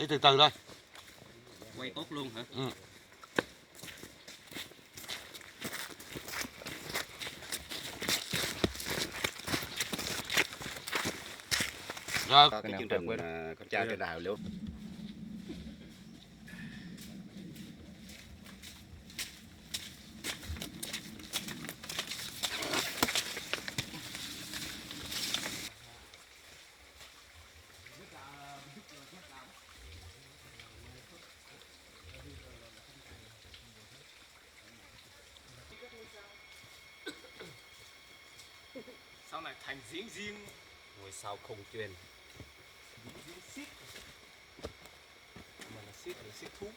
Đi từ từ thôi. Quay tốt luôn hả? Ừ. Rồi. Cái chương trình con trai cái đào luôn. Sau này thành giếng riêng. Ngôi sao không chuyên. Giếng xít. Mà là xít thú.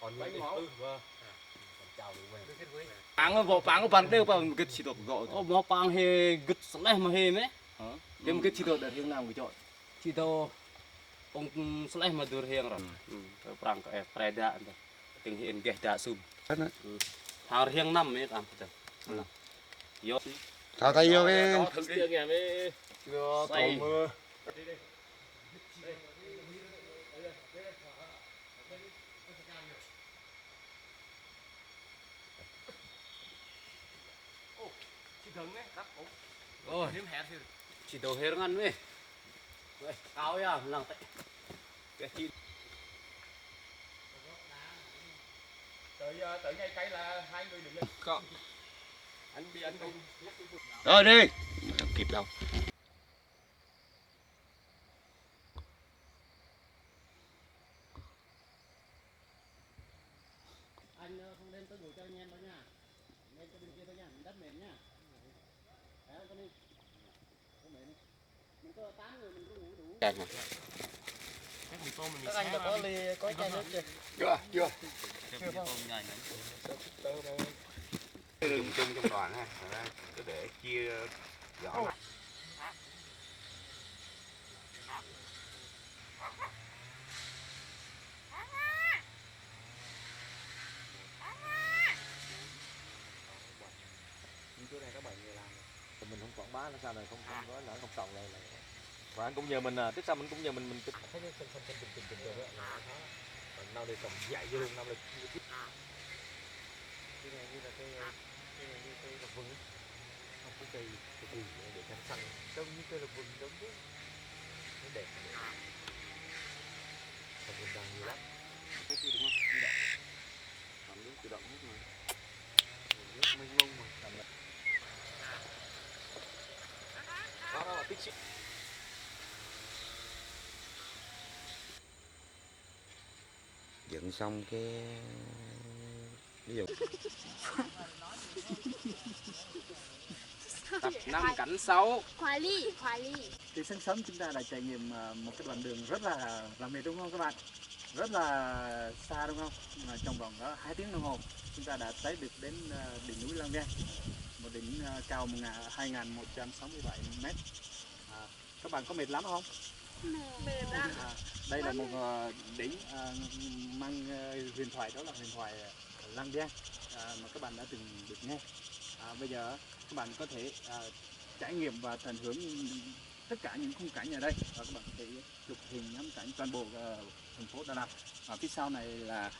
Còn bánh mấy máu. vâng. Chào luôn. Pang ko pan deu pa git sidot go. Oh mo pang he git sleh ma he me. Kem git sidot dari yang nam gejot. Sito ông sleh ma dur hiang ron. Prang ka preda ante. Ting hi engeh da sum. Har hiang nam me am ta. Yo. Thao tay vô cái. Thử đi nghe me. Yo to mưa. Ôi, chỉ đồ heo ngăn với, cao ya, lằng tệ, cái chi. Tới ngay cây là hai người đứng lên. Có. Anh đi anh cùng. Rồi đi. Không kịp đâu. Anh không lên tới ngủ cho anh em đâu nha. Lên cho bên kia thôi nha, đất mềm nha. Đấy, con đi. Không mềm. Mình có 8 người mình có ngủ đủ. Chặt mà. Các anh đã có ly có chai nước chưa? Chưa. Chưa không? Dùng chung trong đoàn ha. Cứ để chia rõ. Chỗ này có 7 người làm rồi. Mình không quảng bá nó sao này không có lỡ không trồng này là và anh cũng nhờ mình tiếp sau mình cũng nhờ mình thấy cái phần rồi đó là nào để trồng dạy vô luôn nào là cái này như là cái này như cây lộc vừng không có cây để canh xanh giống như cây lộc vừng giống chứ nó đẹp lộc vừng vàng nhiều lắm cái kia đúng không tự động làm nước tự động hết mà nước mênh mông mà làm đó là tích xịn. Dựng xong cái ví dụ Tập 5 cảnh 6. Khoái ly. Thì sáng sớm chúng ta đã trải nghiệm một cái đoạn đường rất là mệt đúng không các bạn? Rất là xa đúng không? Mà trong vòng đó 2 tiếng đồng hồ chúng ta đã tới được đến đỉnh núi Langbiang, một đỉnh cao 2167 m. Các bạn có mệt lắm không? Mệt lắm. Đây là một đỉnh mang huyền thoại, đó là huyền thoại Langbiang mà các bạn đã từng được nghe. Bây giờ các bạn có thể trải nghiệm và tận hưởng tất cả những khung cảnh ở đây, và các bạn có thể chụp hình ngắm cảnh toàn bộ thành phố Đà Lạt. Phía sau này là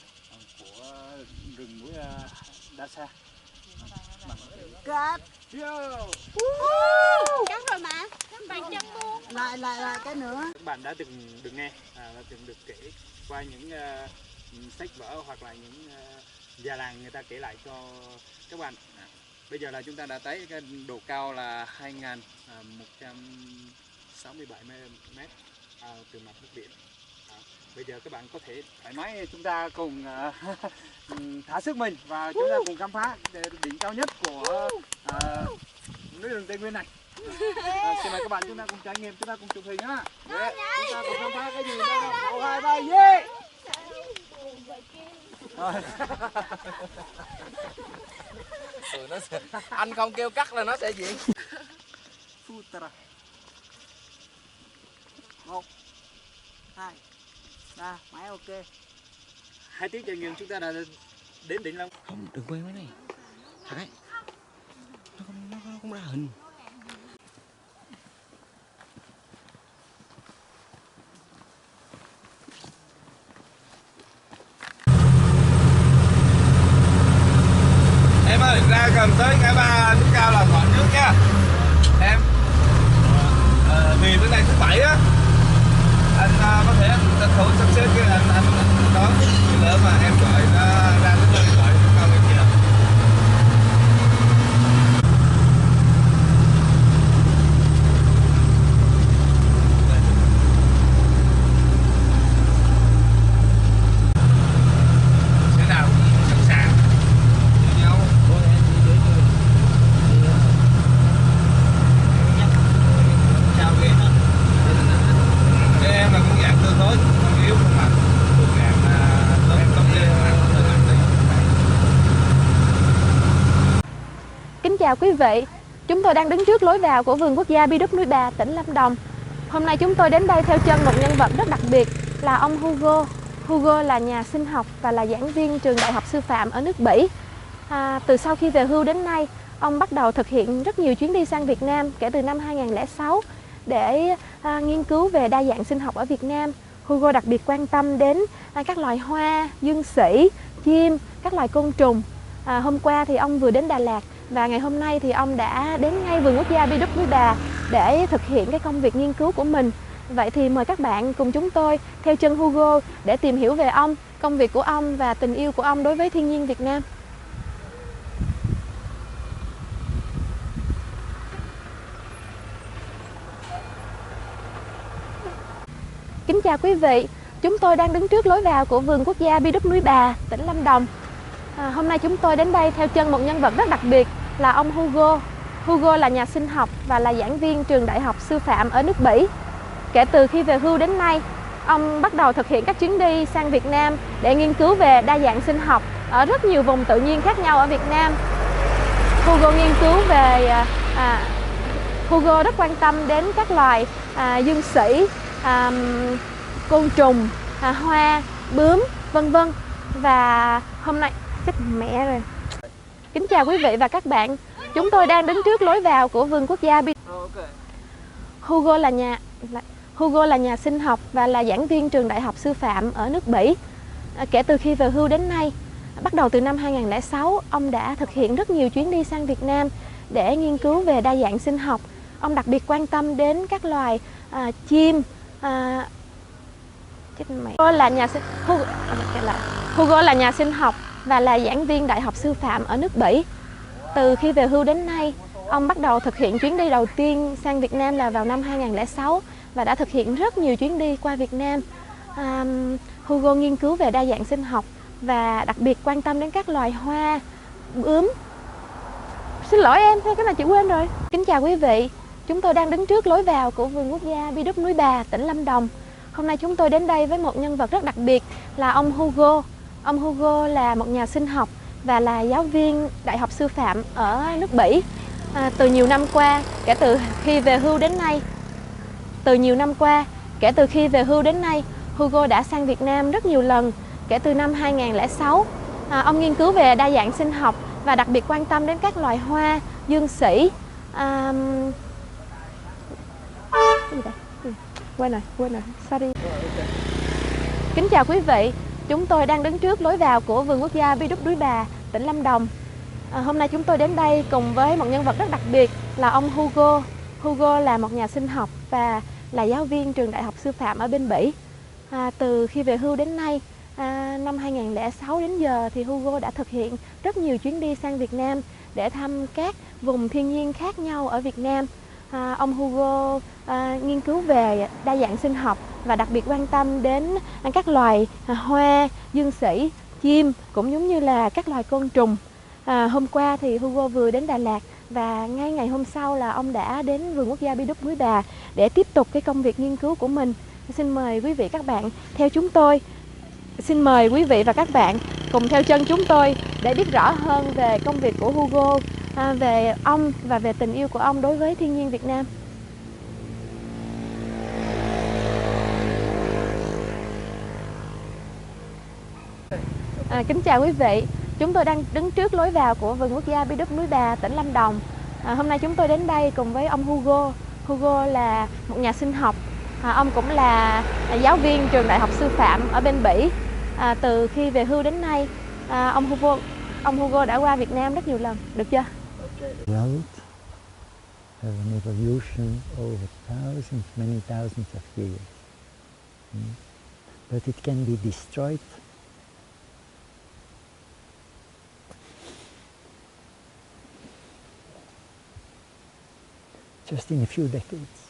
của rừng núi Đa Sa. Cắt. Cắt rồi mà. Bạn chăm luôn. Lại cái nữa. Các bạn đã từng được nghe, đã từng được kể qua những sách vở hoặc là những già làng người ta kể lại cho các bạn. Bây giờ là chúng ta đã tới cái độ cao là 2167 m từ mặt nước biển. Bây giờ các bạn có thể thoải mái chúng ta cùng thả sức mình và chúng ta cùng khám phá đỉnh cao nhất của núi rừng Tây Nguyên này. Xin mời các bạn chúng ta cùng trải nghiệm, chúng ta cùng chụp hình nhá. Chúng ta cùng khám phá cái gì đây nào. 1, 2, 3, yeah! Nó sẽ, anh không kêu cắt là nó sẽ diễn. Futra. 1, 2, 3, máy ok. 2 tiếng trải nghiệm chúng ta đã đến đỉnh Long. không đừng quên cái này. Thằng ấy. Nó ra hình. Em ơi, ra gần tới ngã ba núi cao là gọi trước nha. Em vì bữa nay thứ bảy á, anh có thể anh tranh thủ sắp xếp cái anh đón người lớn mà em gọi ra tới nơi gọi con em kia. Sẽ nào cũng sẵn sàng với nhau. Chào ghế nữa. Cho em là cũng dạng tương đối không yếu không mạnh, thuộc dạng tốt lên mạnh tí. Kính chào quý vị, chúng tôi đang đứng trước lối vào của Vườn Quốc gia Bidoup Núi Bà, tỉnh Lâm Đồng. Hôm nay chúng tôi đến đây theo chân một nhân vật rất đặc biệt là ông Hugo. Hugo là nhà sinh học và là giảng viên trường đại học sư phạm ở nước Bỉ. Từ sau khi về hưu đến nay, ông bắt đầu thực hiện rất nhiều chuyến đi sang Việt Nam kể từ năm 2006 để nghiên cứu về đa dạng sinh học ở Việt Nam. Hugo đặc biệt quan tâm đến các loài hoa, dương xỉ, chim, các loài côn trùng. Hôm qua thì ông vừa đến Đà Lạt và ngày hôm nay thì ông đã đến ngay Vườn Quốc gia Bidoup Núi Bà để thực hiện cái công việc nghiên cứu của mình. Vậy thì mời các bạn cùng chúng tôi theo chân Hugo để tìm hiểu về ông, công việc của ông và tình yêu của ông đối với thiên nhiên Việt Nam. Kính chào quý vị, chúng tôi đang đứng trước lối vào của Vườn Quốc gia Bidoup Núi Bà, tỉnh Lâm Đồng. Hôm nay chúng tôi đến đây theo chân một nhân vật rất đặc biệt là ông Hugo. Hugo là nhà sinh học và là giảng viên trường đại học sư phạm ở nước Bỉ. Kể từ khi về hưu đến nay, ông bắt đầu thực hiện các chuyến đi sang Việt Nam để nghiên cứu về đa dạng sinh học ở rất nhiều vùng tự nhiên khác nhau ở Việt Nam. Hugo nghiên cứu về Hugo rất quan tâm đến các loài dương xỉ, côn trùng, hoa, bướm, vân vân. Và hôm nay chết mẹ rồi. Kính chào quý vị và các bạn. Chúng tôi đang đứng trước lối vào của Vườn Quốc gia Bidoup. Hugo là nhà sinh học và là giảng viên trường đại học sư phạm ở nước Bỉ. Kể từ khi về hưu đến nay, bắt đầu từ năm 2006, ông đã thực hiện rất nhiều chuyến đi sang Việt Nam để nghiên cứu về đa dạng sinh học. Ông đặc biệt quan tâm đến các loài chim. Hugo là nhà sinh học và là giảng viên đại học sư phạm ở nước Bỉ. Từ khi về hưu đến nay, ông bắt đầu thực hiện chuyến đi đầu tiên sang Việt Nam là vào năm 2006 và đã thực hiện rất nhiều chuyến đi qua Việt Nam. Hugo nghiên cứu về đa dạng sinh học và đặc biệt quan tâm đến các loài hoa, bướm. Xin lỗi em, cái này chị quên rồi. Kính chào quý vị, chúng tôi đang đứng trước lối vào của Vườn Quốc gia Bidoup Núi Bà, tỉnh Lâm Đồng. Hôm nay chúng tôi đến đây với một nhân vật rất đặc biệt là ông Hugo. Ông Hugo là một nhà sinh học và là giáo viên đại học sư phạm ở nước Bỉ. Từ nhiều năm qua, kể từ khi về hưu đến nay, Hugo đã sang Việt Nam rất nhiều lần kể từ năm 2006. Ông nghiên cứu về đa dạng sinh học và đặc biệt quan tâm đến các loài hoa, dương xỉ. Quên rồi, sorry. Kính chào quý vị, chúng tôi đang đứng trước lối vào của Vườn Quốc gia Bidoup Núi Bà, tỉnh Lâm Đồng. Hôm nay chúng tôi đến đây cùng với một nhân vật rất đặc biệt là ông Hugo. Hugo là một nhà sinh học và là giáo viên trường đại học sư phạm ở bên Bỉ. Từ khi về hưu đến nay, năm 2006 đến giờ thì Hugo đã thực hiện rất nhiều chuyến đi sang Việt Nam để thăm các vùng thiên nhiên khác nhau ở Việt Nam. Ông Hugo nghiên cứu về đa dạng sinh học và đặc biệt quan tâm đến các loài hoa, dương xỉ, chim cũng giống như là các loài côn trùng. Hôm qua thì Hugo vừa đến Đà Lạt và ngay ngày hôm sau là ông đã đến Vườn Quốc gia Bidoup Núi Bà để tiếp tục cái công việc nghiên cứu của mình. Xin mời quý vị các bạn theo chúng tôi. Xin mời quý vị và các bạn cùng theo chân chúng tôi để biết rõ hơn về công việc của Hugo, về ông và về tình yêu của ông đối với thiên nhiên Việt Nam. Kính chào quý vị, chúng tôi đang đứng trước lối vào của Vườn Quốc gia Bidoup Núi Bà, tỉnh Lâm Đồng. Hôm nay chúng tôi đến đây cùng với ông Hugo. Hugo là một nhà sinh học. Ông cũng là giáo viên trường đại học sư phạm ở bên Bỉ. Từ khi về hưu đến nay, ông Hugo đã qua Việt Nam rất nhiều lần. Được chưa? Result of an evolution over thousands, many thousands of years. But it can be destroyed just in a few decades.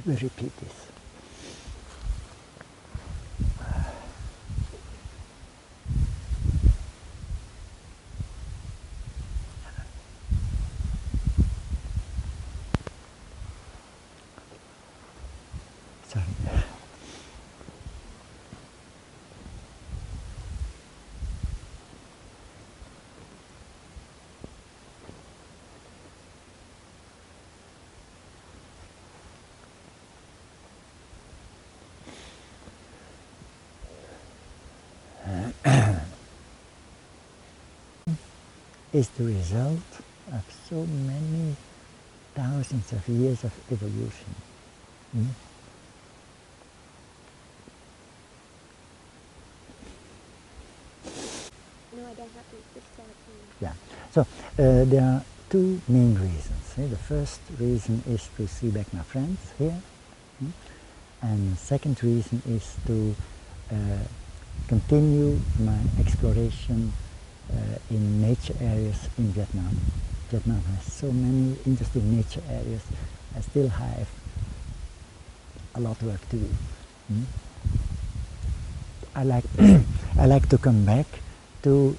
We will repeat this. Sorry. Is the result of so many thousands of years of evolution. No, I don't have to start. Yeah. So there are two main reasons. The first reason is to see back my friends here, and the second reason is to continue my exploration in nature areas in Vietnam. Vietnam has so many interesting nature areas. I still have a lot of work to do. I like to come back to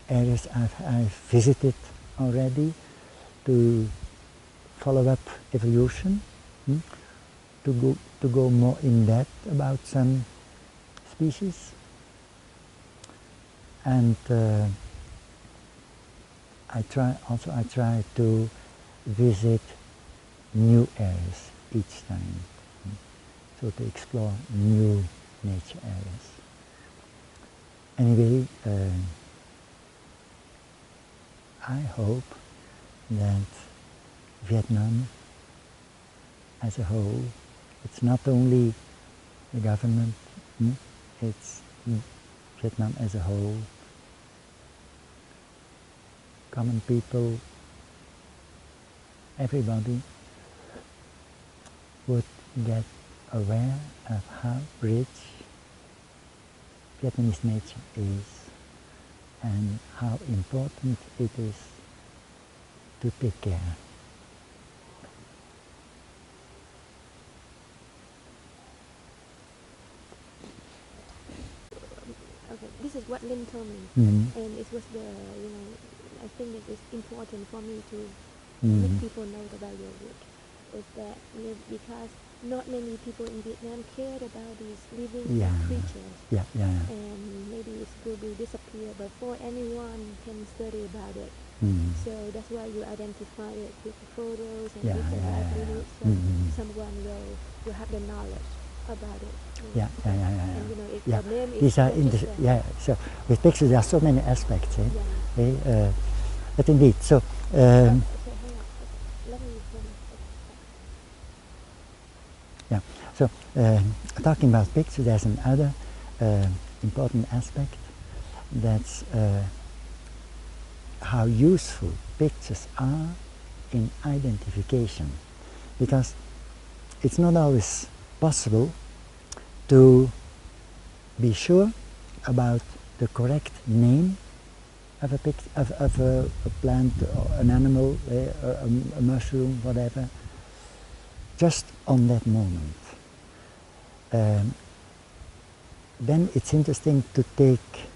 areas I've visited already, to follow up evolution, to go more in depth about some species, and I try to visit new areas each time, so to explore new nature areas. Anyway, I hope that Vietnam as a whole, it's not only the government, it's Vietnam as a whole, common people, everybody would get aware of how rich Vietnamese nature is and how important it is to take care. Okay, this is what Lynn told me, and it was the, I think it is important for me to let people know about your work. Is that because not many people in Vietnam cared about these living creatures, and maybe it will be disappear before anyone can study about it. So that's why you identify it with the photos and with the livelihoods, so someone will have the knowledge about it. And if your name is these are so with pictures there are so many aspects. But indeed, so. So talking about pictures, there's another important aspect. That's how useful pictures are in identification, because it's not always possible to be sure about the correct name of a plant or an animal, a mushroom, whatever, just on that moment. Then it's interesting to take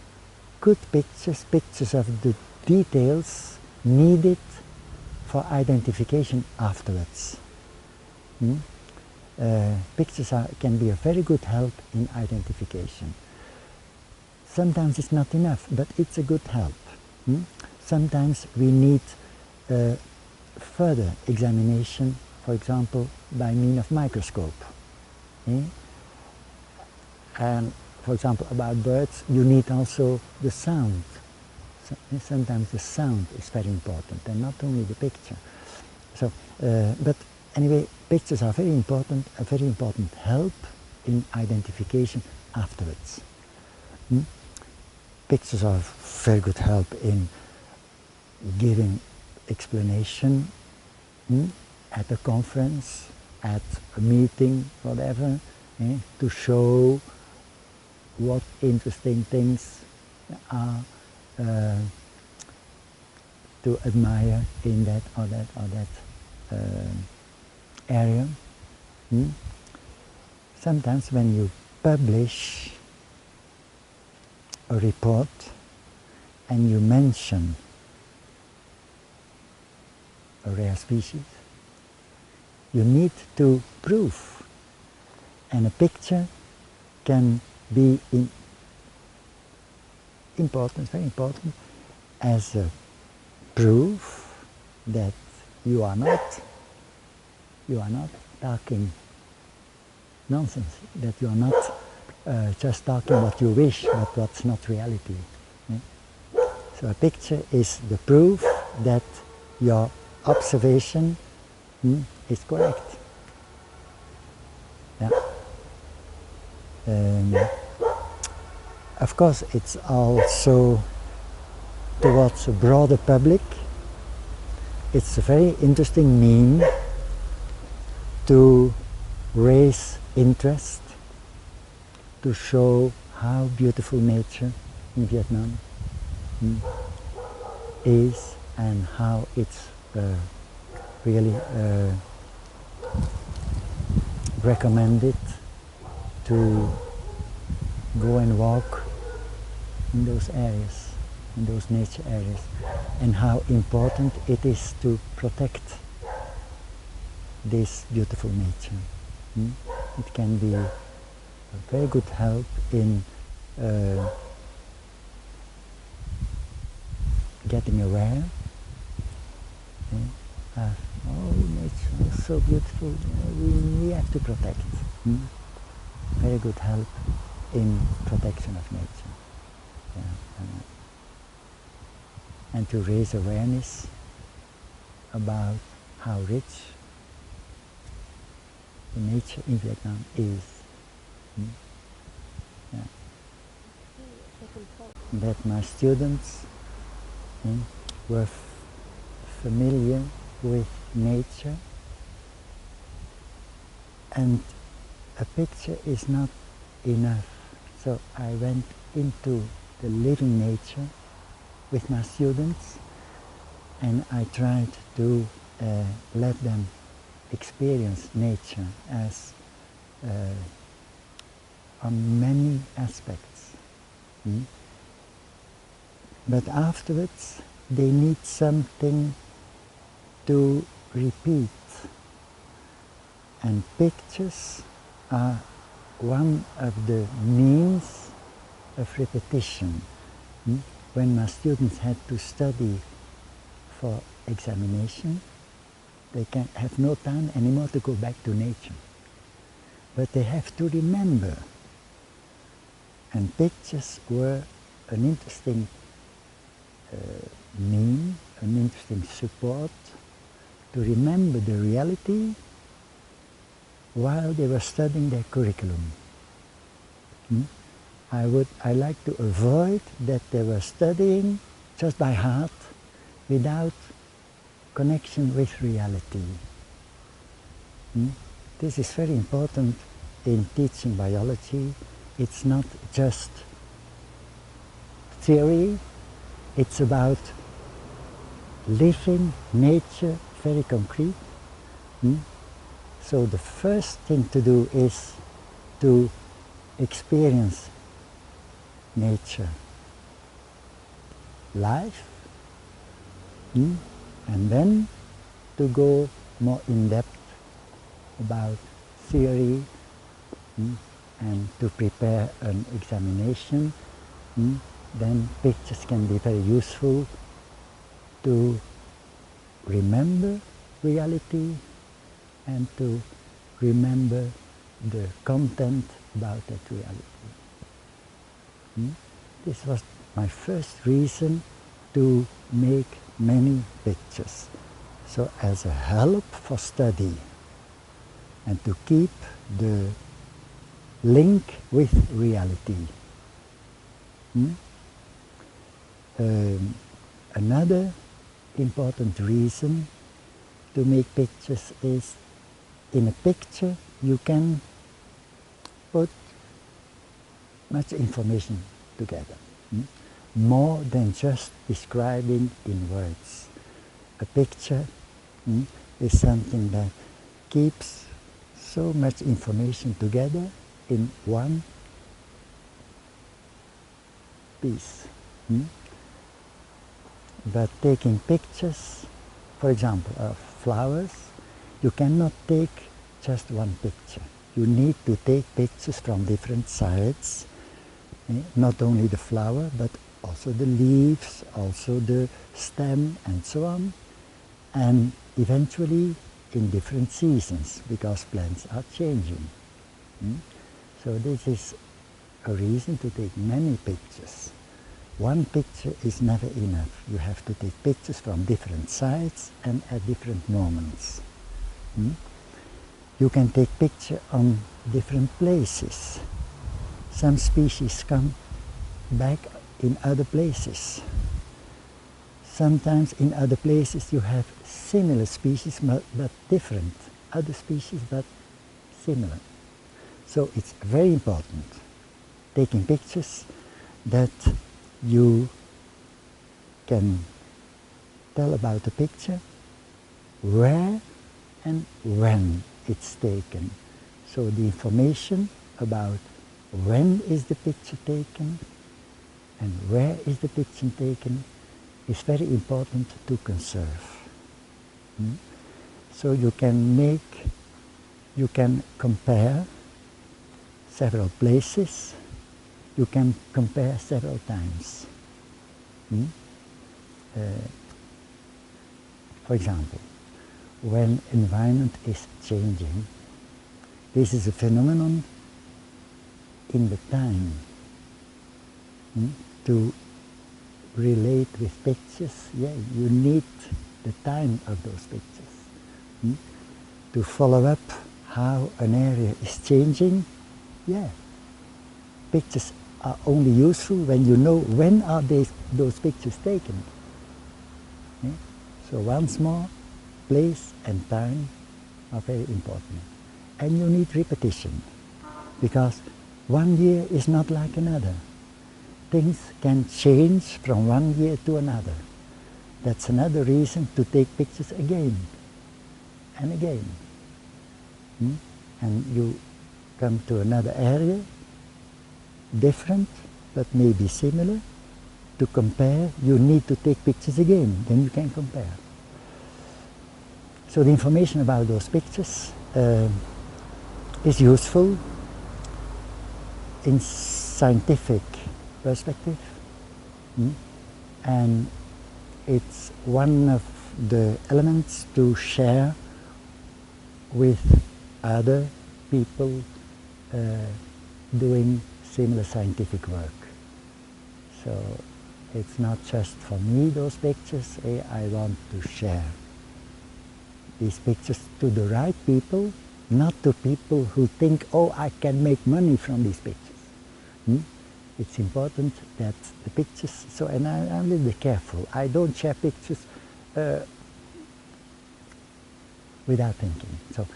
good pictures of the details needed for identification afterwards. Pictures can be a very good help in identification. Sometimes it's not enough, but it's a good help. Sometimes we need further examination, for example, by means of microscope. And for example, about birds, you need also the sound. Sometimes the sound is very important, and not only the picture. So, but anyway, pictures are very important, a very important help in identification afterwards. Pictures are very good help in giving explanation at a conference, at a meeting, whatever, to show what interesting things are to admire in that or that area. Sometimes when you publish a report and you mention a rare species, you need to prove, and a picture can be important, very important, as a proof that you are not talking nonsense, that you are not just talking what you wish, but what's not reality. So a picture is the proof that your observation is correct. Yeah. Of course, it's also towards a broader public. It's a very interesting mean to raise interest, to show how beautiful nature in Vietnam is, and how it's really recommended to go and walk in those areas, in those nature areas, and how important it is to protect this beautiful nature. It can be a very good help in getting aware. Oh, nature is so beautiful, we have to protect. Very good help in protection of nature. Yeah. And to raise awareness about how rich the nature in Vietnam is. Yeah. That my students were familiar with nature, and a picture is not enough. So I went into the living nature with my students, and I tried to let them experience nature as on many aspects. But afterwards they need something to repeat, and pictures are one of the means of repetition. When my students had to study for examination, they can have no time anymore to go back to nature, but they have to remember, and pictures were an interesting mean, an interesting support to remember the reality while they were studying their curriculum. I like to avoid that they were studying just by heart without connection with reality. This is very important in teaching biology. It's not just theory, it's about living nature very concrete. So the first thing to do is to experience nature life, and then to go more in depth about theory, and to prepare an examination. Then pictures can be very useful to remember reality and to remember the content about that reality. This was my first reason to make many pictures. So as a help for study and to keep the link with reality. Another important reason to make pictures is in a picture you can put much information together, more than just describing in words. A picture is something that keeps so much information together in one piece. But taking pictures, for example, of flowers, you cannot take just one picture. You need to take pictures from different sides, not only the flower, but also the leaves, also the stem, and so on, and eventually in different seasons, because plants are changing. So this is a reason to take many pictures. One picture is never enough. You have to take pictures from different sides and at different moments. You can take picture on different places. Some species come back in other places. Sometimes in other places you have similar species but different. Other species but similar. So it's very important taking pictures that you can tell about the picture, where and when it's taken. So the information about when is the picture taken and where is the picture taken is very important to conserve. So you can compare several places, you can compare several times. For example, when environment is changing, this is a phenomenon in the time. To relate with pictures, you need the time of those pictures. To follow up how an area is changing, pictures are only useful when you know when are those pictures taken. So once more, place and time are very important. And you need repetition, because one year is not like another. Things can change from one year to another. That's another reason to take pictures again and again. And you come to another area, different but maybe similar. To compare, you need to take pictures again, then you can compare. So the information about those pictures is useful in scientific perspective, and it's one of the elements to share with other people doing similar scientific work. So it's not just for me, those pictures. I want to share these pictures to the right people, not to people who think, oh, I can make money from these pictures. It's important that the pictures, and I'm a little bit careful. I don't share pictures without thinking. So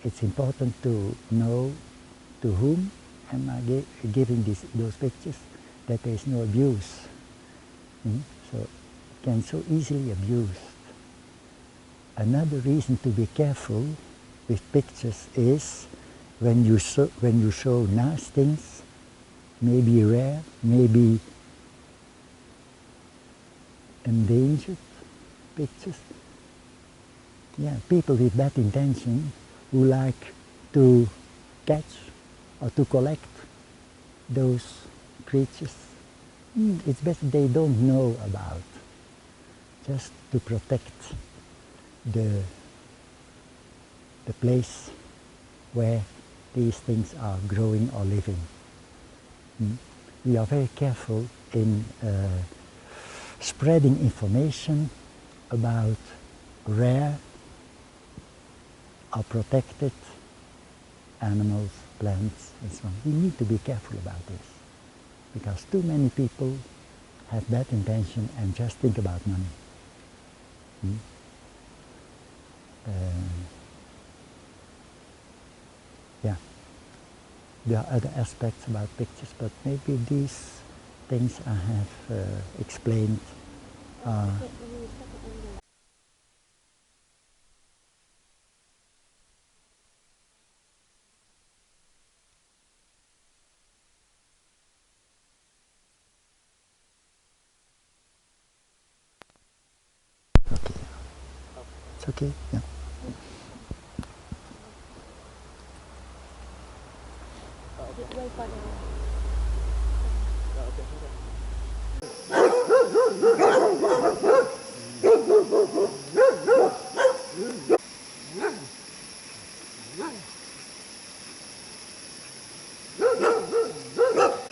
it's important to know to whom am I giving those pictures, that there is no abuse. So it can so easily abused. Another reason to be careful with pictures is when you show nice things, maybe rare, maybe endangered pictures. People with bad intention who like to catch or to collect those creatures. It's better they don't know about, just to protect the place where these things are growing or living. We are very careful in spreading information about rare or protected animals, plants, and so on. We need to be careful about this, because too many people have bad intention and just think about money. Yeah, there are other aspects about pictures, but maybe these things I have explained are okay. It's okay, yeah.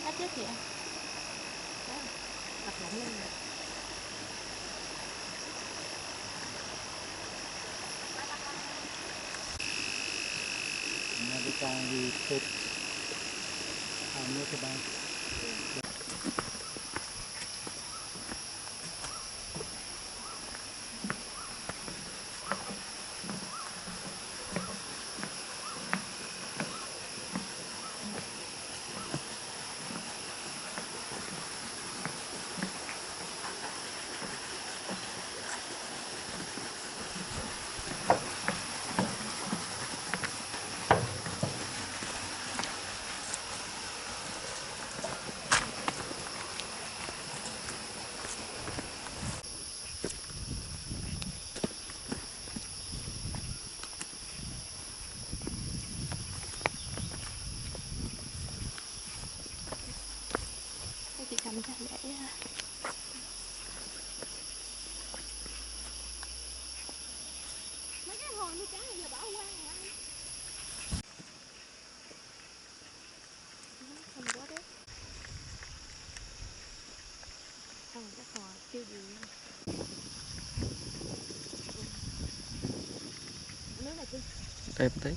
Hết chứ kìa. Đặt lỏng lên rồi. Every time we put our motorbike. Chị cầm cho để mấy cái hồ nuôi cá này giờ bỏ hoang rồi anh. Không có đấy. Cái hồ tiêu gì nữa. Nước này chứ. Đẹp đấy.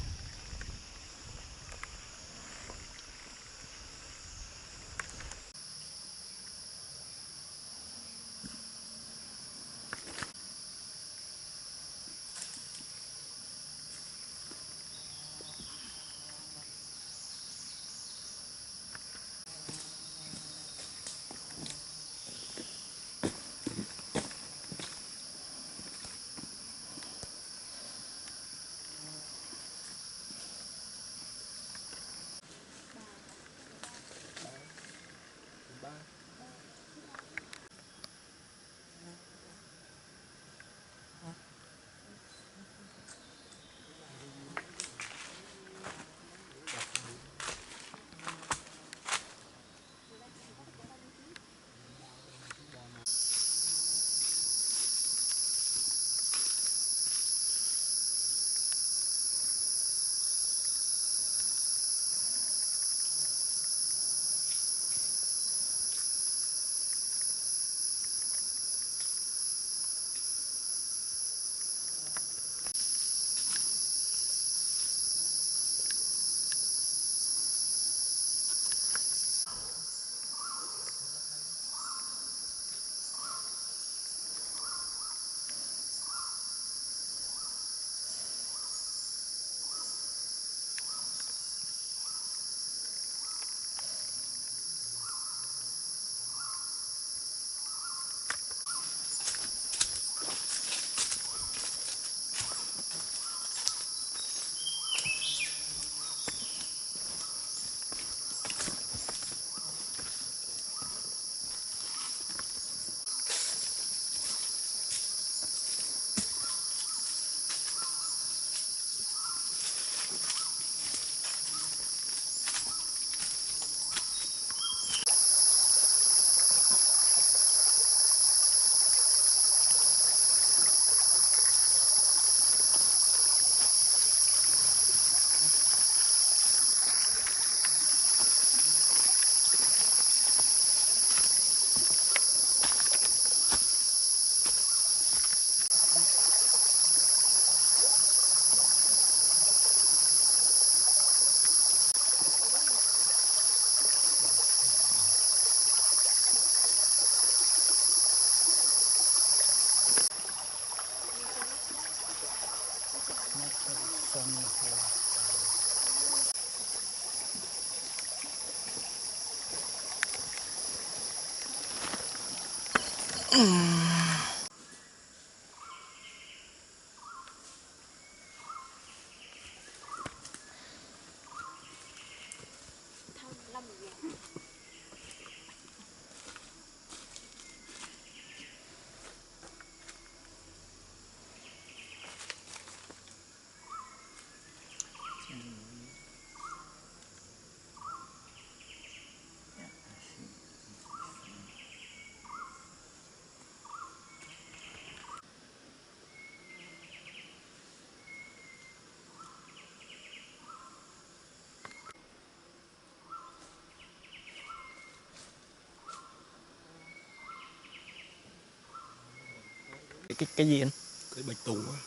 Cái gì anh? Cái bạch tùng á.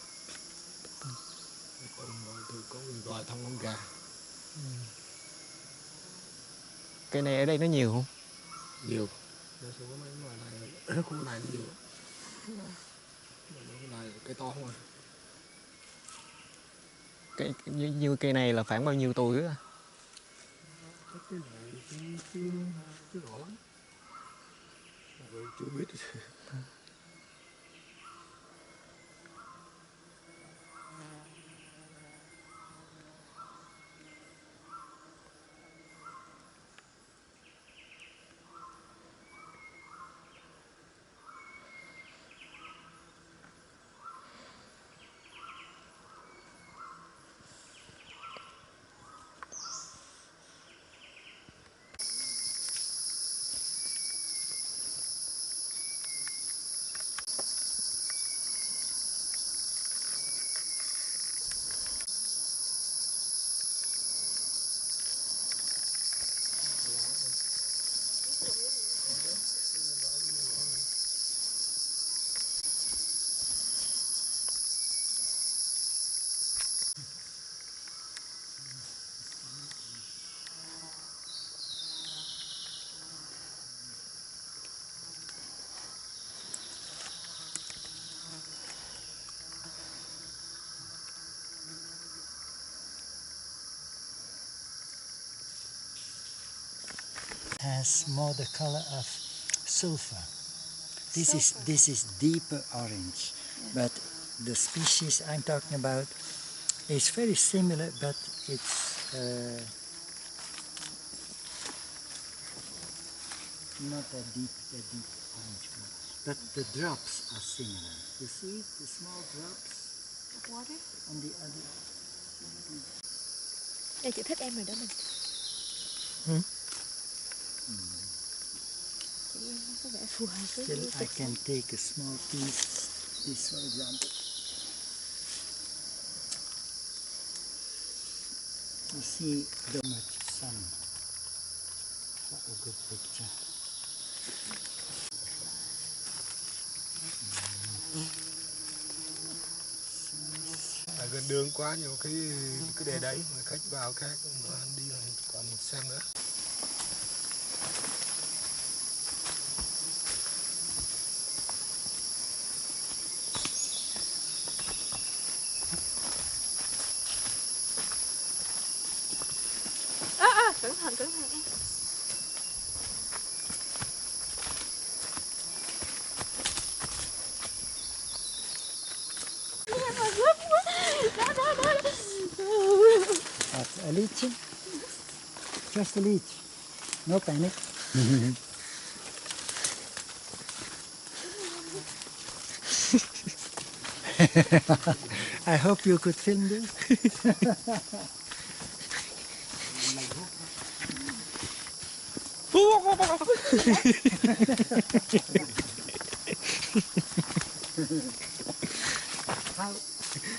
Bạch tùng rồi từ có loài thông con gà. Cây này ở đây nó nhiều không? Nhiều. Đa số mấy loài này, khu này nó nhiều. Cái này cây to không à. Như cây này là khoảng bao nhiêu tuổi á? Cái này chưa rõ lắm. Rồi chưa biết. Has more the color of sulfur. This is deeper orange, but the species I'm talking about is very similar, but it's not that deep orange color. But the drops are similar. You see the small drops Of water. on the other. Đây chị thích em rồi đó mình. Chị em nó có vẻ phù hợp với Still, cái I can take a small piece. This, for example. You see the much sun for a good picture. Ở gần đường quá nhiều cái đề đấy mà khách vào khác mà ăn đi rồi còn xem nữa. cẩn thận em. That's a leech. Just a leech. No panic. I hope you could film this.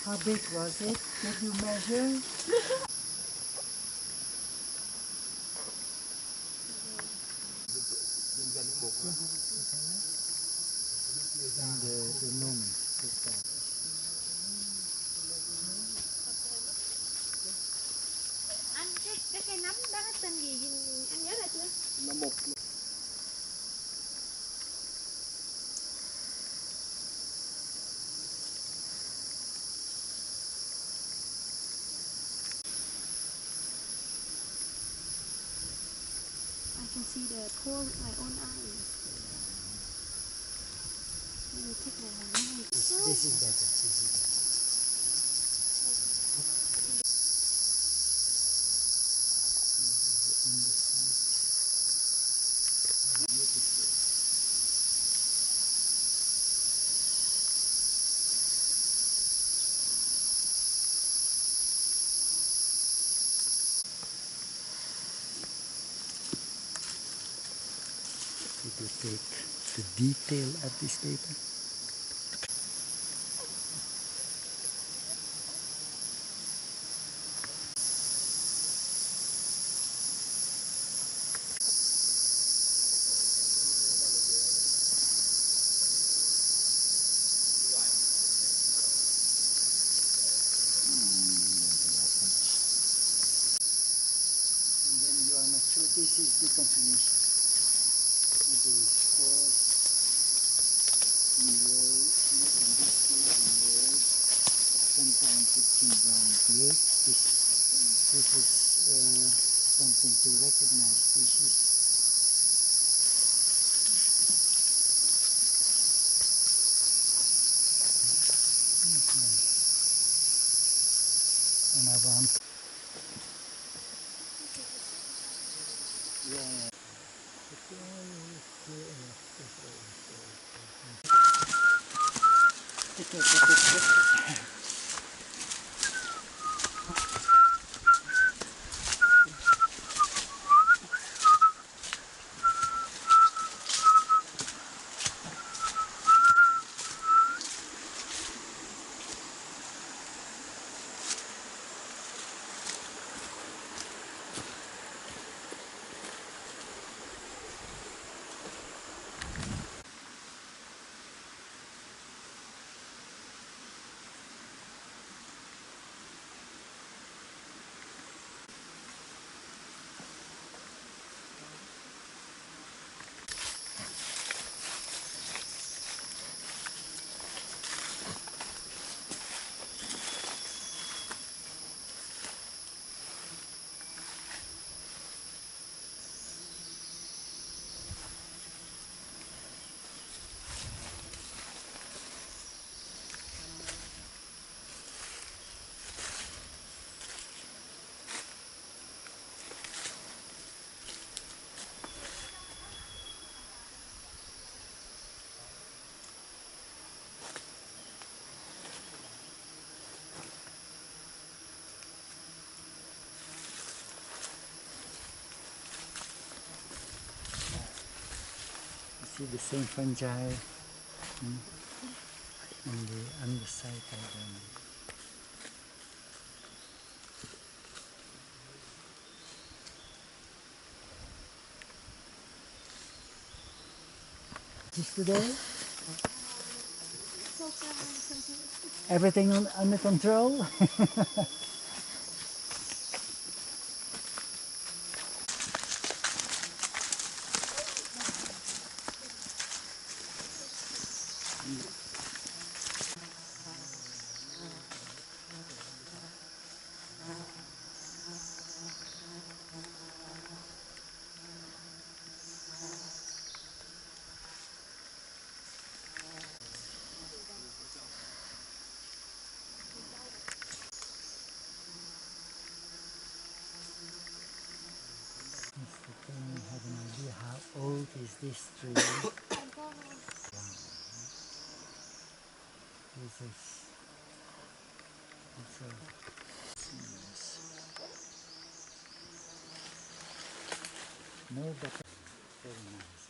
How big was it? Did you measure? The moon. Anh cái cây nấm đó tên gì anh nhớ ra chưa? Là một I can see the pole with my own eyes. This is better. This is better. To take the detail of this paper. And then you are not sure. This is the confirmation. The score in row, not in this case in rows. Sometimes it's in round group. This is something to recognize species. Okay. And I want. Yeah. See the same fungi on the underside of them. Just today? Everything under control? Have an idea how old is this tree? Wow. This is no, but very nice.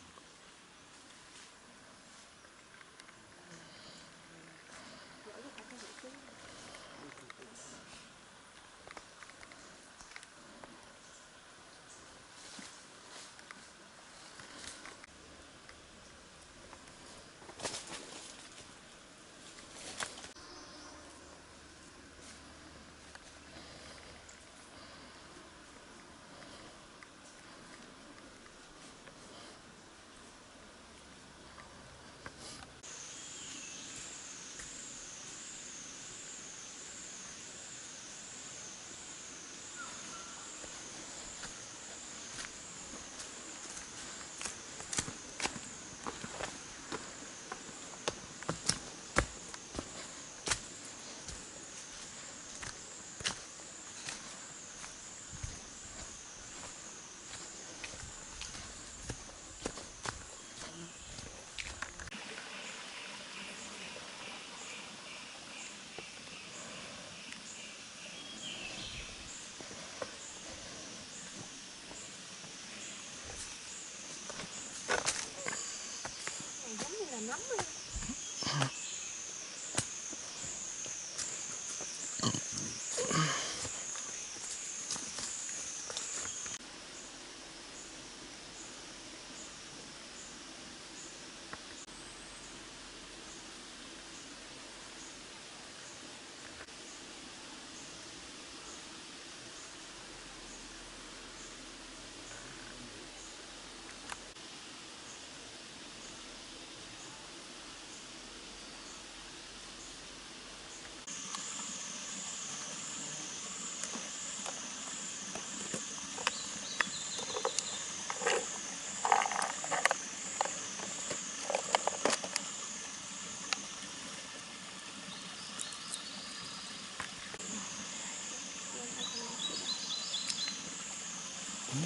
The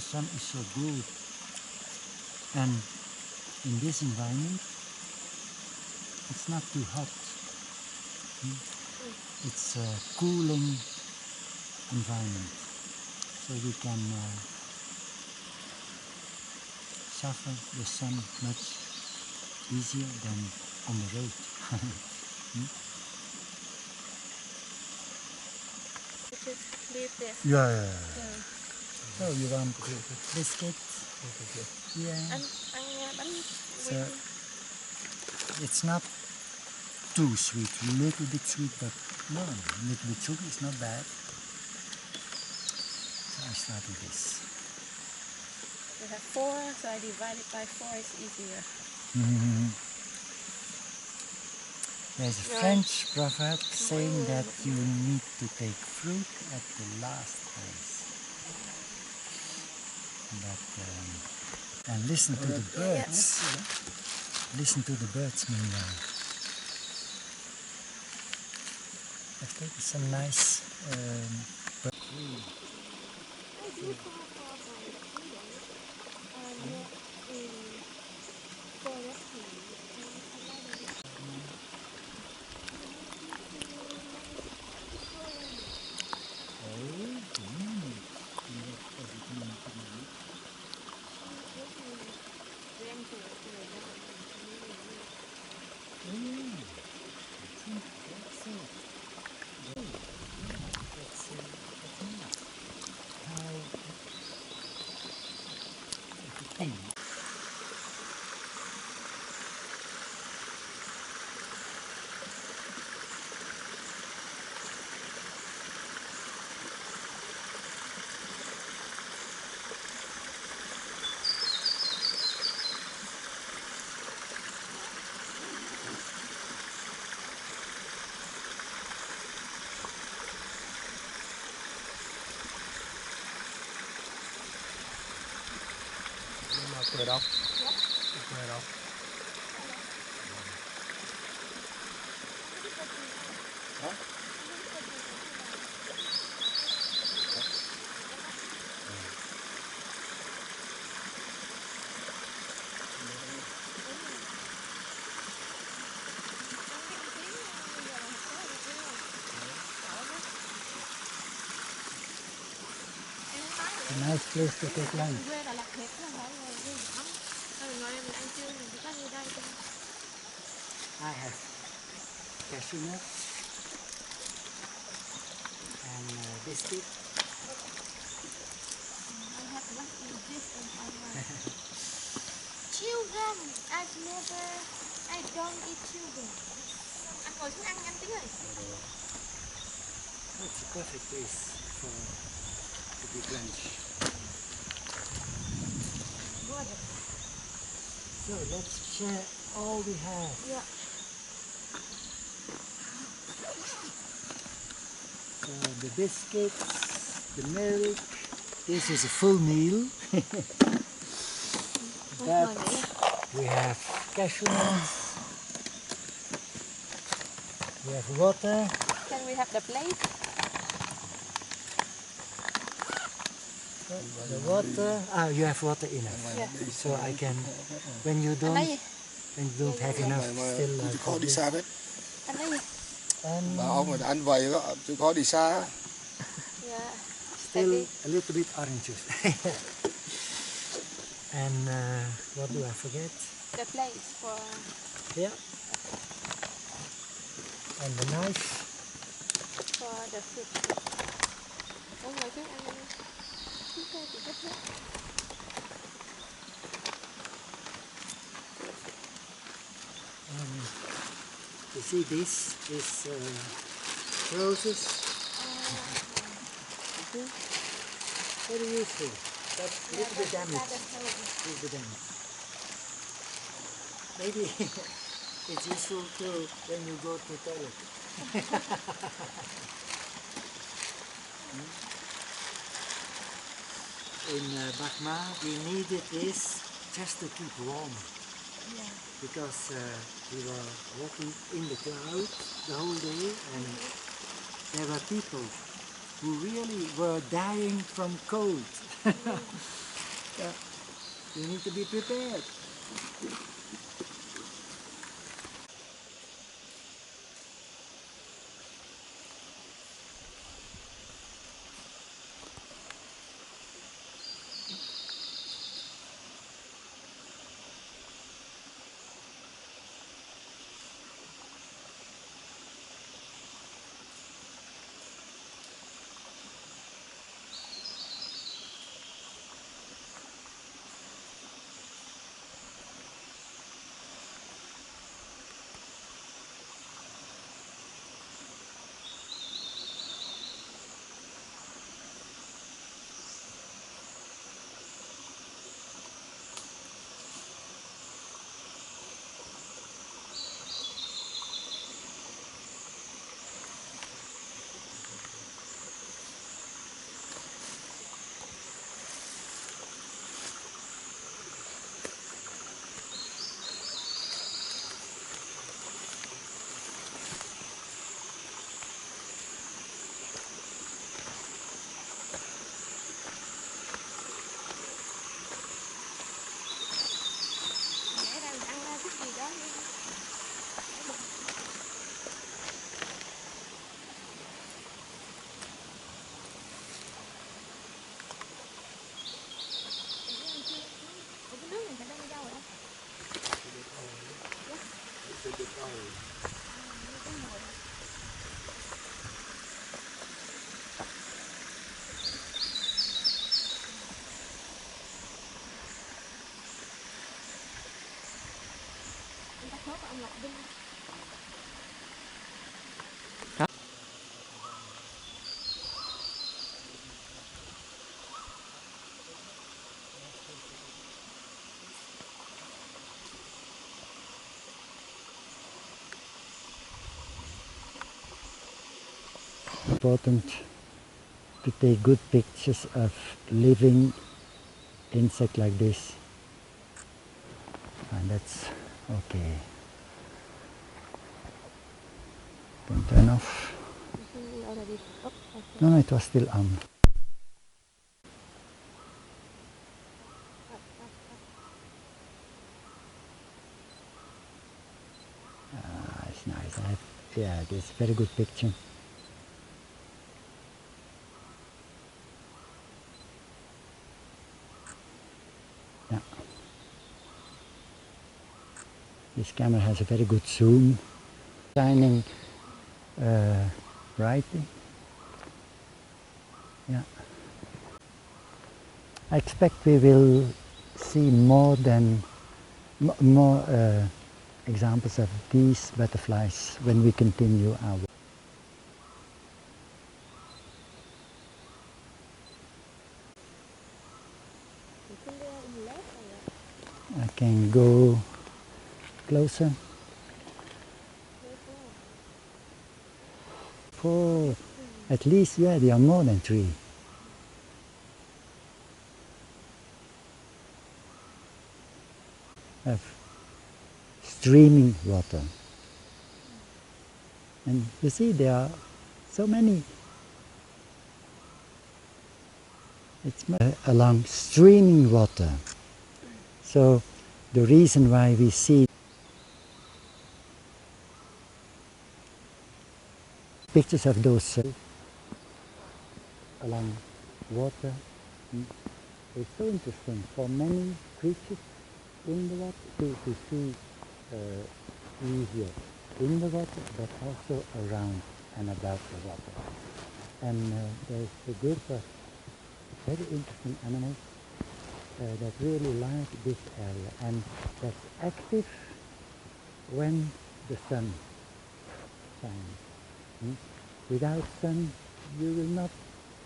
sun is so good, and in this environment, it's not too hot. It's a cooling environment, so we can suffer the sun much easier than on the road. Leave this. Yeah. Oh, you want biscuit? Yeah. Ăn bánh So it's not too sweet, a little bit sweet, but no, a little bit sugar is not bad. So I start with this. We have 4, so I divide it by 4. It's easier. There's a French proverb saying that you need to take fruit at the last place. But and listen to the birds. Listen to the birds meanwhile. I think it's a nice bird. Cười đâu? Cười đâu? A nice place to take lunch. I have cashew nuts and biscuit. I have nothing this and children. I don't eat children. Anh ngồi xuống ăn nhanh tí ơi. It's a perfect place for to eat lunch. So let's share all we have. Yeah. So the biscuits, the milk. This is a full meal. But we have cashew nuts. We have water. Can we have the plate? The water. You have water enough. Yeah. So I can, when you don't have enough, still. Khó đi xa đấy. Anh lấy gì? Bà ông mà ăn vậy đó, chứ khó đi xa. Yeah. Still a little bit orange juice. And what do I forget? The plate for... Yeah. And the knife. For the fruit. Ông ngồi trước ăn. Chúng ta chỉ rất hết. You see, this is roses. Very useful, but a little bit damaged. Little bit damaged. Maybe it's useful too when you go to toilet. In Bakma, we needed this just to keep warm. Because we were walking in the cloud the whole day, and there were people who really were dying from cold. Yeah. You need to be prepared. Important to take good pictures of living insect like this, and that's okay. Can turn off. No, it was still on. It's nice. Yeah, it's a very good picture. Yeah. This camera has a very good zoom. Shining brightly. Yeah. I expect we will see more examples of these butterflies when we continue our work. I can go closer. Oh, at least, yeah, there are more than 3. Of streaming water. And you see, there are so many. It's along streaming water. So the reason why we see pictures of those along water is so interesting for many creatures in the water to see easier in the water, but also around and above the water. And there's a group of very interesting animals that really like this area and that's active when the sun shines. Without sun, you will not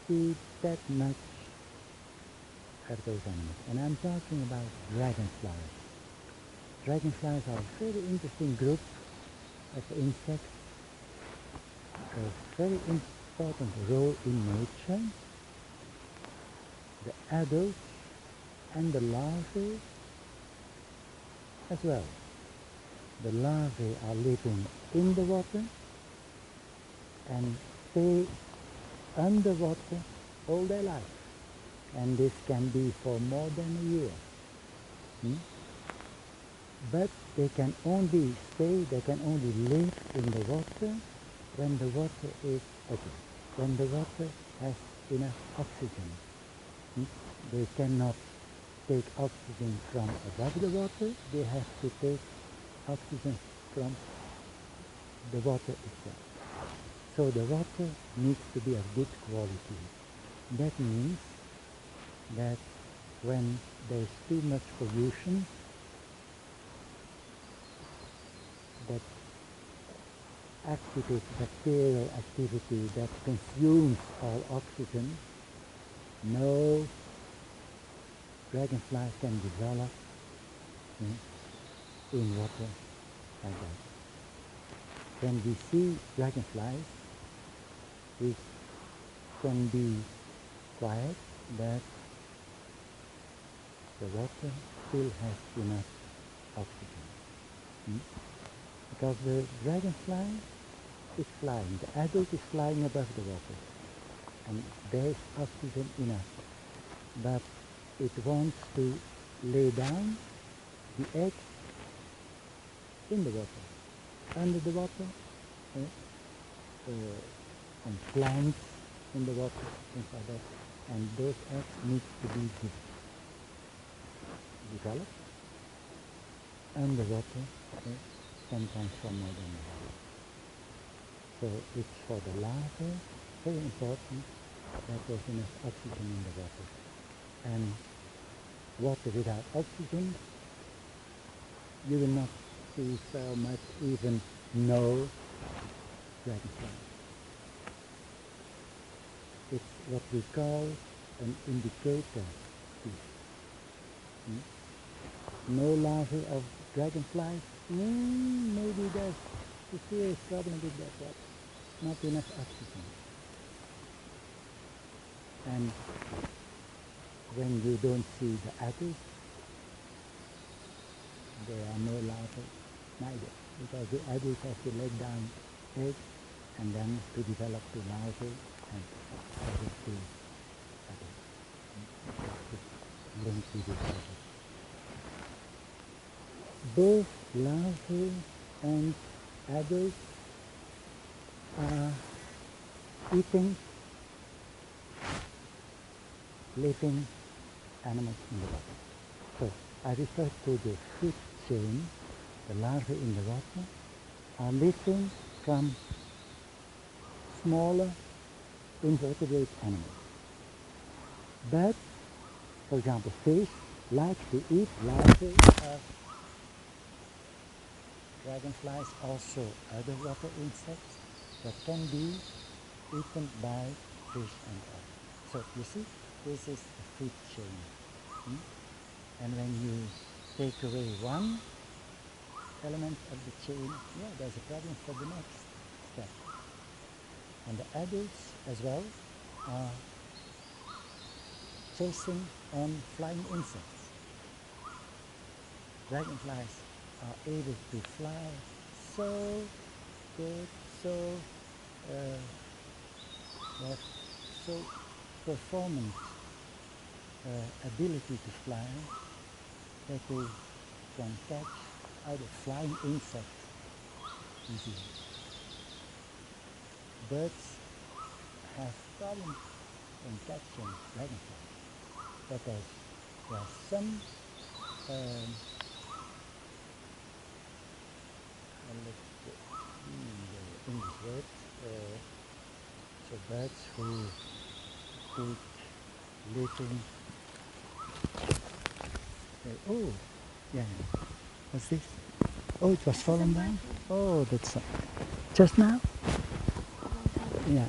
see that much of those animals. And I'm talking about dragonflies. Dragonflies are a very interesting group of insects, a very important role in nature. The adults and the larvae as well. The larvae are living in the water and stay underwater all their life. And this can be for more than a year. But they can only live in the water when the water is open, when the water has enough oxygen. They cannot take oxygen from above the water, they have to take oxygen from the water itself. So the water needs to be of good quality. That means that when there is too much pollution, that bacterial activity that consumes all oxygen, no dragonfly can develop in water like that. When we see dragonflies, we can be quiet that the water still has enough oxygen. Because the dragonfly is flying, the adult is flying above the water, and there is oxygen enough. But it wants to lay down the egg in the water, under the water, on plants in the water, things like that. And those eggs need to be developed underwater, sometimes for more than a year. So it's for the larvae very important that there's enough oxygen in the water. And water without oxygen, you will not see so much, even no dragonfly. It's what we call an indicator species. No larvae of dragonflies, maybe there's a serious problem with that water. Not enough oxygen. And when you don't see the adults, there are no larvae neither, because the adults have to let down eggs and then to develop the larvae and to link to the adults. Both larvae and adults are eating living animals in the water. So I refer to the food chain. The larvae in the water are living from smaller invertebrate animals. But, for example, fish like to eat larvae of dragonflies, also other water insects that can be eaten by fish and others. So you see, this is the food chain. And when you take away one element of the chain, there's a problem for the next step. And the adults as well are chasing on flying insects. Dragonflies are able to fly so good, so have so performance ability to fly that they can catch either flying insects easily. Birds have problems in catching dragonflies, but there are some the English word, so birds who take living. Oh, yeah. What's this? Oh, it was fallen down. Oh, that's just now. Yeah.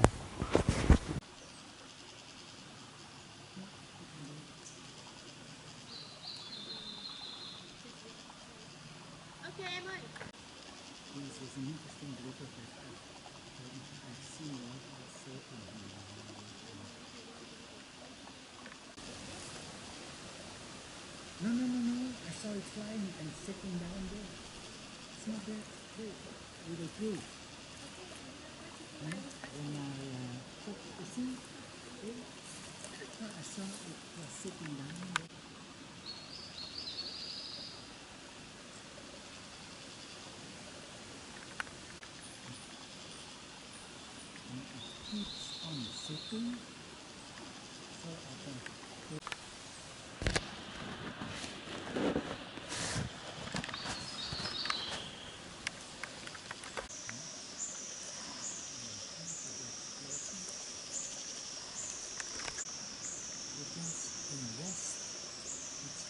Okay, em ơi. This is an interesting group of I've seen one also in No. I saw it flying and sitting down there. It's not that true. With a tree. When I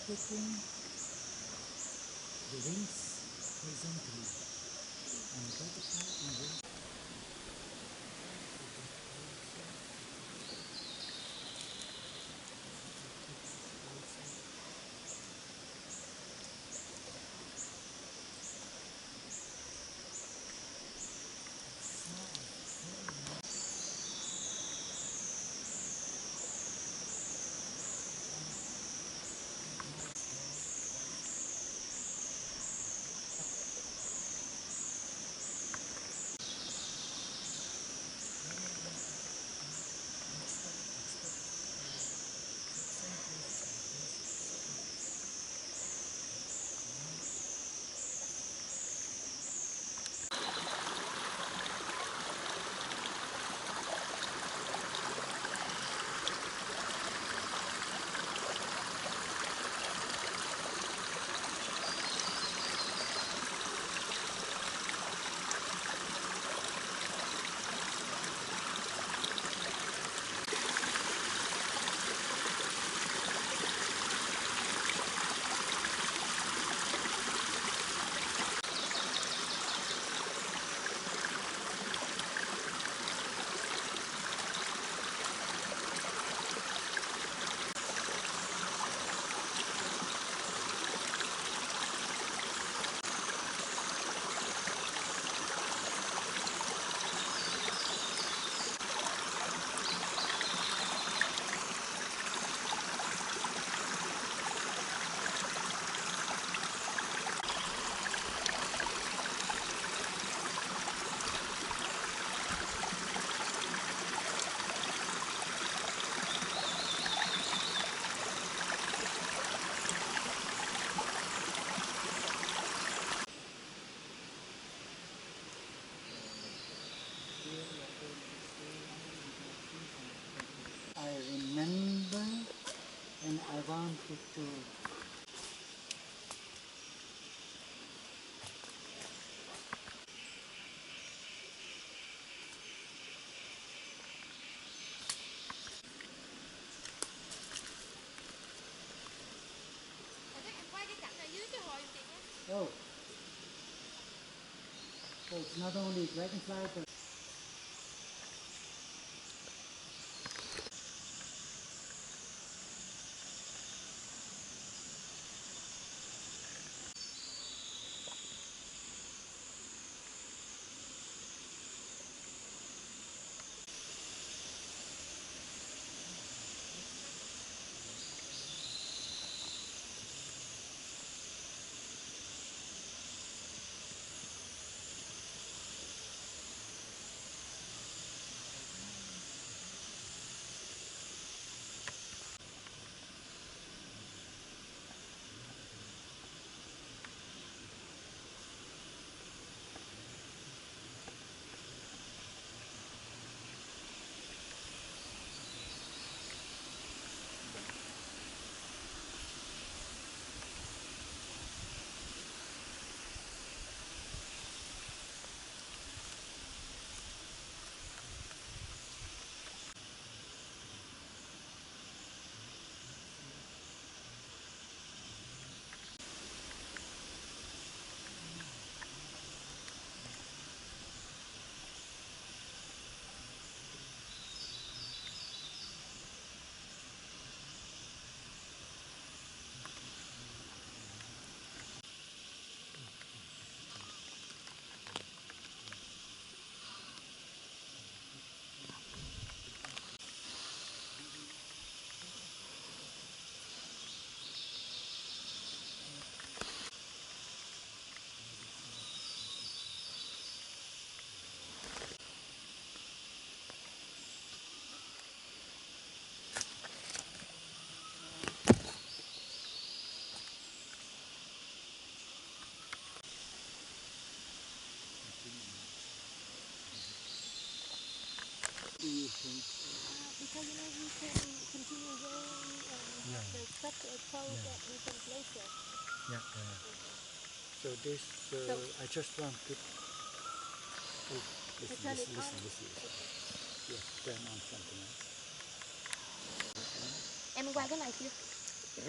Spreading the wings horizontally and vertical and vertical. I remember and I wanted to oh. So it's not only dragonfly but how you know you can continue going the cut clothes at different places. Yeah. So this, I just want to. Oh, listen. Yeah, turn on something else. Em qua cái này chưa?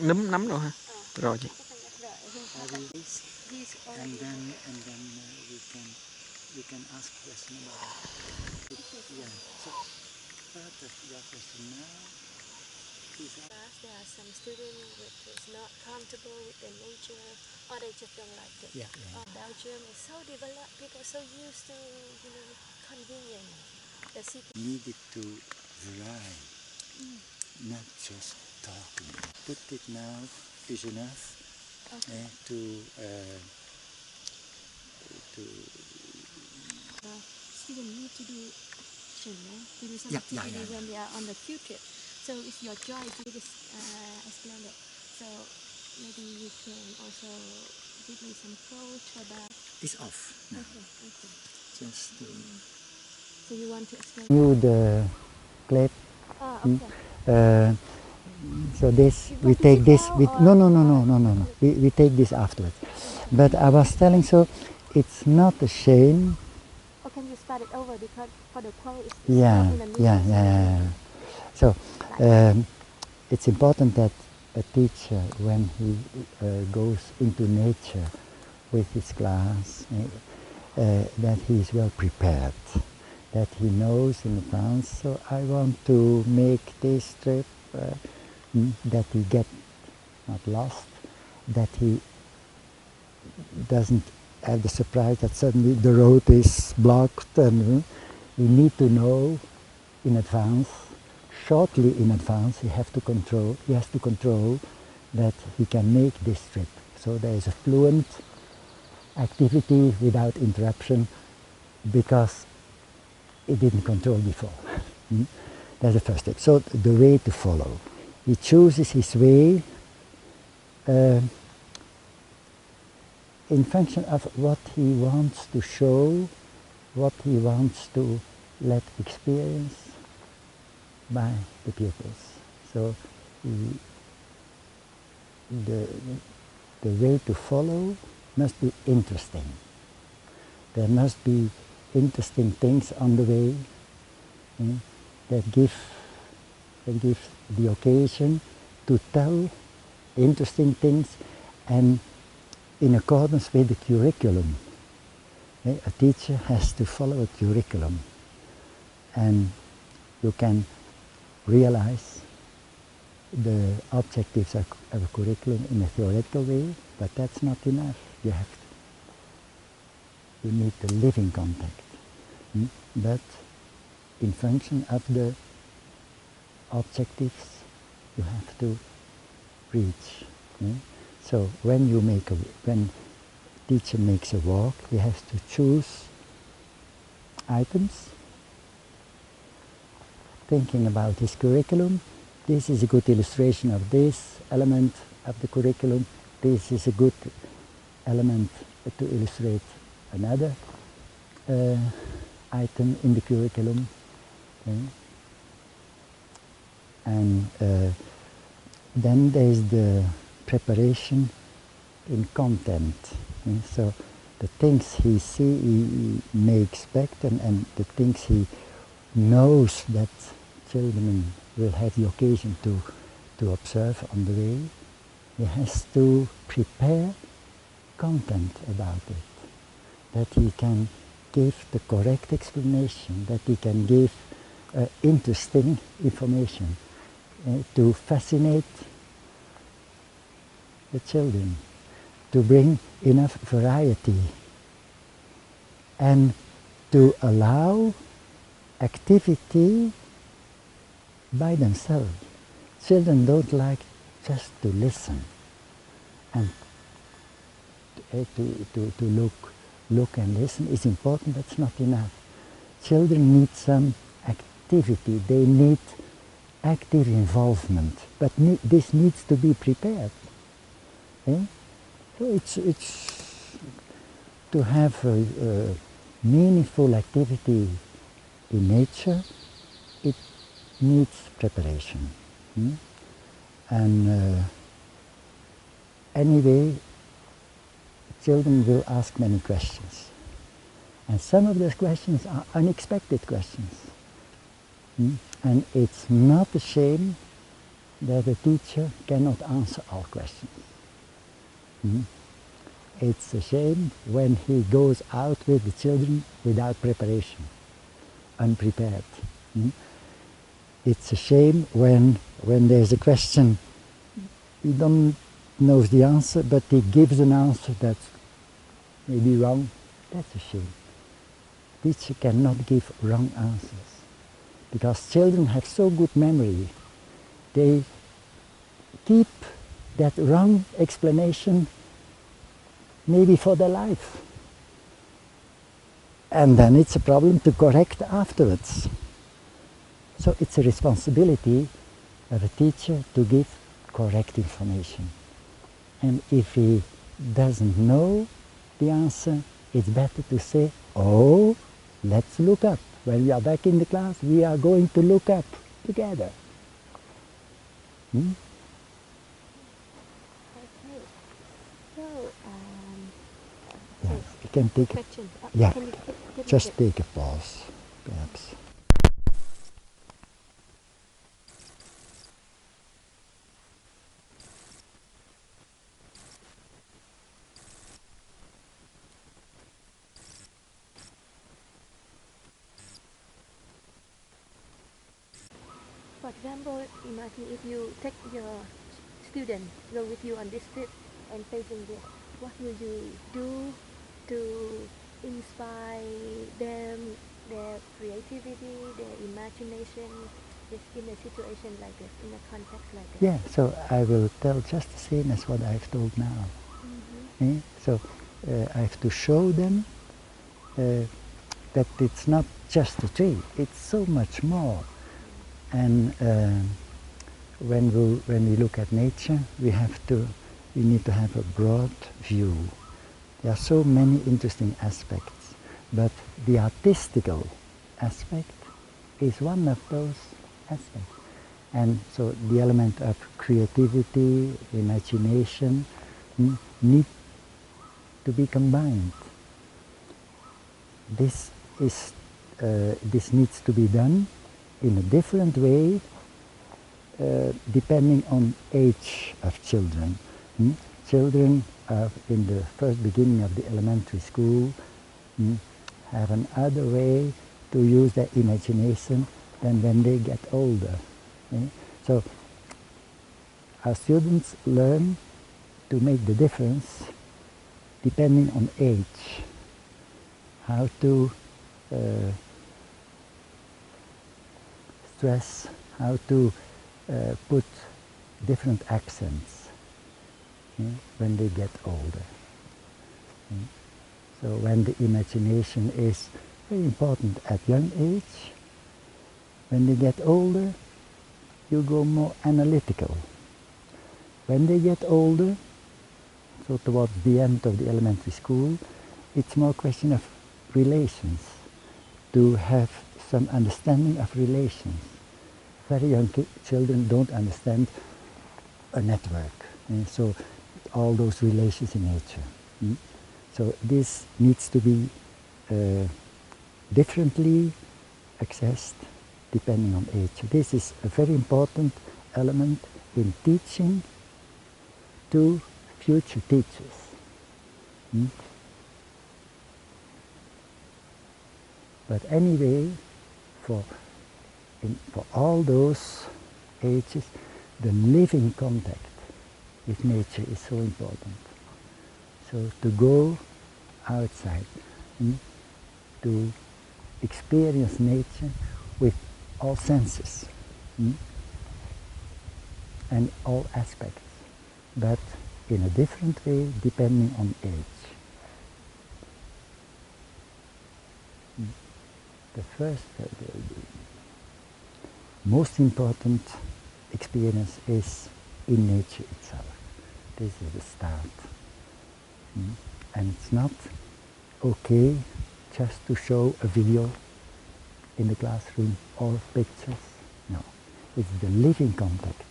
Nắm rồi ha. Rồi chị. And then we can ask question about it. Yeah. So part of your question now is There are some students which is not comfortable with the nature, or they just don't like it. yeah. Belgium is so developed, people are so used to convenience. The city Needed to vary, not just talking. Put it now is enough to students need to do action, to do some activity when they are on the field trip. So it's your joy to just explain it. So maybe you can also give me some quotes for that. It's off now. Okay. Just to So you want to explain? you the clip. Okay. So this we take this with no. We take this afterwards. But I was telling, so it's not a shame. Or can you start it over because for the quote is Yeah. So it's important that a teacher, when he goes into nature with his class, that he is well prepared, that he knows in advance. So I want to make this trip that he get not lost, that he doesn't have the surprise that suddenly the road is blocked, and we need to know in advance, shortly in advance. He has to control that he can make this trip. So there is a fluent activity without interruption, because he didn't control before. That's the first step. So the way to follow. He chooses his way in function of what he wants to show, what he wants to let experience by the pupils. So the way to follow must be interesting. There must be interesting things on the way that give the occasion to tell interesting things, and in accordance with the curriculum. A teacher has to follow a curriculum, and you can realize the objectives of a curriculum in a theoretical way, but that's not enough. You need to live in contact, but in function of the objectives you have to reach. So when teacher makes a walk, he has to choose items, thinking about his curriculum. This is a good illustration of this element of the curriculum. This is a good element to illustrate another item in the curriculum. And then there is the preparation in content. So the things he may expect, and the things he knows that children will have the occasion to observe on the way, he has to prepare content about it, that he can give the correct explanation, that he can give interesting information to fascinate the children, to bring enough variety, and to allow activity by themselves. Children don't like just to listen and to look and listen is important. That's not enough. Children need some activity. They need active involvement, but this needs to be prepared. So it's to have a meaningful activity in nature. needs preparation. And anyway, children will ask many questions. And some of those questions are unexpected questions. And it's not a shame that a teacher cannot answer all questions. It's a shame when he goes out with the children without preparation, unprepared. It's a shame when there's a question, he don't know the answer, but he gives an answer that's maybe wrong. That's a shame. Teacher cannot give wrong answers, because children have so good memory. They keep that wrong explanation maybe for their life. And then it's a problem to correct afterwards. So it's a responsibility of a teacher to give correct information. And if he doesn't know the answer, it's better to say, oh, let's look up. When we are back in the class, we are going to look up together. Okay. So, Yeah, you can take question. Yeah, Can you give me just the- take a pause, perhaps. For example, imagine if you take your student go with you on this trip and facing this, what will you do to inspire them, their creativity, their imagination, just in a situation like this, in a context like this? Yeah, so I will tell just the same as what I've told now. So I have to show them that it's not just a tree, it's so much more. And when we look at nature, we need to have a broad view. There are so many interesting aspects, but the artistical aspect is one of those aspects. And so the element of creativity, imagination, need to be combined. This needs to be done in a different way depending on age of children. Children in the first beginning of the elementary school have another way to use their imagination than when they get older. So our students learn to make the difference depending on age, how to stress, how to put different accents when they get older. So when the imagination is very important at young age, when they get older, you go more analytical. When they get older, so towards the end of the elementary school, it's more a question of relations, to have some understanding of relations. Very young children don't understand a network, and so all those relations in nature. So this needs to be differently accessed depending on age. This is a very important element in teaching to future teachers. But anyway, for all those ages, the living contact with nature is so important. So to go outside, to experience nature with all senses and all aspects, but in a different way depending on age. The first, most important experience is in nature itself. This is the start. And it's not okay just to show a video in the classroom or pictures. No. It's the living contact,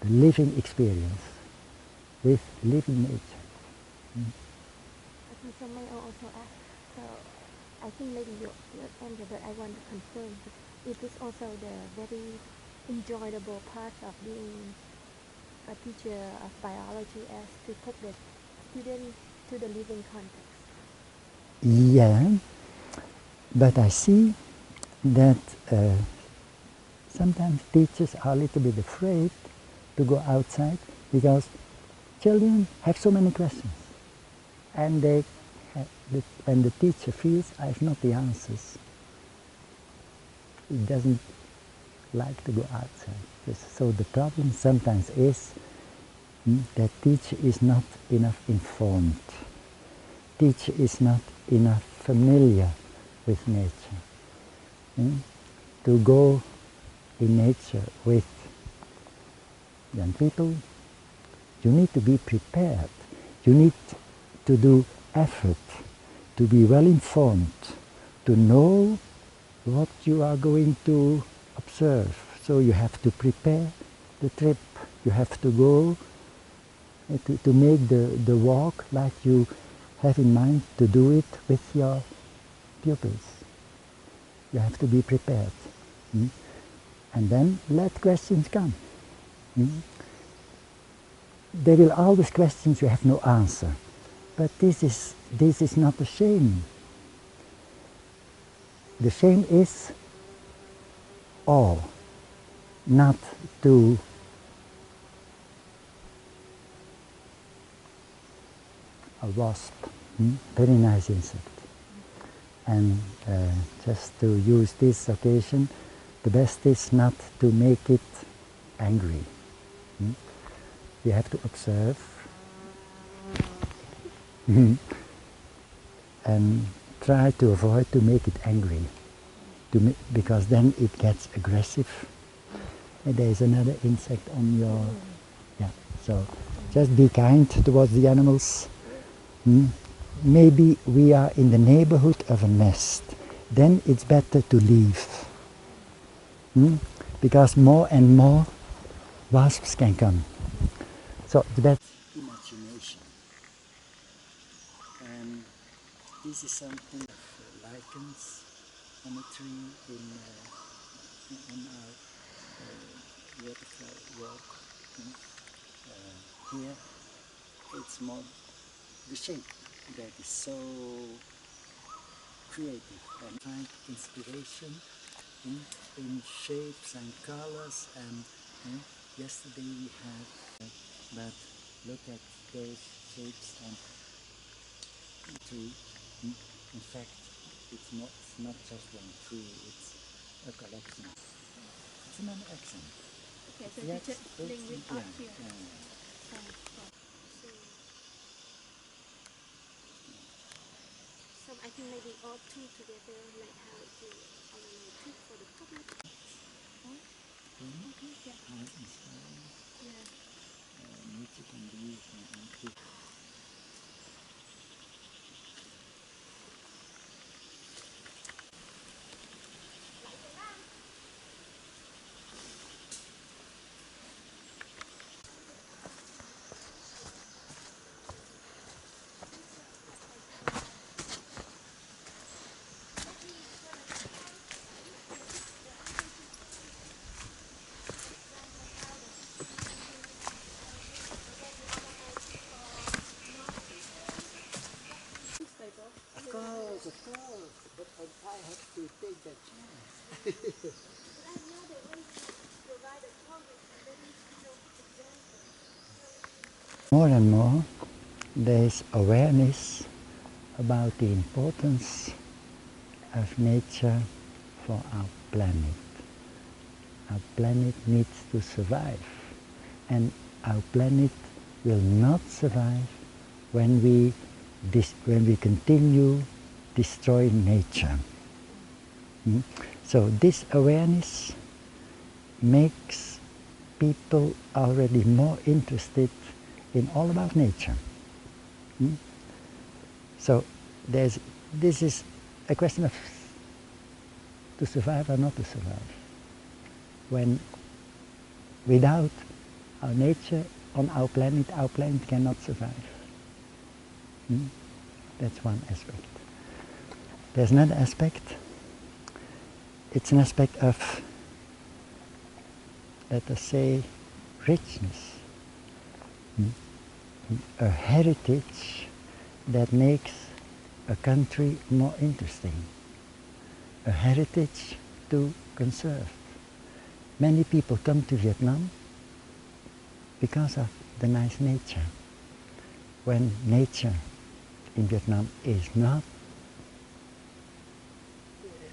the living experience with living nature. Okay, so may I also ask, so I think maybe you answer, but I want to confirm, is this also the very enjoyable part of being a teacher of biology, as to take the student to the living context? Yeah, but I see that sometimes teachers are a little bit afraid to go outside because children have so many questions, and when the teacher feels I have not the answers, he doesn't like to go outside. So the problem sometimes is that teacher is not enough informed. Teacher is not enough familiar with nature. To go in nature with young people, you need to be prepared. You need to do effort, to be well informed, to know what you are going to observe. So you have to prepare the trip. You have to go to make the walk like you have in mind to do it with your pupils. You have to be prepared. And then let questions come. There will always questions you have no answer. But this is not the shame. The shame is awe, not to a wasp, very nice insect. And just to use this occasion, the best is not to make it angry. You have to observe and try to avoid to make it angry, because then it gets aggressive. And there is another insect on your, so just be kind towards the animals. Maybe we are in the neighborhood of a nest, then it's better to leave. Because more and more wasps can come. So that's imagination. And this is something of lichens on a tree on our vertical walk. Here it's more the shape that is so creative, and find inspiration in shapes and colors. And yesterday we had, but look at those shapes and tree. In fact, it's not just one tree; it's a collection. It's another accent. Okay, so Yes, you just link with art here. So I think maybe all two together, like how to two for the public. Okay, yeah. Yeah. Nature can be Of course, but I have to take that chance. More and more, there is awareness about the importance of nature for our planet. Our planet needs to survive, and our planet will not survive when we continue destroying nature. So this awareness makes people already more interested in all about nature. So this is a question of to survive or not to survive. When Without our nature on our planet cannot survive. That's one aspect. There's another aspect. It's an aspect of, let us say, richness. A heritage that makes a country more interesting. A heritage to conserve. Many people come to Vietnam because of the nice nature. When nature in Vietnam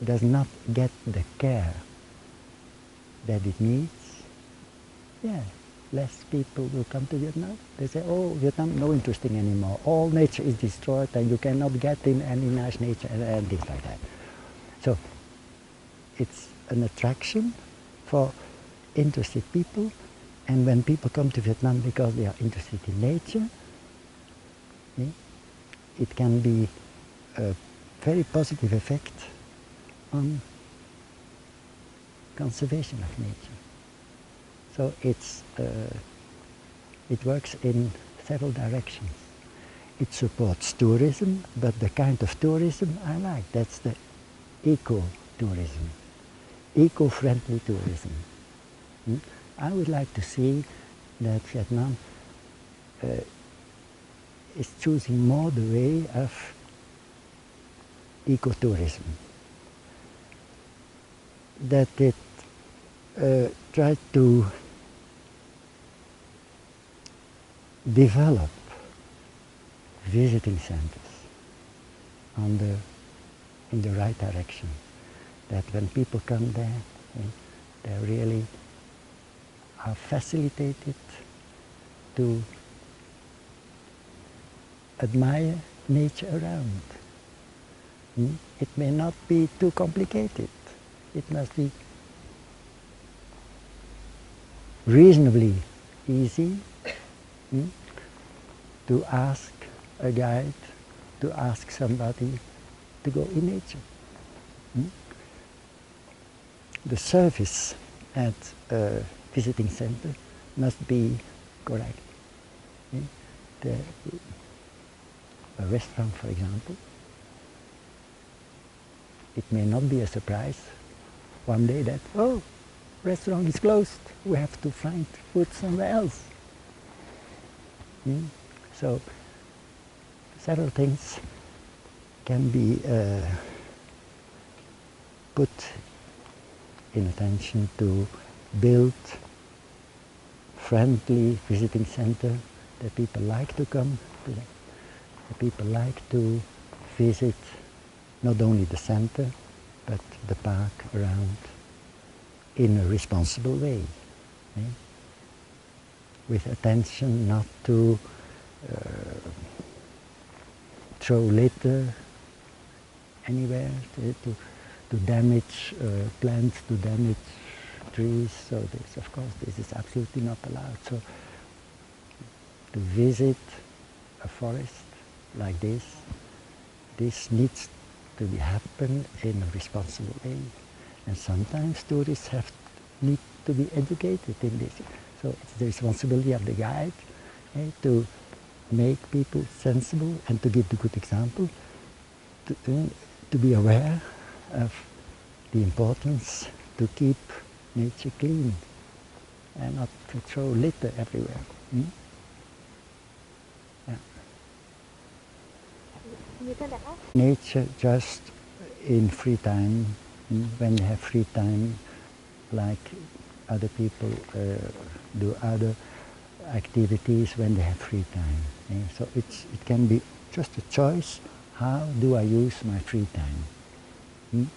does not get the care that it needs, less people will come to Vietnam. They say, oh, Vietnam no interesting anymore. All nature is destroyed and you cannot get in any nice nature and things like that. So it's an attraction for interested people, and when people come to Vietnam because they are interested in nature, it can be a very positive effect on conservation of nature. So it works in several directions. It supports tourism, but the kind of tourism I like, that's the eco-tourism, eco-friendly tourism. I would like to see that Vietnam is choosing more the way of ecotourism. That it tries to develop visiting centers in the right direction. That when people come there, they really are facilitated to admire nature around. It may not be too complicated. It must be reasonably easy to ask a guide, to ask somebody to go in nature. The service at a visiting center must be correct. A restaurant, for example, it may not be a surprise one day that, oh, restaurant is closed, we have to find food somewhere else. So several things can be put in attention to build friendly visiting center that people like to come to. That people like to visit not only the center but the park around in a responsible way, with attention not to throw litter anywhere, to damage plants, to damage trees. So this, of course, this is absolutely not allowed. So to visit a forest like this needs to be happen in a responsible way. And sometimes tourists need to be educated in this. So it's the responsibility of the guide to make people sensible and to give the good example, to be aware of the importance to keep nature clean and not to throw litter everywhere. Nature just in free time, when you have free time, like other people do other activities when they have free time. So it can be just a choice, how do I use my free time?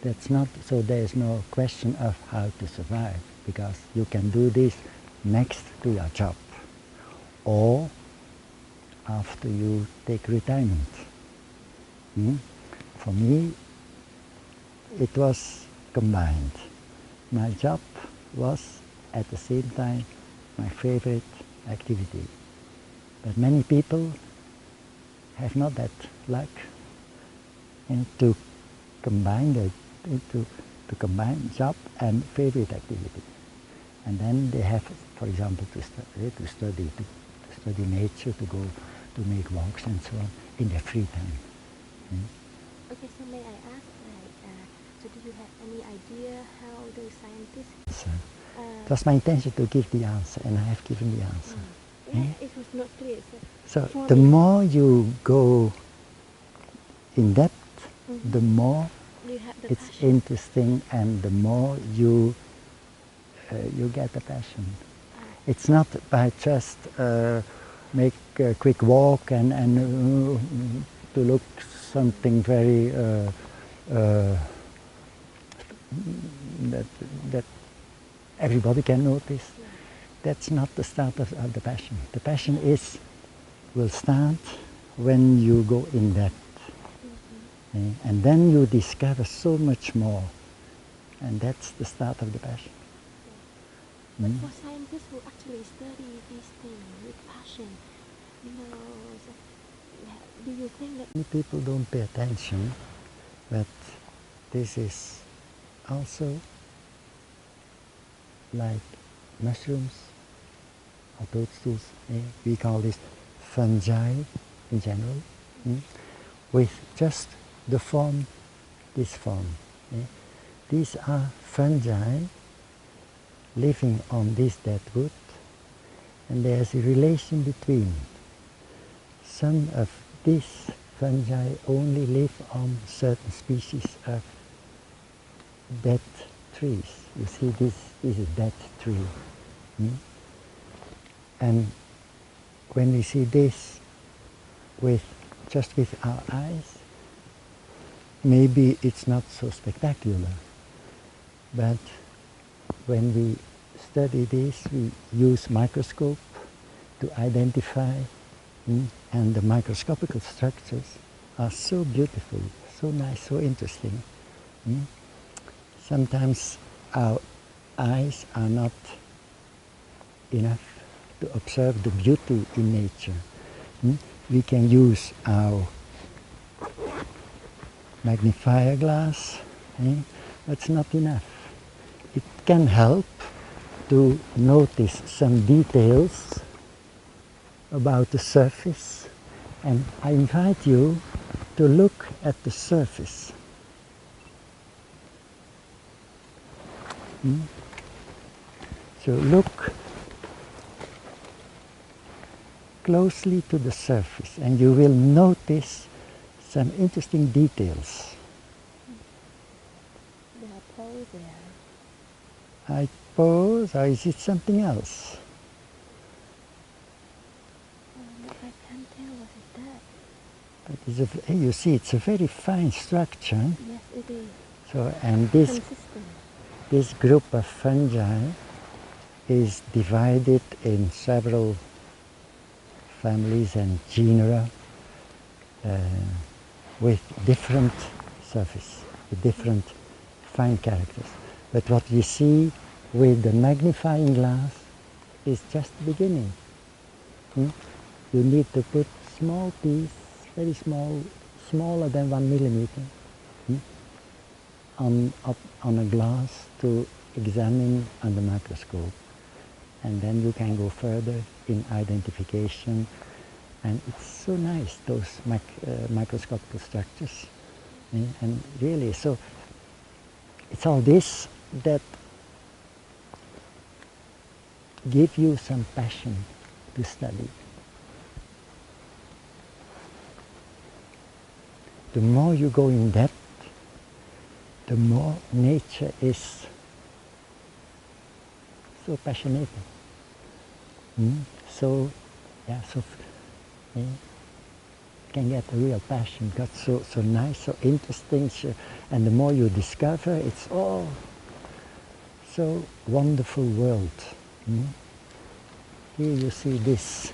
That's not, so there's no question of how to survive, because you can do this next to your job or after you take retirement. For me, it was combined. My job was at the same time my favorite activity. But many people have not that luck to combine to combine job and favorite activity. And then they have, for example, to study nature, to go to make walks and so on in their free time. Okay, so may I ask, so do you have any idea how the scientists? It was my intention to give the answer, and I have given the answer. It was not clear. So the more you go in depth, the more it's passion. interesting, and the more you get the passion. It's not by just make a quick walk and to look something very that everybody can notice. That's not the start of the passion. The passion will start when you go in depth. And then you discover so much more. And that's the start of the passion. But for scientists who actually study these things with passion, do you think that many people don't pay attention, but this is also like mushrooms or toadstools. We call this fungi in general, with just the form, this form. These are fungi living on this dead wood, and there's a relation between. Some of these fungi only live on certain species of dead trees. You see, this is a dead tree. And when we see this just with our eyes, maybe it's not so spectacular. But when we study this, we use microscope to identify, and the microscopical structures are so beautiful, so nice, so interesting. Sometimes our eyes are not enough to observe the beauty in nature. We can use our magnifier glass, but it's not enough. It can help to notice some details about the surface, and I invite you to look at the surface. So look closely to the surface, and you will notice some interesting details. there are poles there? I suppose, or is it something else? I can't tell what is that. But it's you see, it's a very fine structure. Yes, it is. So, and this Consistent. this group of fungi is divided in several families and genera with different surface, with different fine characters. But what you see with the magnifying glass is just the beginning. You need to put small piece, very small, smaller than 1 millimeter, on a glass to examine under microscope. And then you can go further in identification. And it's so nice, those microscopic structures. And really, so it's all this that give you some passion to study. The more you go in depth, the more nature is so passionate. So, yeah, so can get a real passion. Got so nice, so interesting, and the more you discover, it's all so wonderful world. Here you see this.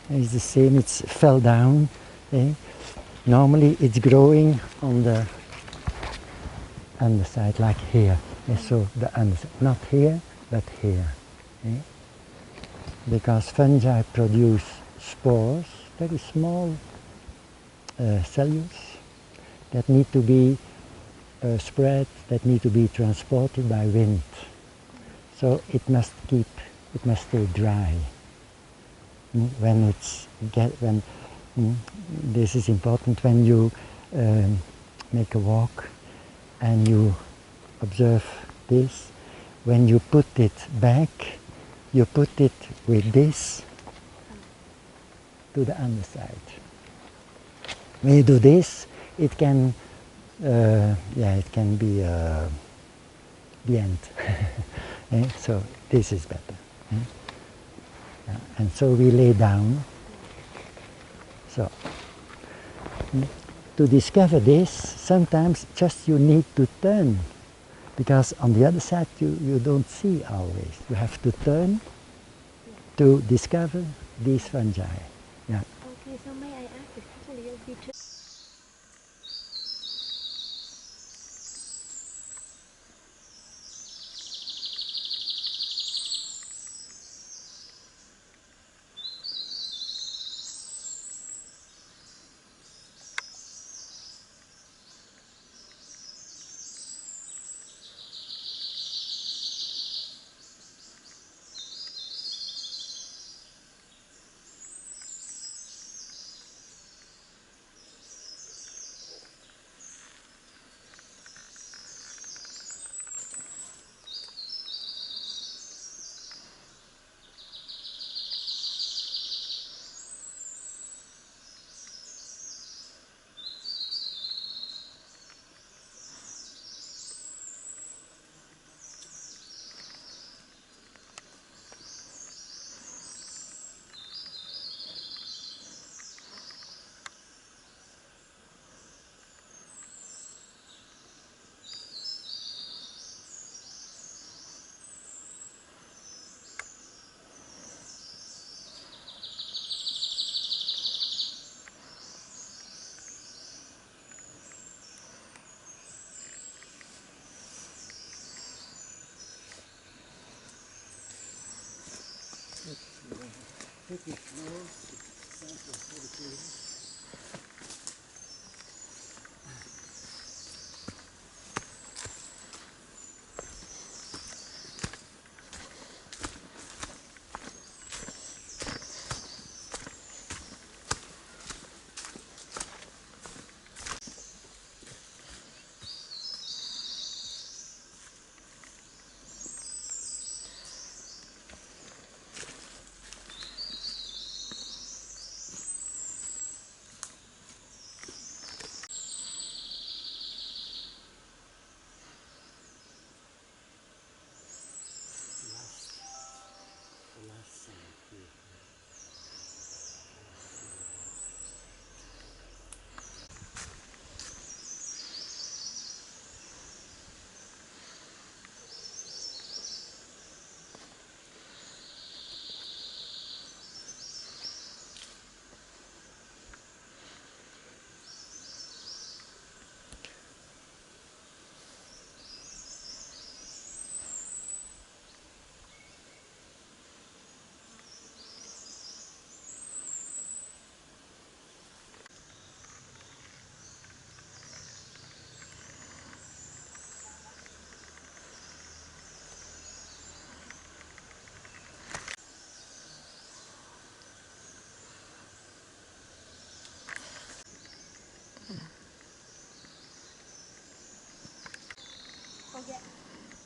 It's the same. It fell down. Normally, it's growing on the underside, like here. So the underside, not here, but here. Because fungi produce spores, very small cellules, that need to be spread that need to be transported by wind. So it must stay dry. This is important when you make a walk and you observe this. When you put it back, you put it with this to the underside. When you do this, it can be the end. So this is better. And so we lay down. So to discover this, sometimes just you need to turn, because on the other side you don't see always. You have to turn to discover these fungi. Yeah. Okay, so may I ask, especially your future?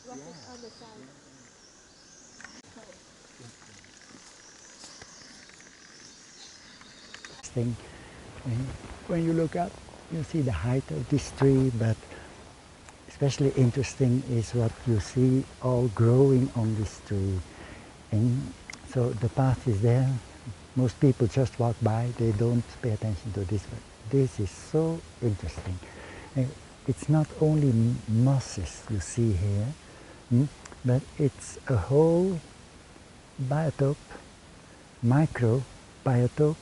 What is on the side? When you look up, you see the height of this tree, but especially interesting is what you see all growing on this tree. And so the path is there. Most people just walk by, they don't pay attention to this, but this is so interesting. It's not only mosses you see here, but it's a whole biotope, micro biotope,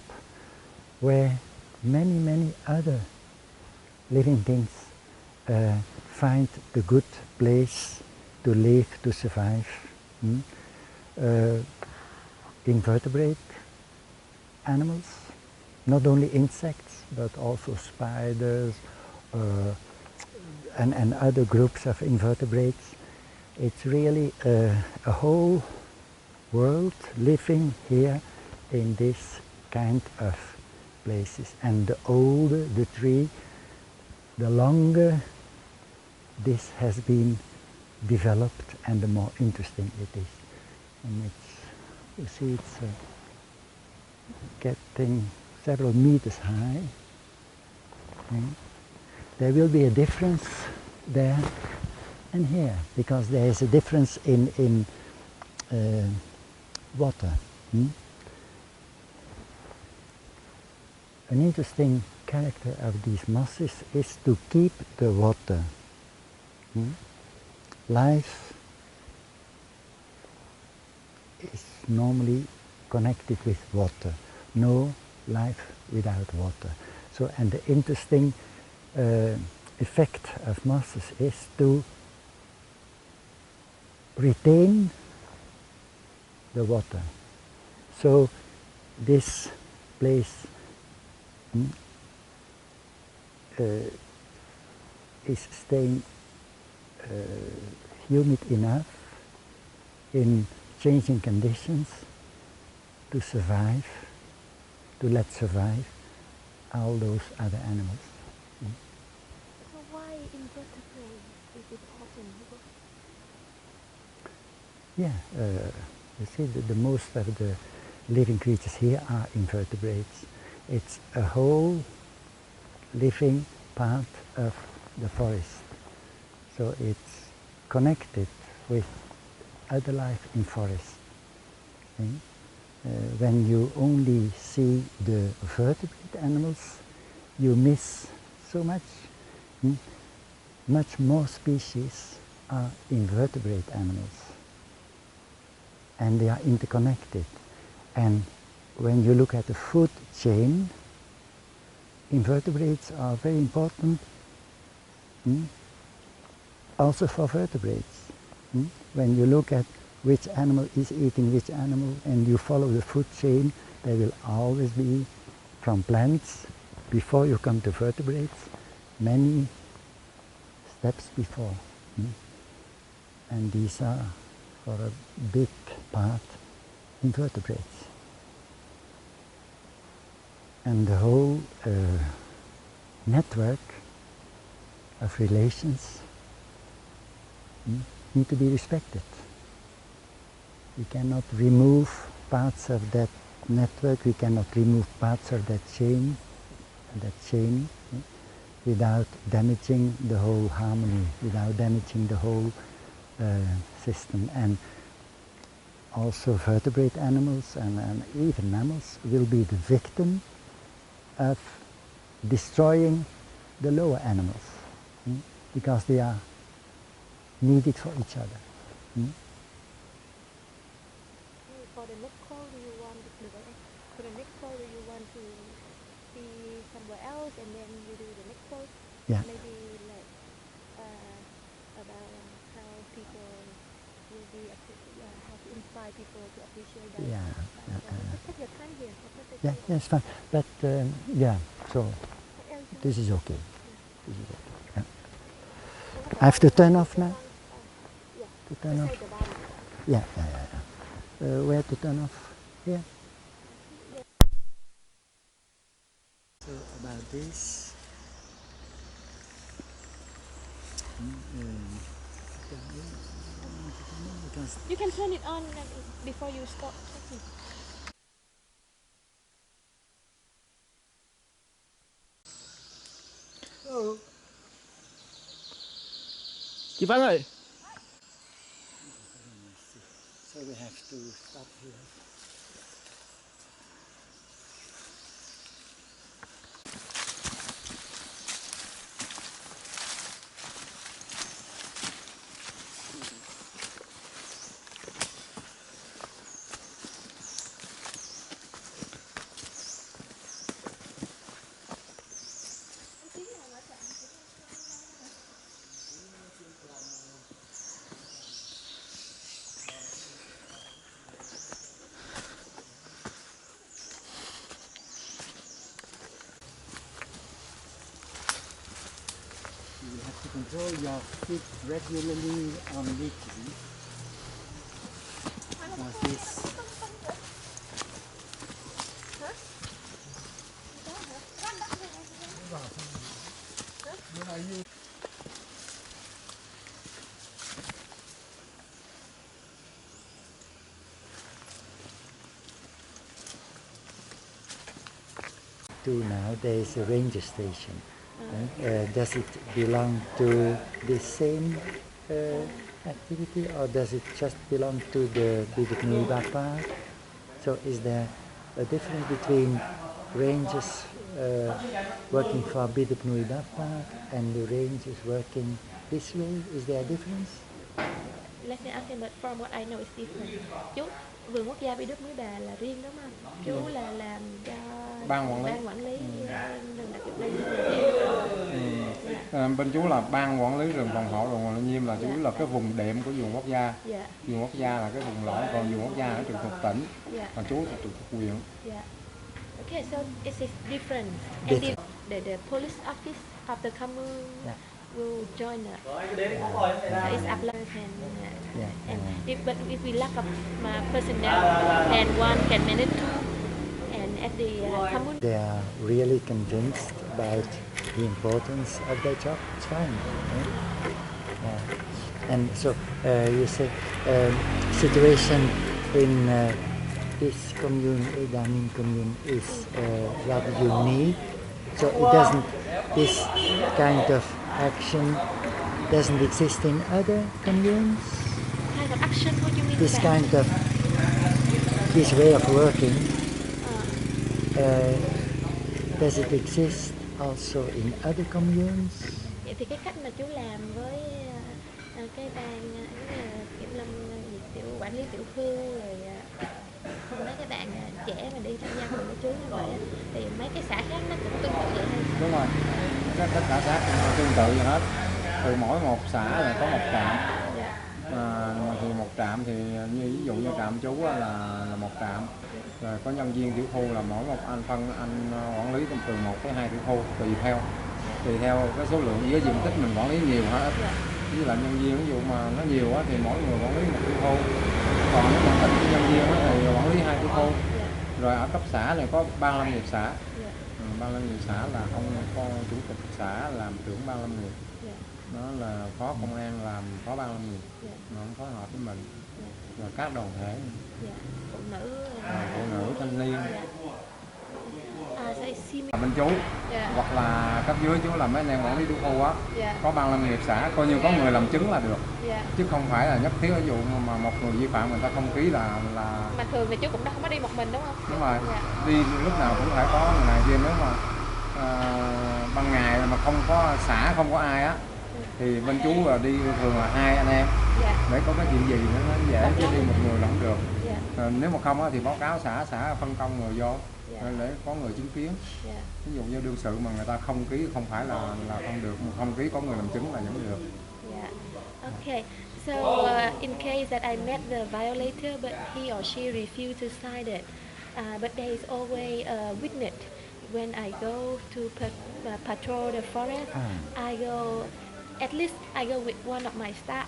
where many other living things find a good place to live, to survive. Invertebrate animals, not only insects, but also spiders, and other groups of invertebrates. It's really a whole world living here in this kind of places. And the older the tree, the longer this has been developed and the more interesting it is. And it's, you see, it's getting several meters high. There will be a difference there and here, because there is a difference in water. An interesting character of these mosses is to keep the water. Life is normally connected with water. No life without water. So, and the interesting effect of mosses is to retain the water. So this place is staying humid enough in changing conditions to survive, to let survive all those other animals. So why invertebrate is important? Yeah, you see the most of the living creatures here are invertebrates. It's a whole living part of the forest. So it's connected with other life in forest. When you only see the vertebrate animals, you miss so much. Much more species are invertebrate animals. And they are interconnected. And when you look at the food chain, invertebrates are very important also for vertebrates. When you look at which animal is eating which animal and you follow the food chain, there will always be, from plants, before you come to vertebrates, many steps before. And these are, for a big part, invertebrates. And the whole network of relations need to be respected. We cannot remove parts of that network, we cannot remove parts of that chain without damaging the whole harmony, without damaging the whole system. And also vertebrate animals and even mammals will be the victim of destroying the lower animals because they are needed for each other. For the next call, do you want for the next call, do you want to be somewhere else and then you do the next call? Yeah. Maybe like about how people will be how to inspire people to appreciate that. Take your time here. Yeah, it's fine. But yeah, so this is okay. This is okay. Yeah. I have to turn off now. To turn off. Yeah. Where to turn off? Here. So about this. You can turn it on before you stop talking. Chị Vân ơi. So we have to stop here. Control your feet regularly on this. Nowadays, a ranger station. Does it belong to the same activity, or does it just belong to the Bidoup Núi Bà part? So, is there a difference between rangers working for Bidoup Núi Bà part and the rangers working this way? Is there a difference? Let me ask you, but from what I know it's different. Chú, vườn quốc gia Bidoup Núi Bà là riêng đúng không? Chú là làm cho ban quản lý rừng đặc dụng Bên chú là ban quản lý rừng phòng hộ rừng Lâm Viên là chủ yếu là cái vùng đệm của vườn quốc gia. Vườn quốc gia là cái vùng lõi, còn vườn quốc gia ở trường thuộc tỉnh, còn chú là trường thuộc huyện. Okay, so it is different. And the police office of the commune will join us. It's applied and if we lack of personnel, then one can manage two. And at the commune, they are really convinced about the importance of their job. It's fine. And so you say situation in this commune, Đàng commune, is rather unique. So it doesn't. This kind of action doesn't exist in other communes. Kind of action? What do you mean? This kind of this way of working. Does it exist also in other communes? Vậy thì cái cách mà chú làm với cái ban kiểm lâm tiểu quản lý tiểu khu rồi không mấy cái bạn trẻ mà đi tham gia cùng với chú như vậy thì mấy cái xã khác nó cũng tương tự vậy hay? Đúng rồi, tất cả xã cũng tương tự vậy hết. Từ mỗi một xã là có một trạm. Thì một trạm thì như ví dụ như trạm chú là một trạm. Rồi có nhân viên tiểu khu là mỗi một anh quản lý từ 1 tới 2 tiểu khu tùy theo cái số lượng với diện tích mình quản lý nhiều hay ít. Với lại nhân viên ví dụ mà nó nhiều á thì mỗi người quản lý một tiểu khu, còn nếu mà ít nhân viên á thì quản lý 2 tiểu khu. Rồi ở cấp xã này có ban lâm nghiệp xã. Ban lâm nghiệp xã là ông con chủ tịch xã làm trưởng ban lâm nghiệp. Đó là phó công an làm phó ban lâm nghiệp. Nó không phối hợp với mình. Rồi các đoàn thể. Phụ nữ thanh niên. Bên chú hoặc là cấp dưới chú là mấy anh em quản lý tiểu khu á, có ban lâm nghiệp xã coi như có người làm chứng là được, chứ không phải là nhất thiết ví dụ mà một người vi phạm người ta không ký là mà thường thì chú cũng không có đi một mình đúng không? Đúng rồi, đi lúc nào cũng phải có người này kia. Nếu mà ban ngày mà không có xã không có ai á thì bên chú là đi thường là 2 anh em để có cái chuyện gì nó dễ, chứ đi một người là không được. Nếu mà không á thì báo cáo xã phân công người vô để có người chứng kiến. Ví dụ như đương sự mà người ta không ký không phải là không được, mà không ký có người làm chứng là vẫn được. Okay, so in case that I met the violator but he or she refused to sign it, but there is always a witness. When I go to patrol the forest, at least I go with one of my staff.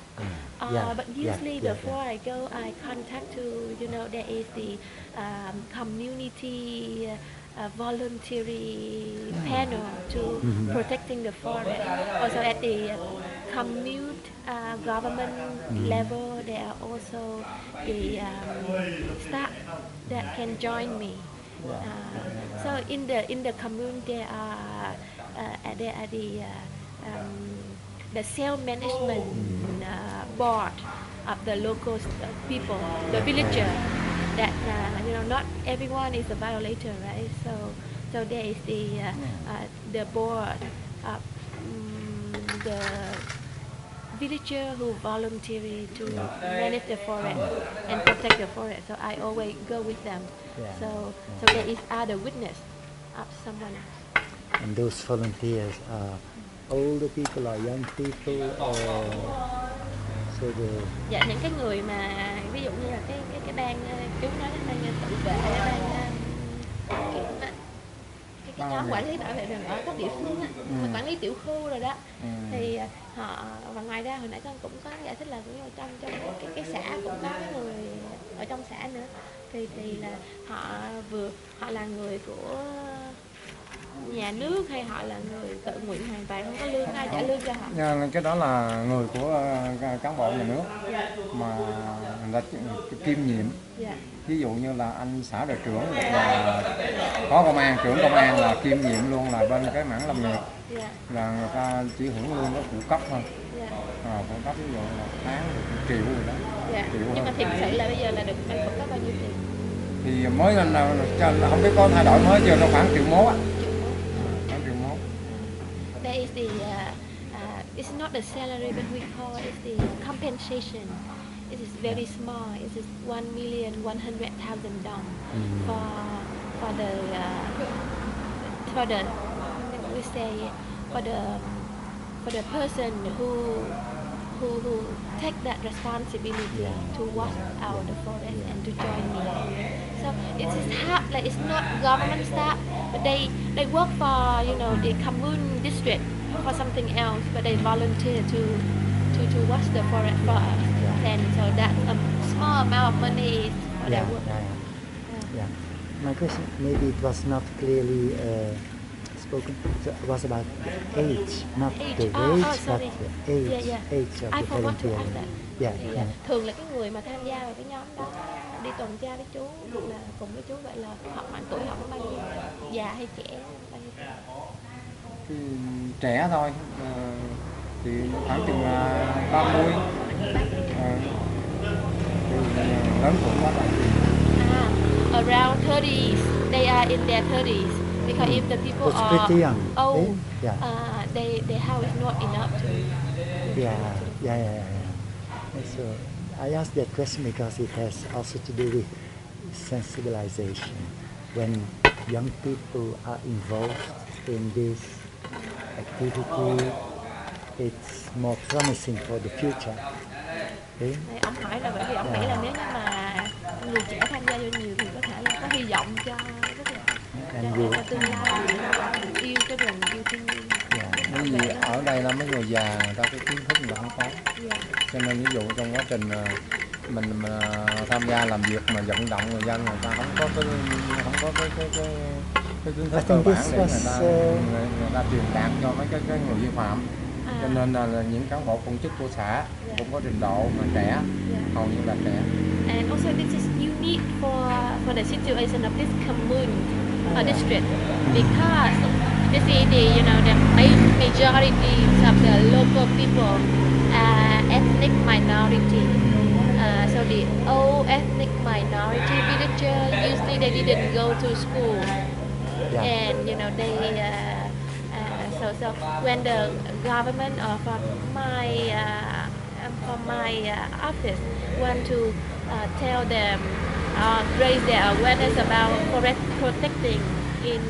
But usually before I go, I contact to, there is the community voluntary panel to protecting the forest. Also at the commune government level, there are also the staff that can join me. So in the commune there are the self-management board of the local people, the villager. That not everyone is a violator, right? So there is the board of the villager who voluntarily to manage the forest and protect the forest. So I always go with them. So there is other witness of someone else. And those volunteers are older people or young people or Dạ, những cái người mà ví dụ như là cái ban chú nói là ban tự vệ, ban kiểm nhóm quản lý bảo vệ rừng ở các địa phương á, quản lý tiểu khu rồi đó. Thì họ, và ngoài ra hồi nãy con cũng có giải thích là cũng ở trong cái xã cũng có cái người ở trong xã nữa, thì là họ là người của nhà nước hay họ là người tự nguyện hoàn toàn, không có lương, ai trả lương cho họ? Cái đó là người của cán bộ nhà nước mà người ta kiêm nhiệm. Ví dụ như là anh xã đội trưởng hoặc là có công an, trưởng công an là kiêm nhiệm luôn, là bên cái mảng lâm nghiệp, là người ta chỉ hưởng lương có phụ cấp thôi. Phụ cấp ví dụ là tháng được 1 triệu rồi đó. Triệu Nhưng mà thực sự là bây giờ là được phụ cấp bao nhiêu tiền? Thì mới không biết có thay đổi mới chưa, nó khoảng 1,1 triệu á. There is the it's not the salary, but we call it the compensation. It is very small. It is 1,100,000 Đồng for the person who take that responsibility to watch out the forest and to join me. So it is hard, like it's not government staff, but they work for the commune district for something else, but they volunteer to watch the forest for us. And so that's a small amount of money for their work. Yeah. My question, maybe it was not clearly spoken. So it was about the age, not the wage, but the age of I the forgot to volunteer. ask that. Yeah. Thường là cái người mà tham gia vào cái nhóm đó đi tuần tra với chú hoặc là cùng với chú, vậy là họ khoảng tuổi họ có bao nhiêu, già hay trẻ, bao nhiêu? Trẻ thôi, thì khoảng chừng 30. Lớn tuổi quá rồi. Around 30s, they are in their 30s, because if the people That's are pretty young. old, Yeah. their house is not enough to. Yeah. So I asked that question because it has also to do with sensibilization. When young people are involved in this activity, it's more promising for the future. Okay? Ông hỏi là bởi vì ông nghĩ là nếu như mà người trẻ tham gia vô nhiều thì có thể là có hy vọng cho tương lai, yêu cái rừng, yêu thiên nhiên. Bởi vì ở đây là mấy người già người ta cái kiến thức người ta không có, cho nên ví dụ trong quá trình mình tham gia làm việc mà vận động người dân, người ta không có cái kiến thức cơ bản để người ta truyền đạt cho mấy cái người vi phạm. Cho nên là những cán bộ công chức của xã cũng có trình độ mà trẻ, hầu như là trẻ. And also this is unique for the situation of this commune or district, because this is the majority of the local people are ethnic minority. So the old ethnic minority villagers usually they didn't go to school, and they. So when the government or from my office want to tell them, raise their awareness about forest protecting in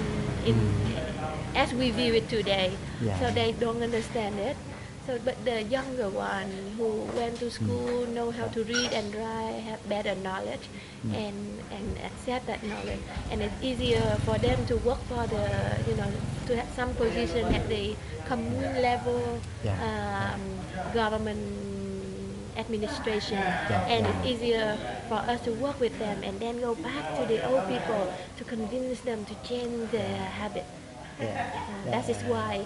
as we view it today, so they don't understand it. So, but the younger one who went to school know how to read and write, have better knowledge, and accept that knowledge, and it's easier for them to work for the to have some position at the commune level, government administration, and it's easier for us to work with them and then go back to the old people to convince them to change their habit. That is why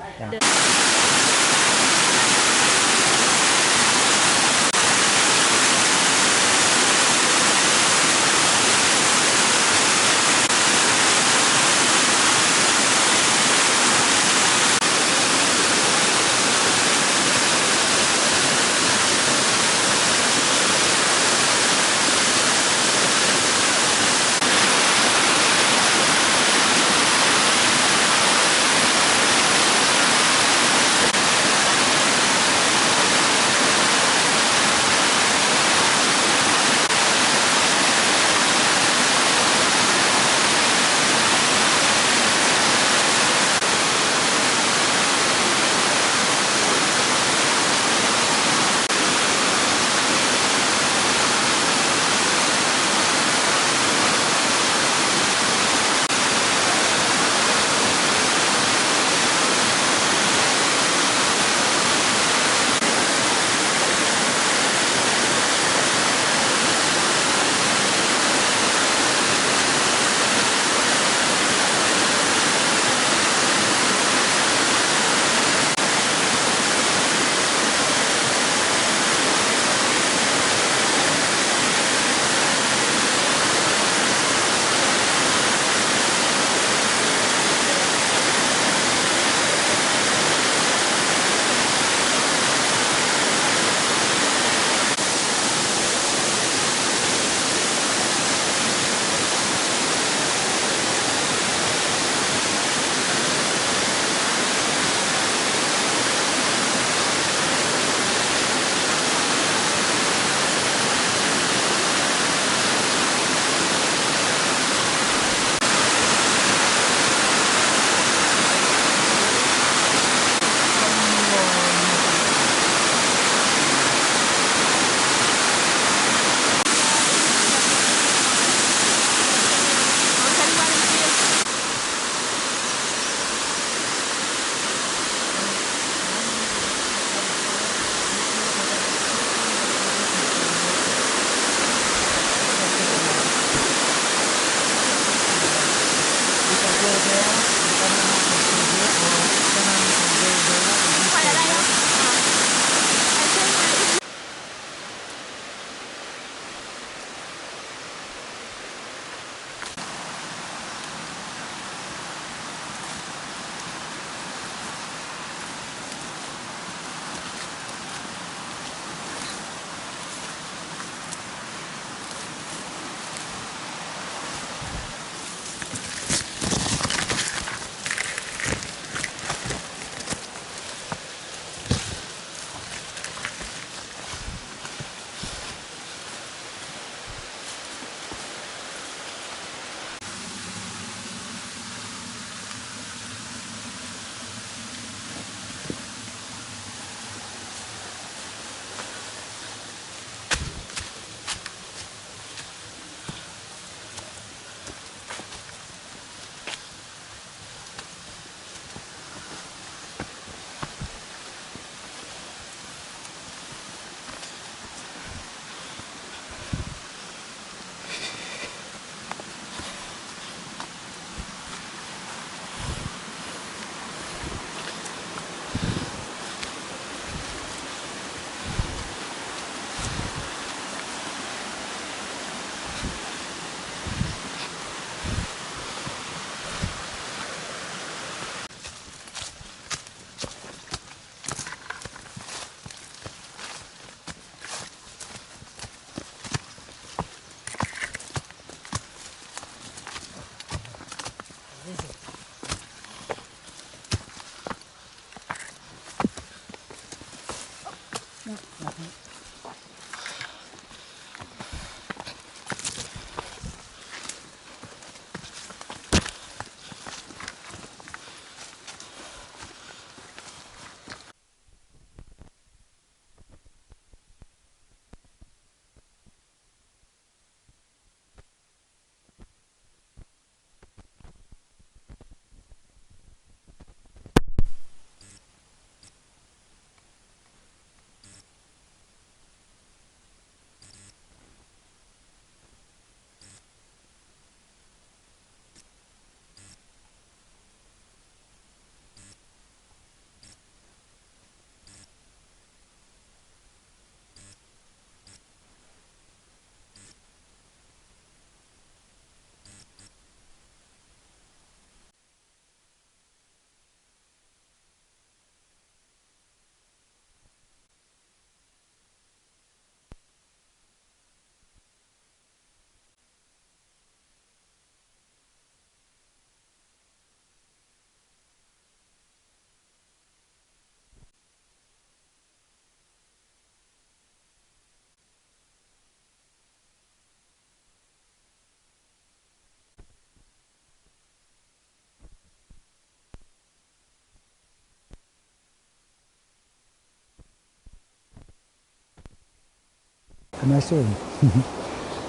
a mushroom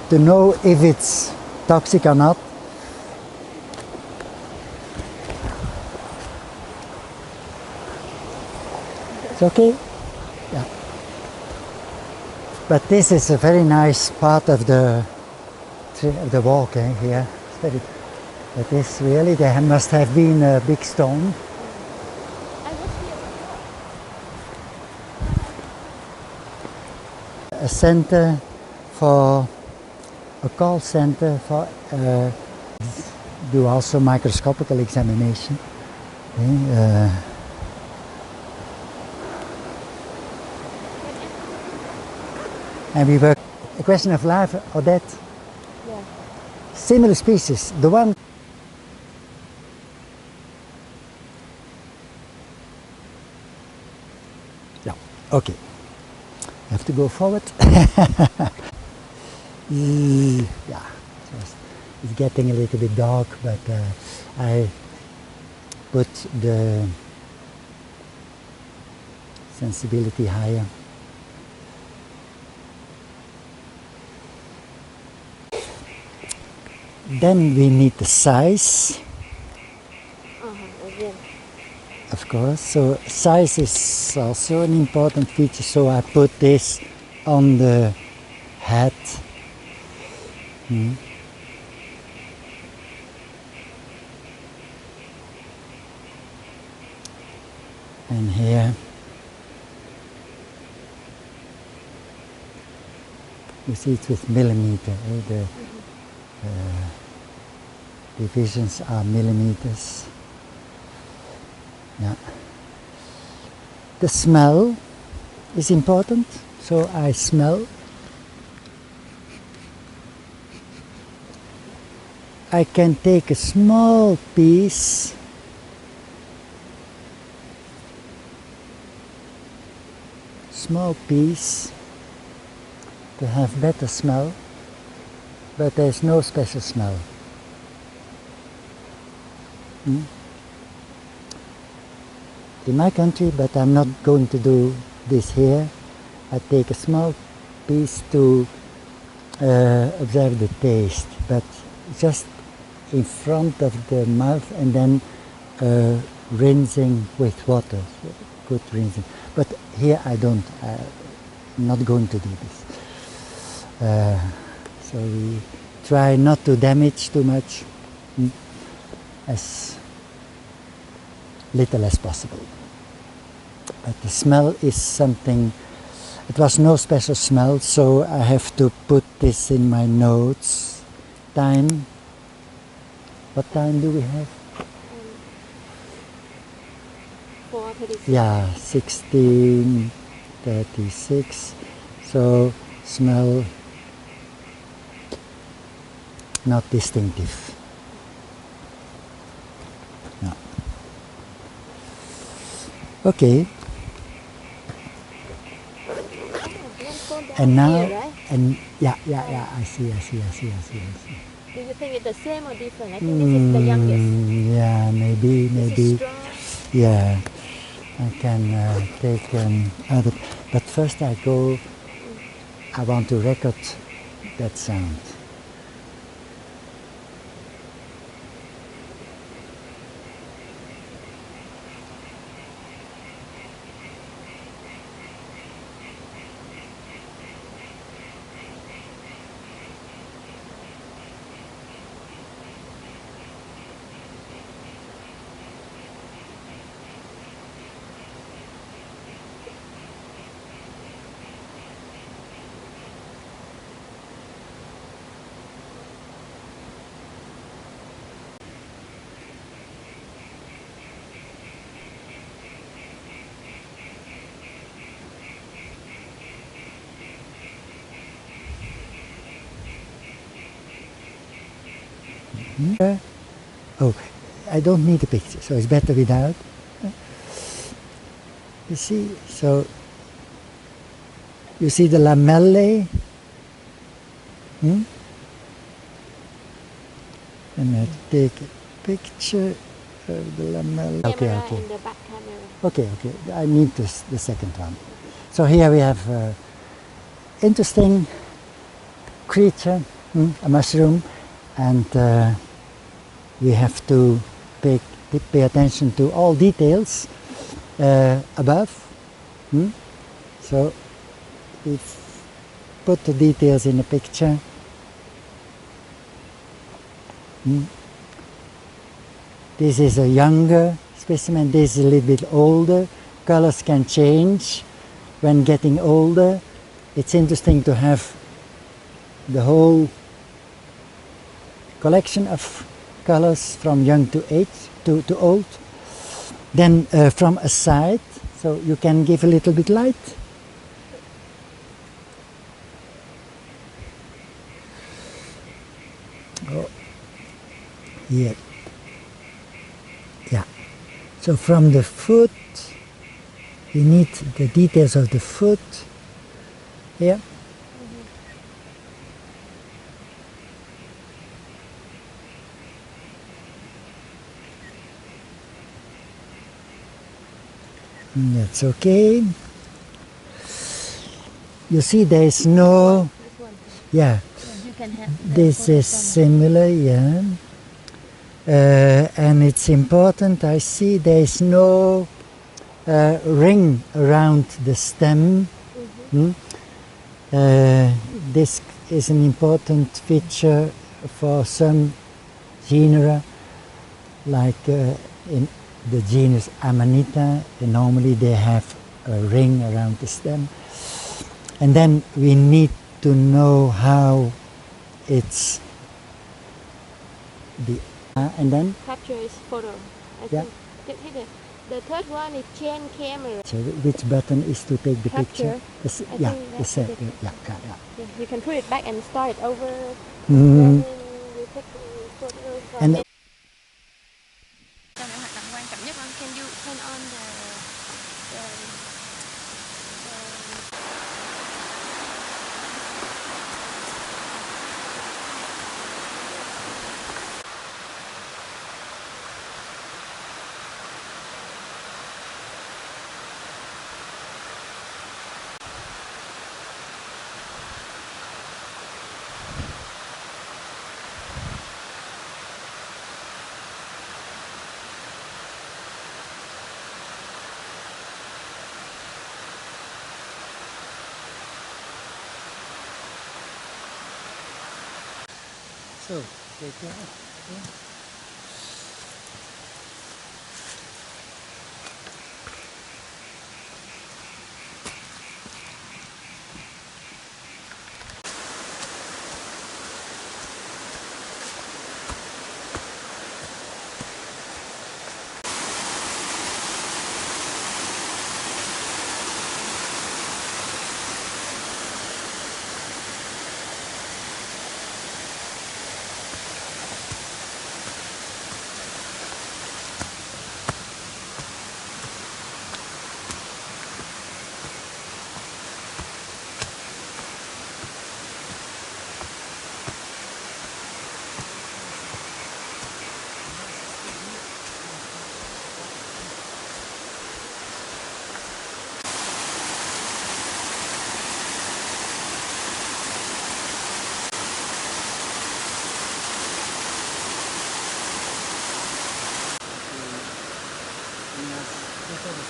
to know if it's toxic or not. It's okay? Yeah. But this is a very nice part of the walk here. It's very, but this really, there must have been a big stone. A center for, a call center for, do also microscopical examination. Okay, and we work a question of life or death. Yeah. Similar species. The one. Yeah. Okay. I have to go forward. Yeah. It's getting a little bit dark, but I put the sensibility higher. Then we need the size, of course, so size is also an important feature, so I put this on the head. And here you see it's with millimeter, the divisions are millimeters. Yeah. The smell is important, so I smell. I can take a small piece to have better smell, but there's no special smell. In my country, but I'm not going to do this here. I take a small piece to observe the taste, but just in front of the mouth, and then rinsing with water, good rinsing. But here I don't, I'm not going to do this. So we try not to damage too much, as little as possible. But the smell is something, it was no special smell, so I have to put this in my notes. Time, what time do we have? 4:36. Yeah, 16:36. So smell not distinctive. No. Okay. And now, and yeah, I see. Do you think it's the same or different? I think this is the youngest. Yeah, maybe. Yeah, I can take other, but first I want to record that sound. Oh, I don't need a picture, so it's better without. You see, so you see the lamellae. And I take a picture of the lamellae. Okay. In the back camera. Okay. I need the second one. So here we have interesting creature, a mushroom, and we have to pay attention to all details above. So we've put the details in the picture. This is a younger specimen, this is a little bit older. Colors can change when getting older. It's interesting to have the whole collection of colors from young to old. Then from a side, so you can give a little bit light. Oh, yeah. Yeah. So from the foot, we need the details of the foot. Yeah. That's okay. You see, there is no. Yeah. This is similar, yeah. And it's important, I see there is no ring around the stem. This is an important feature for some genera, like in the genus Amanita. Normally they have a ring around the stem. And then we need to know how it's the and then Capture is photo. Yeah. The third one is chain camera. So which button is to take the Capture. picture? I Yeah, think the that's set. it. Yeah. Yeah, you can put it back and start it over. Mhm. Then you take the photo from And it. Trong những hoạt động quan trọng nhất, can you turn on the so take that.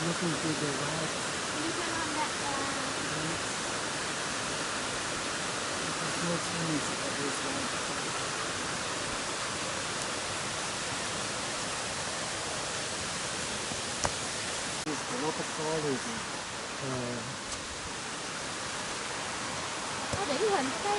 Looking to the right. You turn on that. There's no change at this one. There's a lot of colors. Có điển hình cái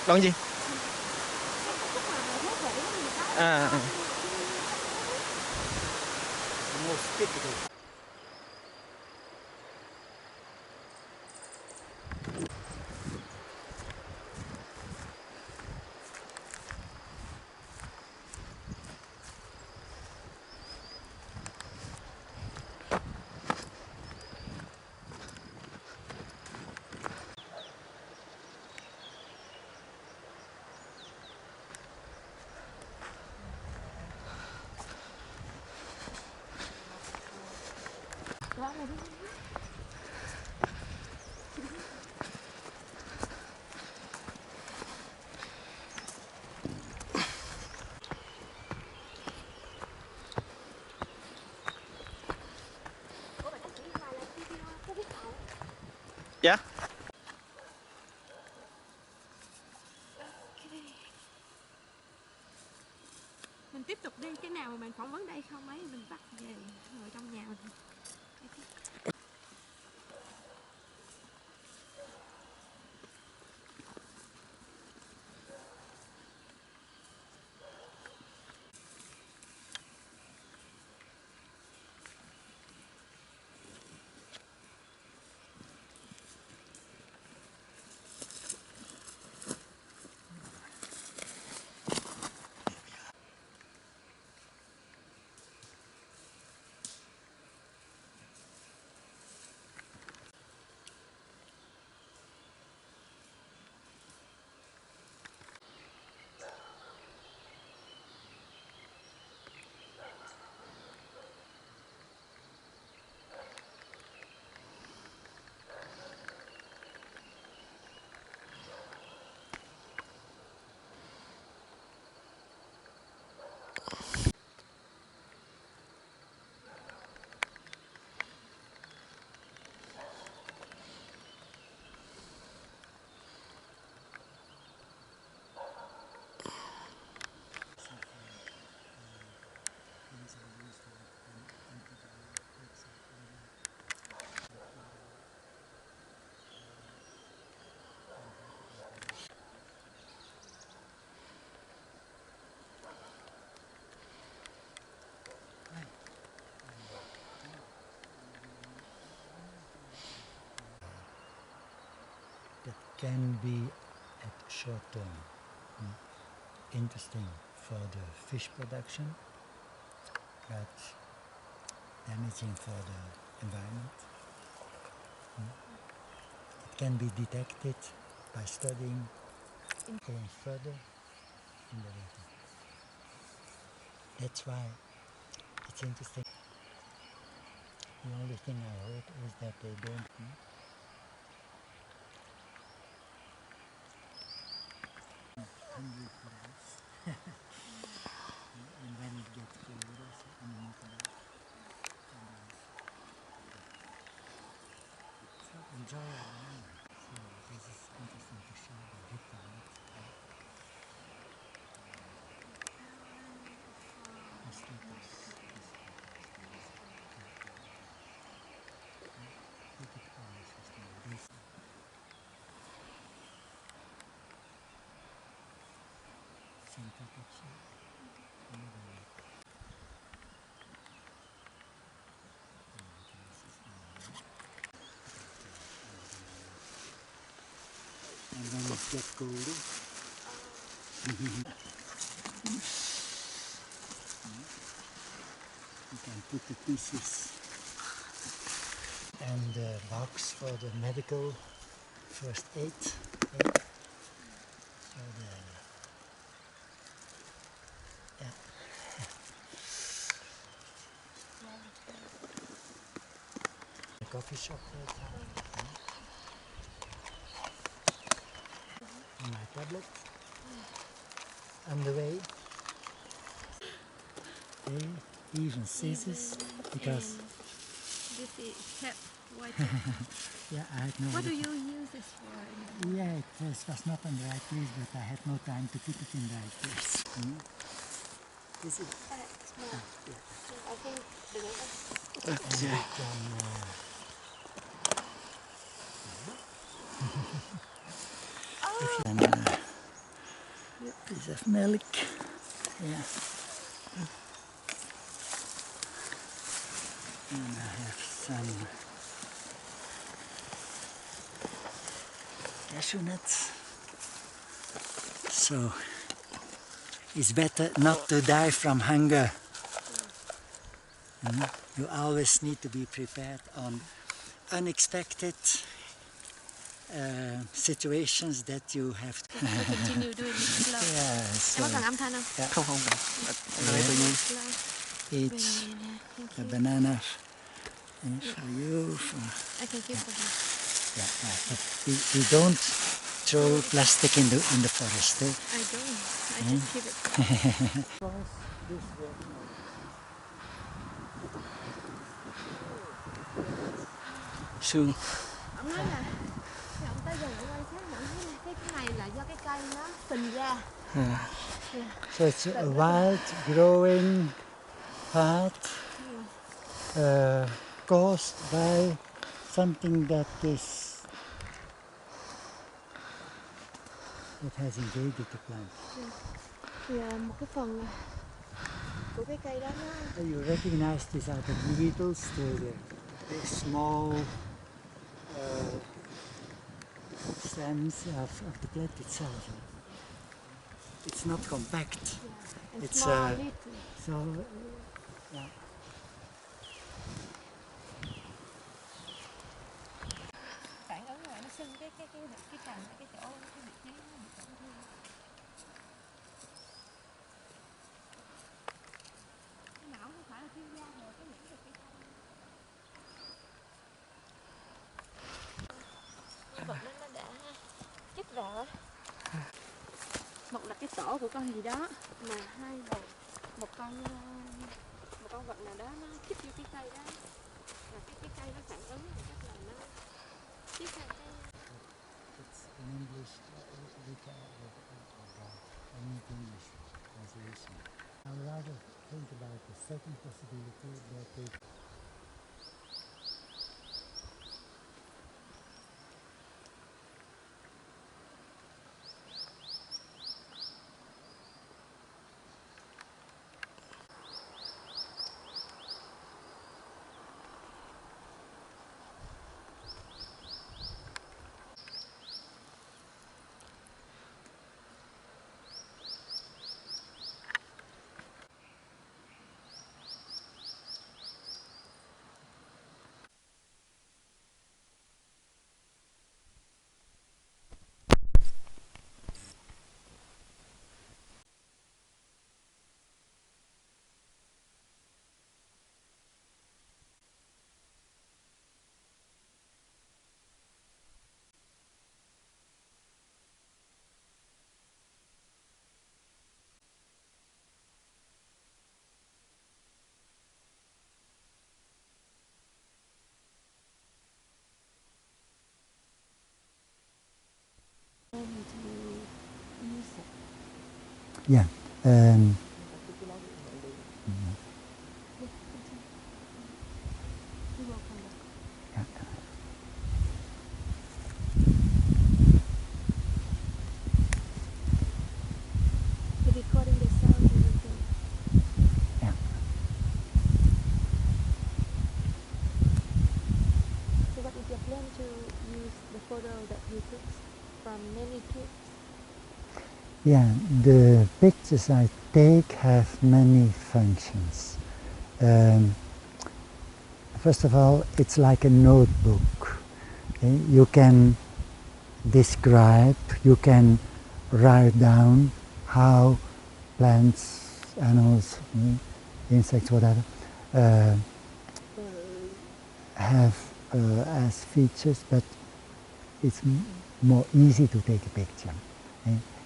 Đón gì? À. Dạ. Mình tiếp tục đi, cái nào mà bạn phỏng vấn đây không ấy mình bắt về ngồi trong nhà mình. That can be at short term interesting for the fish production, but damaging for the environment. It can be detected by studying going further in the water. That's why it's interesting. The only thing I heard is that they don't. And when it gets colder, underneath that, so enjoy it. So this is interesting to show the viewpoint. And when it gets colder, you can put the pieces and the box for the medical first aid. So the coffee shop right now. And my tablet on the way. They even scissors because This is tap, white yeah, I had no What do idea. you use this for? Yeah, it was not on the right place, but I had no time to put it in the right place. This is Small. yeah. I think the And we can if you can piece of milk. Yeah. And I have some cashew nuts. So it's better not to die from hunger. You always need to be prepared on unexpected situations that you have to continue doing it slow. yeah, so, Em có cần âm thanh không? yeah. Không. Ở đây tự nhiên. Eat the banana And for you, I can keep for him. but we don't throw plastic in the forest. Eh? I don't. I just keep it. Sương. Ông nói là khi ông tới gần ông quan sát mà ông thấy là cái này là do cái cây nó phình ra. So it's a wild growing path caused by something that has invaded the plant. Thì một cái phần của cái cây đó nó. You recognize these are the needles, the small stems of the plant itself. It's not compact. And It's small little. so yeah. Phản ứng lại nó sưng cái cành cái chỗ cái vị trí nó bị tổn thương. Cái não không phải là chuyên gia rồi cái những cái vật đó nó đã chích vào á. Một là cái tổ của con gì đó, mà hai là một con vật nào đó nó chích vô cái cây đó, là cái cây nó phản ứng thì chắc là nó chích vào cái. It's in English, we can any English translation. I would rather think about the second possibility that it yeah. Recording the sound and everything. Yeah. So what is your plan to use the photo that you took from many trips? Yeah, the pictures I take have many functions. First of all, it's like a notebook. Okay? You can describe, you can write down how plants, animals, insects, whatever, have as features, but it's more easy to take a picture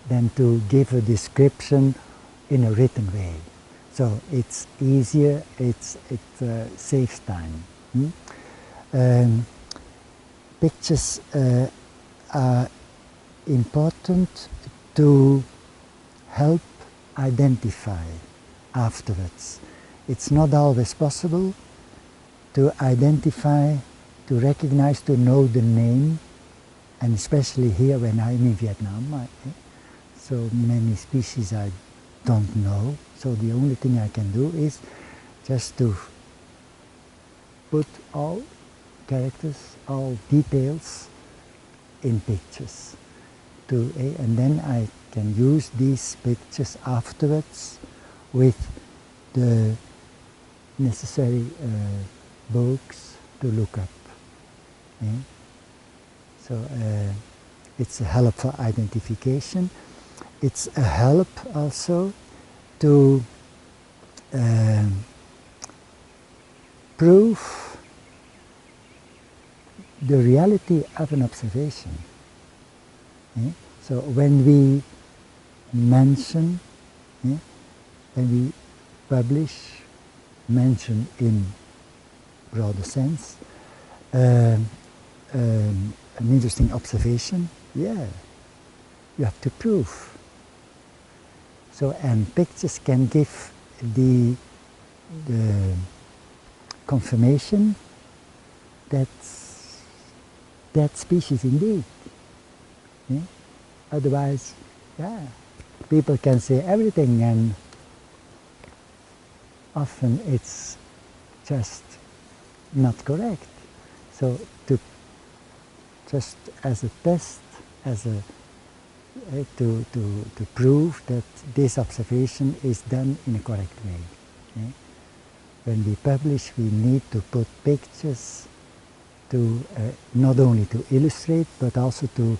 than to give a description in a written way. So it's easier, it saves time. Pictures are important to help identify afterwards. It's not always possible to identify, to recognize, to know the name, and especially here when I'm in Vietnam, so many species I don't know, so the only thing I can do is just to put all characters, all details in pictures, and then I can use these pictures afterwards with the necessary books to look up. So it's a help for identification. It's a help also to prove the reality of an observation. So when we mention, when we publish, mention in broader sense, an interesting observation, yeah, you have to prove. So, and pictures can give the confirmation that that species indeed. Otherwise, yeah, people can say everything, and often it's just not correct. So to just as a test, as a to prove that this observation is done in a correct way. When we publish, we need to put pictures to not only to illustrate, but also to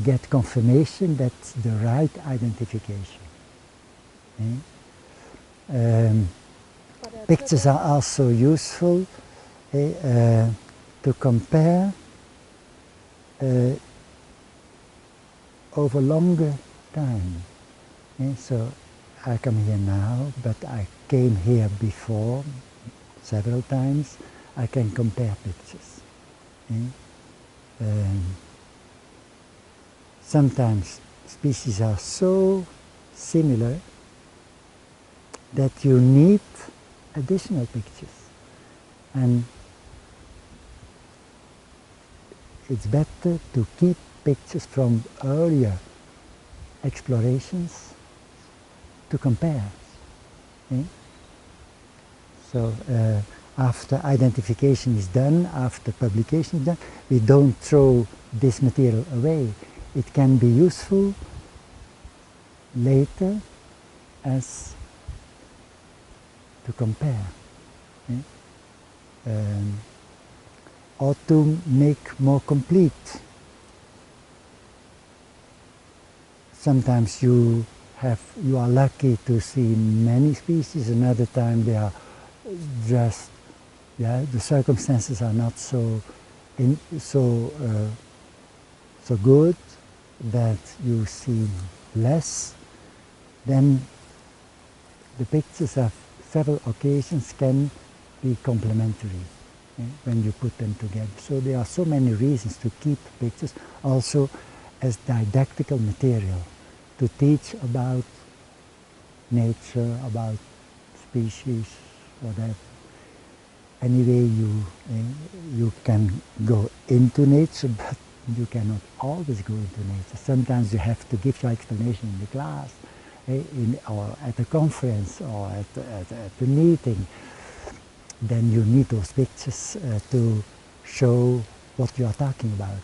get confirmation that's the right identification. Pictures are also useful to compare over longer time. So I come here now, but I came here before several times. I can compare pictures. Sometimes species are so similar that you need additional pictures, and it's better to keep pictures from earlier explorations to compare. So after identification is done, after publication is done, we don't throw this material away. It can be useful later as to compare. Or to make more complete. Sometimes you are lucky to see many species, another time they are just, the circumstances are not so good that you see less. Then the pictures of several occasions can be complementary when you put them together. So there are so many reasons to keep pictures, also as didactical material, to teach about nature, about species, whatever. Anyway, you can go into nature, but you cannot always go into nature. Sometimes you have to give your explanation in the class, or at a conference, or at a meeting. Then you need those pictures to show what you are talking about.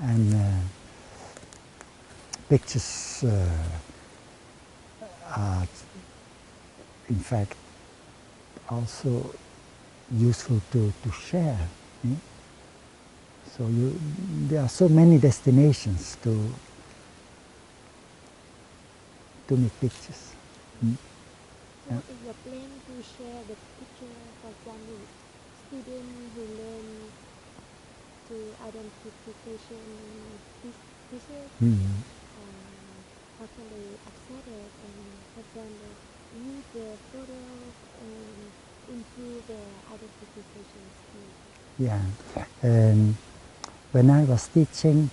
And pictures are, in fact, also useful to share. So there are so many destinations to make pictures. What is your plan to share the picture, for example, students who learn to identification pieces? How can they access it, and how can they use the photos and improve their identification skills? Yeah. When I was teaching,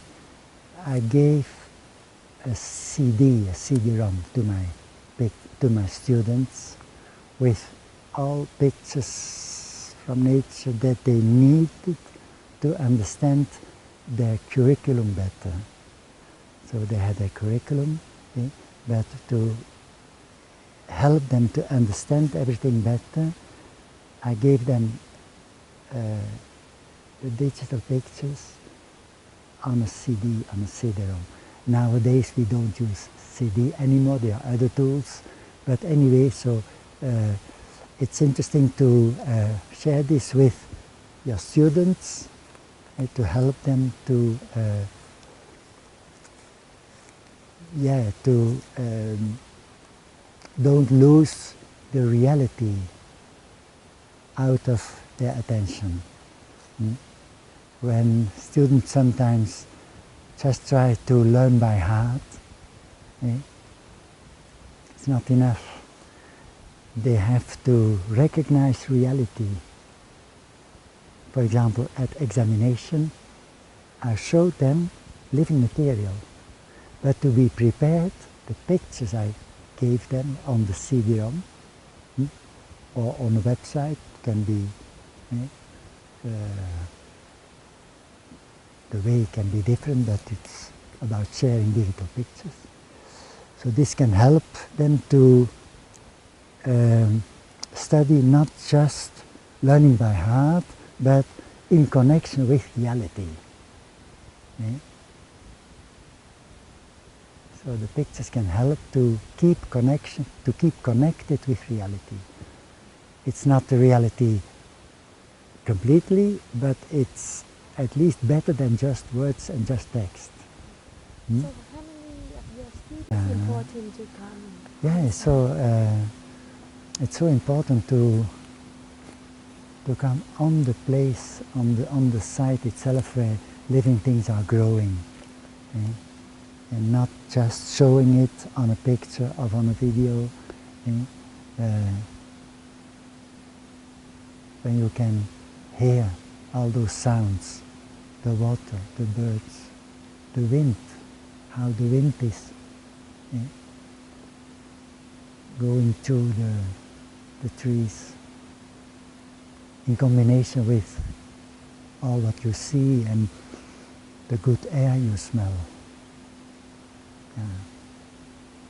I gave a CD-ROM to my students with all pictures from nature that they needed to understand their curriculum better. So they had a curriculum, but to help them to understand everything better, I gave them the digital pictures on a CD-ROM. Nowadays we don't use CD anymore, there are other tools, but anyway, so it's interesting to share this with your students to help them to don't lose the reality out of their attention. When students sometimes just try to learn by heart, it's not enough. They have to recognize reality. For example, at examination, I showed them living material, but to be prepared, the pictures I gave them on the CD-ROM or on the website can be, the way can be different, but it's about sharing digital pictures. So this can help them to study not just learning by heart, but in connection with reality. So the pictures can help to keep connection, to keep connected with reality. It's not the reality completely, but it's at least better than just words and just text. So how many of your students important to come? Yeah, so it's so important to come on the place, on the site itself where living things are growing, and not just showing it on a picture or on a video. When you can hear all those sounds, the water, the birds, the wind, how the wind is going through the trees, in combination with all what you see and the good air you smell.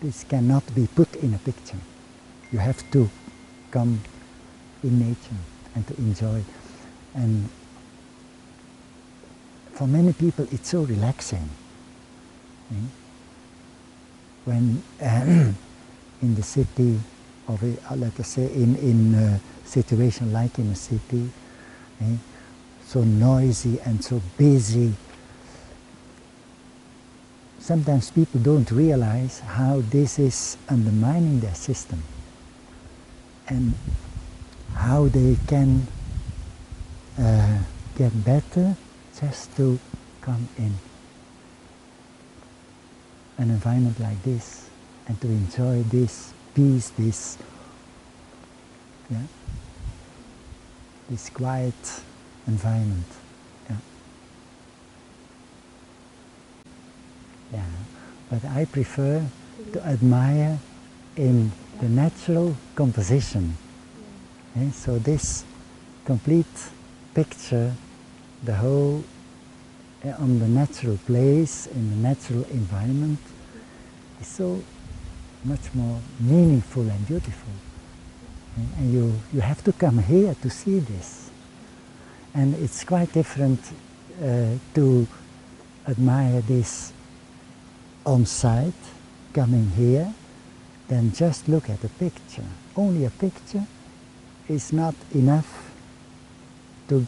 This cannot be put in a picture. You have to come in nature and to enjoy. And for many people it's so relaxing. When in the city, or let us say in a situation like in a city, so noisy and so busy, sometimes people don't realize how this is undermining their system and how they can get better just to come in an environment like this and to enjoy this peace, this quiet environment. But I prefer to admire in the natural composition. So this complete picture, the whole on the natural place, in the natural environment, is so much more meaningful and beautiful. And you have to come here to see this. And it's quite different to admire this on site, coming here, than just look at a picture. Only a picture is not enough to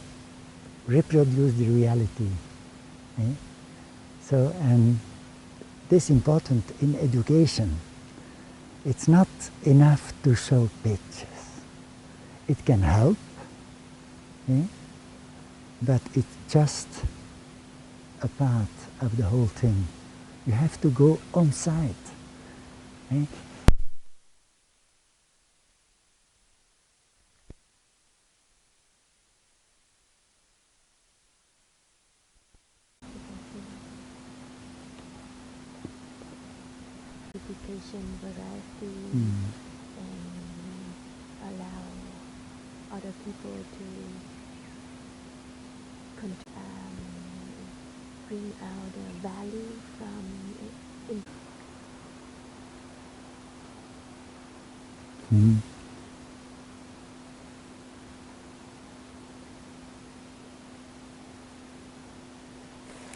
reproduce the reality. So, and this is important in education. It's not enough to show pictures. It can help, but it's just a part of the whole thing. You have to go on site. Education, variety, and allow other people to bring out the value from it.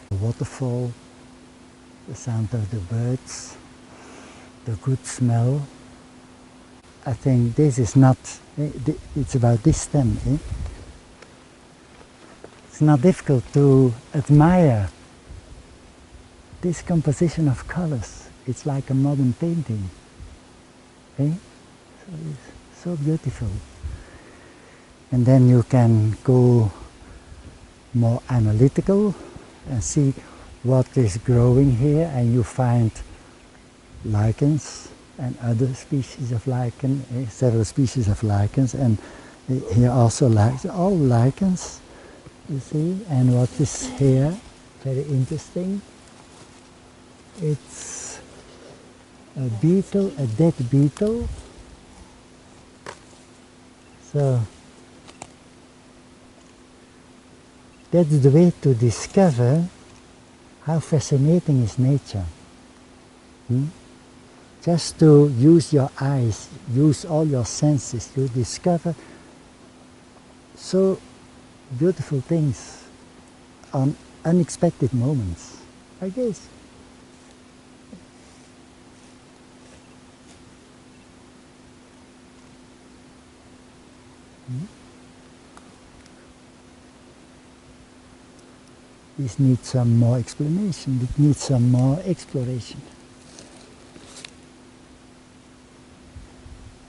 The waterfall, the sound of the birds, the good smell. I think this is not, it's about this stem. It's not difficult to admire this composition of colors. It's like a modern painting. So it's so beautiful. And then you can go more analytical and see what is growing here, and you find lichens and other species of lichen, several species of lichens, and here also all lichens, you see. And what is here, very interesting, it's a beetle, a dead beetle. So that's the way to discover how fascinating is nature. Just to use your eyes, use all your senses, you discover so beautiful things on unexpected moments, like this. This needs some more explanation, it needs some more exploration.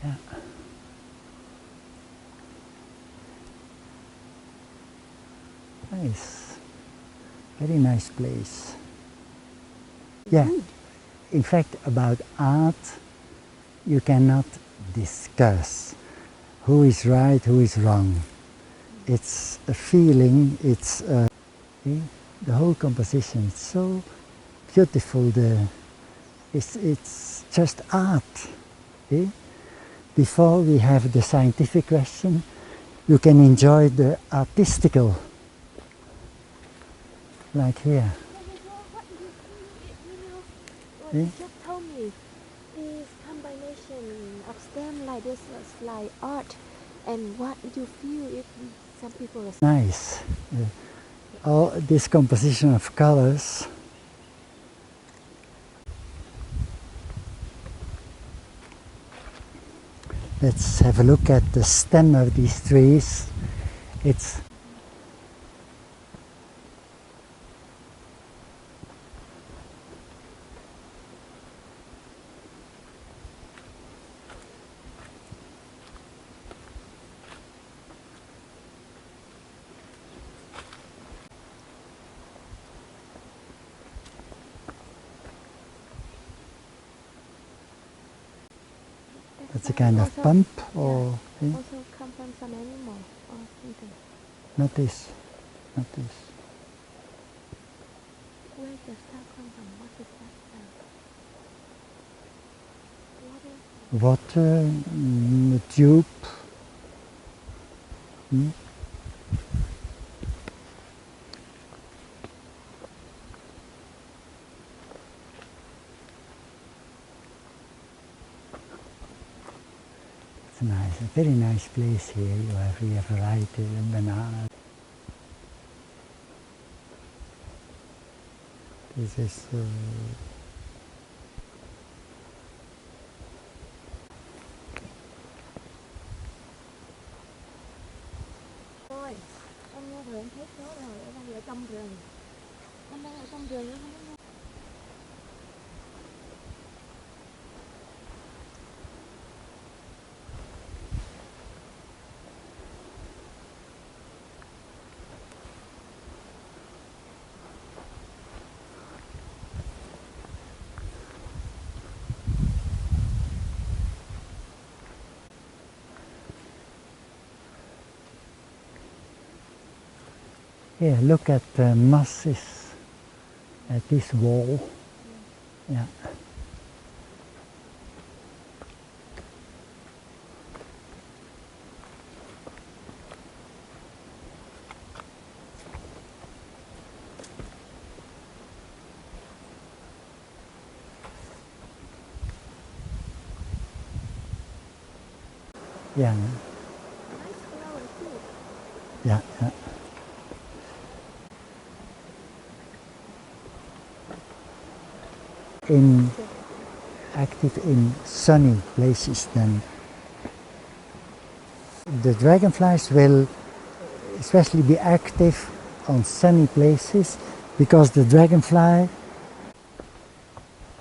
Yeah. Nice, very nice place. Yeah, in fact, about art, you cannot discuss who is right, who is wrong. It's a feeling, it's the whole composition. It's so beautiful. It's just art. Before we have the scientific question, you can enjoy the artistical, like here. Just told me this combination of stem like this is like art, and what you feel if some people are Nice. All this composition of colors. Let's have a look at the stem of these trees. It's that's a kind of pump, or also come from some animal or something. not this, not this. Where does that come from? What is that? Water, the tube. It's nice, a very nice place here. You have here variety of bananas. This is Rồi, em nghe rồi em thấy số rồi, em đang ở trong rừng. Em đang ở trong rừng em không biết nghe. Here, look at the mosses at this wall. Yeah. Yeah. Yeah. Yeah. Active in sunny places, then the dragonflies will especially be active on sunny places, because the dragonfly,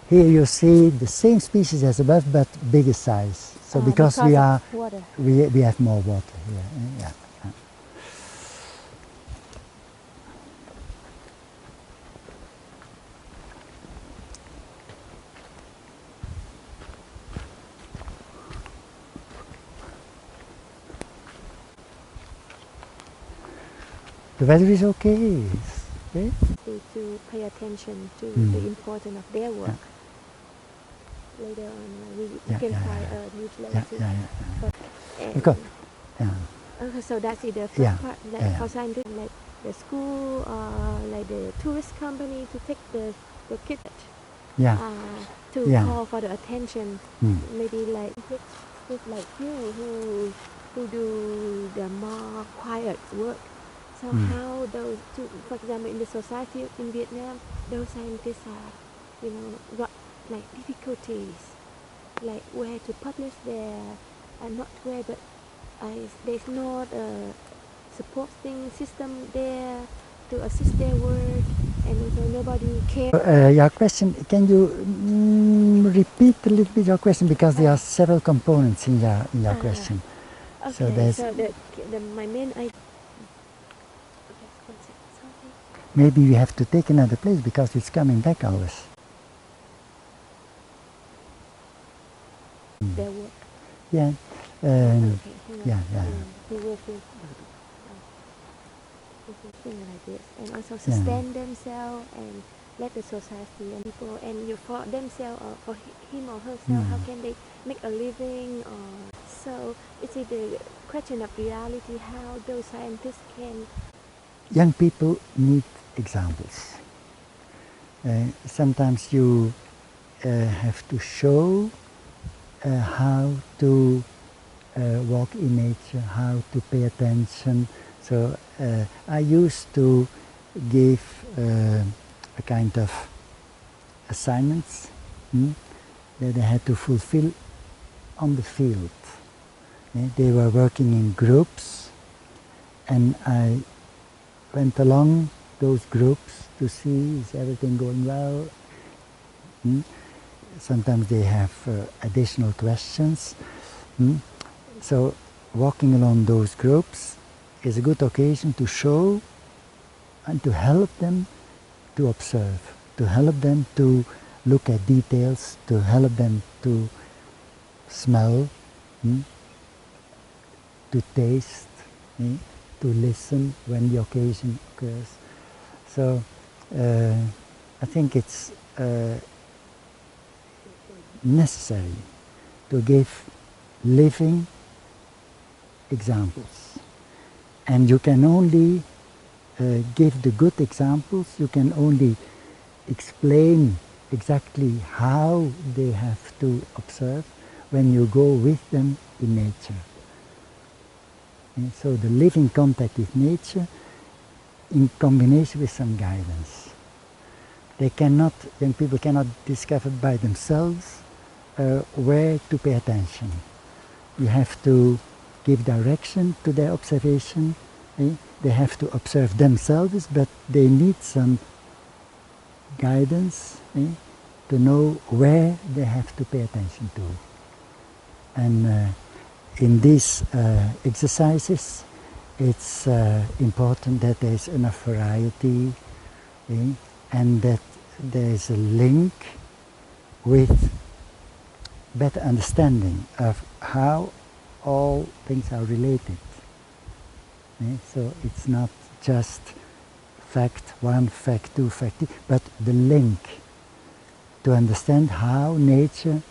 here you see the same species as above but bigger size. So because we have more water here. Yeah. The weather is okay. To pay attention to the importance of their work. Later on, we can find a new place. Because, Okay, so that's the first part, like for scientists, like the school or like the tourist company to take the kids to call for the attention. Maybe like you who do the more quiet work. So how those, for example, in the society in Vietnam, those scientists are, got like difficulties, like where to publish their, not where, but there's not a supporting system there to assist their work, and also nobody cares. Your question, can you repeat a little bit your question, because there are several components in your question. Okay, so my main idea. Maybe we have to take another place because it's coming back always. Their work. Yeah. Like this, and also sustain themselves and let the society and people and for themselves or for him or herself, how can they make a living? Or so it's the question of reality, how those scientists can. Young people need examples. Sometimes you have to show how to walk in nature, how to pay attention. So I used to give a kind of assignments that they had to fulfill on the field. They were working in groups, and I went along those groups to see is everything going well. Sometimes they have additional questions. So walking along those groups is a good occasion to show and to help them to observe, to help them to look at details, to help them to smell, to taste, to listen when the occasion occurs. So I think it's necessary to give living examples. And you can only give the good examples, you can only explain exactly how they have to observe when you go with them in nature. And so the living contact with nature in combination with some guidance. Young people cannot discover by themselves where to pay attention. You have to give direction to their observation. They have to observe themselves, but they need some guidance to know where they have to pay attention to. And in these exercises, it's important that there is enough variety and that there is a link with better understanding of how all things are related. So it's not just fact 1, fact 2, fact 3, but the link to understand how nature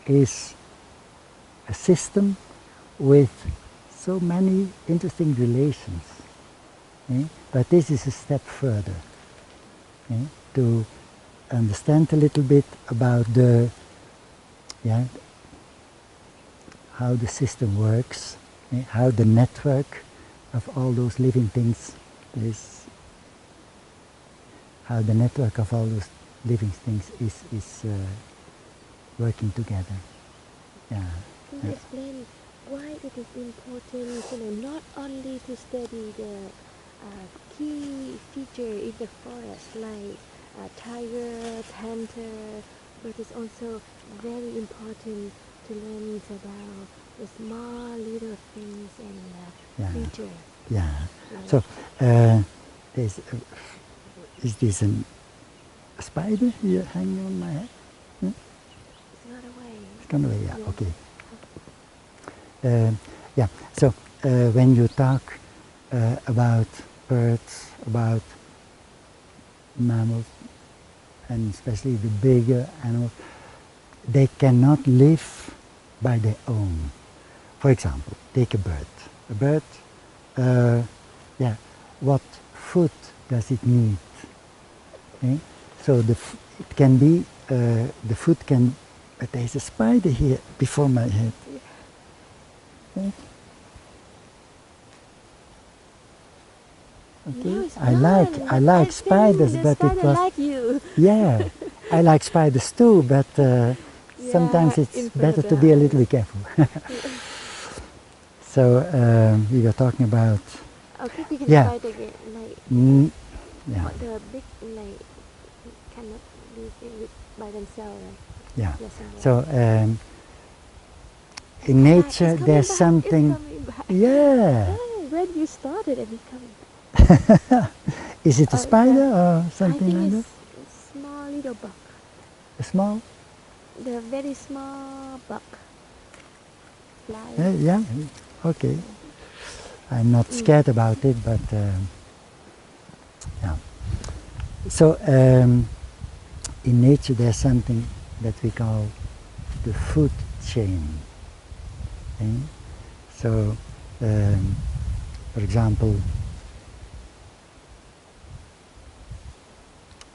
is a system with so many interesting relations. But this is a step further to understand a little bit about how the system works, how the network of all those living things is, how the network of all those living things is working together. Can you explain why it is important, not only to study the key feature in the forest like tiger, panther, but it's also very important to learn about the small little things and features. So is this a spider here hanging on my head? It's not away. It's gone away, okay. So when you talk about birds, about mammals, and especially the bigger animals. They cannot live by their own. For example, take a bird. A bird, what food does it need? Okay? So it can be, the food can, but there's a spider here before my head. Okay? Okay. No, it's I like spiders, but it was like you. yeah. I like spiders too, but sometimes it's better to be a little bit careful. So we were talking about Okay, we can spider again, like the big like cannot live by themselves, right? Yeah. Yes, So in nature there's something. Yeah. Oh, when you started and it's coming back. Is it a spider or something like that? It's small little bug. A small? The very small bug. Fly. Yeah. Okay. I'm not scared about it, but yeah. So in nature there's something that we call the food chain. Okay? So, for example,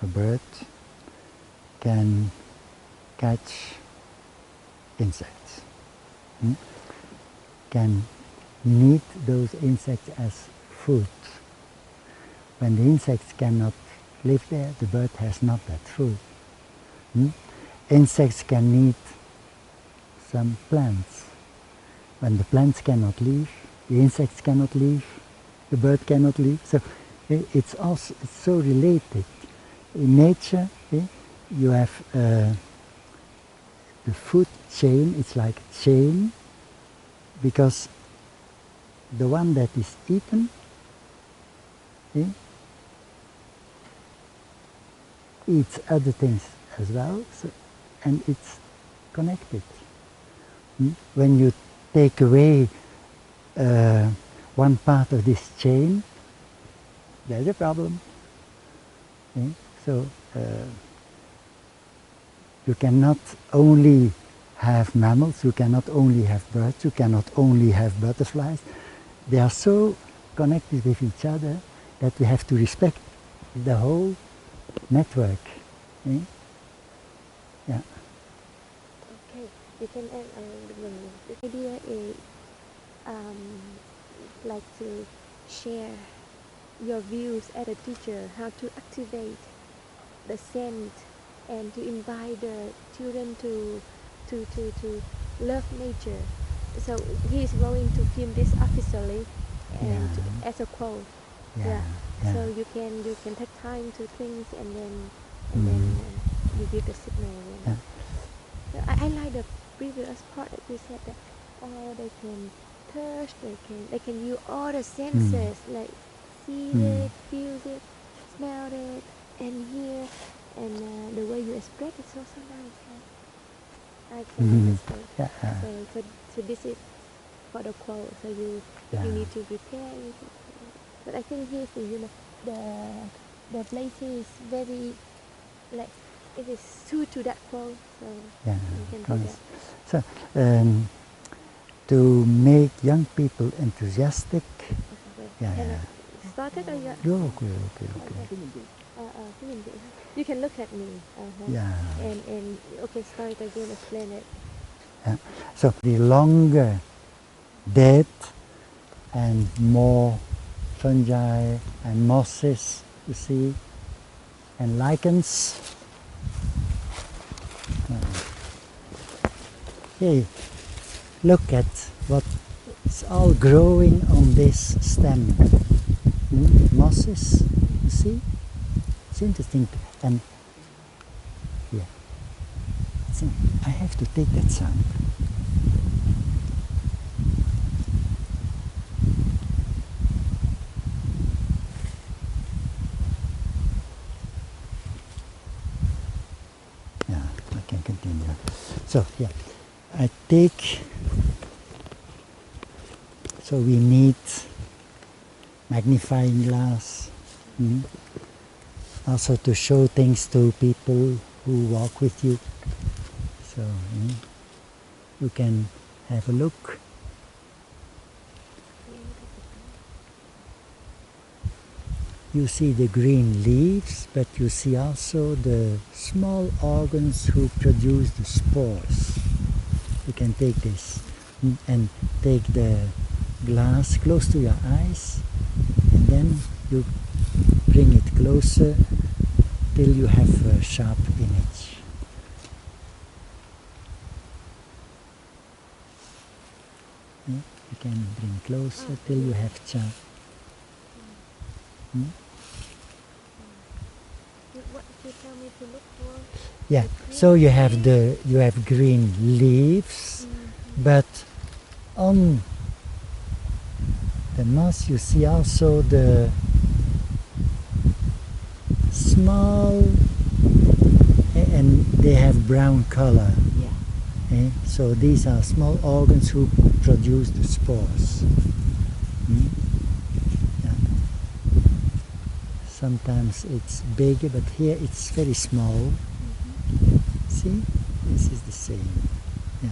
a bird can catch insects, can need those insects as food. When the insects cannot live there, the bird has not that food. Insects can need some plants. When the plants cannot live, the insects cannot live, the bird cannot live. So it's so related. In nature, you have the food chain. It's like a chain, because the one that is eaten eats other things as well, and it's connected. When you take away one part of this chain, there's a problem. So you cannot only have mammals, you cannot only have birds, you cannot only have butterflies. They are so connected with each other that we have to respect the whole network. Yeah. Okay, you can add the idea is like to share your views as a teacher, how to activate the sense and to invite the children to love nature. So he is going to film this officially and as a quote. Yeah. So you can take time to think and then you give the signal. So I like the previous part that you said that they can touch, they can use all the senses like see it, feel it, smell it, and hear, and the way you express it so nice. I can understand. So this is for the quote. So you need to prepare. But I think here for you, the place is very like it is true to that quote. So you can do that. So to make young people enthusiastic. Started or Okay. You can look at me. And okay, start again. Explain it. So the longer dead and more fungi and mosses, you see, and lichens. Hey, look at what's all growing on this stem. Mosses, you see? It's interesting. And yeah, I have to take that sound. Yeah, I can continue. So yeah, I take. So we need magnifying glass. Also to show things to people who walk with you. So you can have a look. You see the green leaves, but you see also the small organs who produce the spores. You can take this and take the glass close to your eyes, and then you bring it closer till you have a sharp image. You can bring closer till you have sharp. What did you tell me to look for? Yeah, so you have green leaves, but on the moss you see also the small, and they have brown color. Yeah. So these are small organs who produce the spores. Sometimes it's bigger, but here it's very small. See, this is the same. Yeah.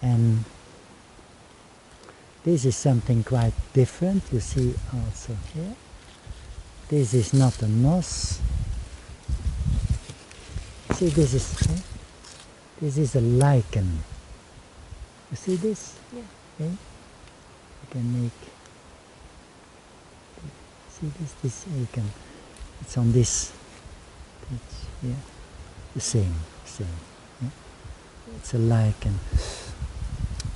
And this is something quite different. You see also here. This is not a moss. See, this is a lichen. You see this? Yeah. Okay. You can make. See this? This lichen. It's on this page. Yeah. The same. Yeah. It's a lichen.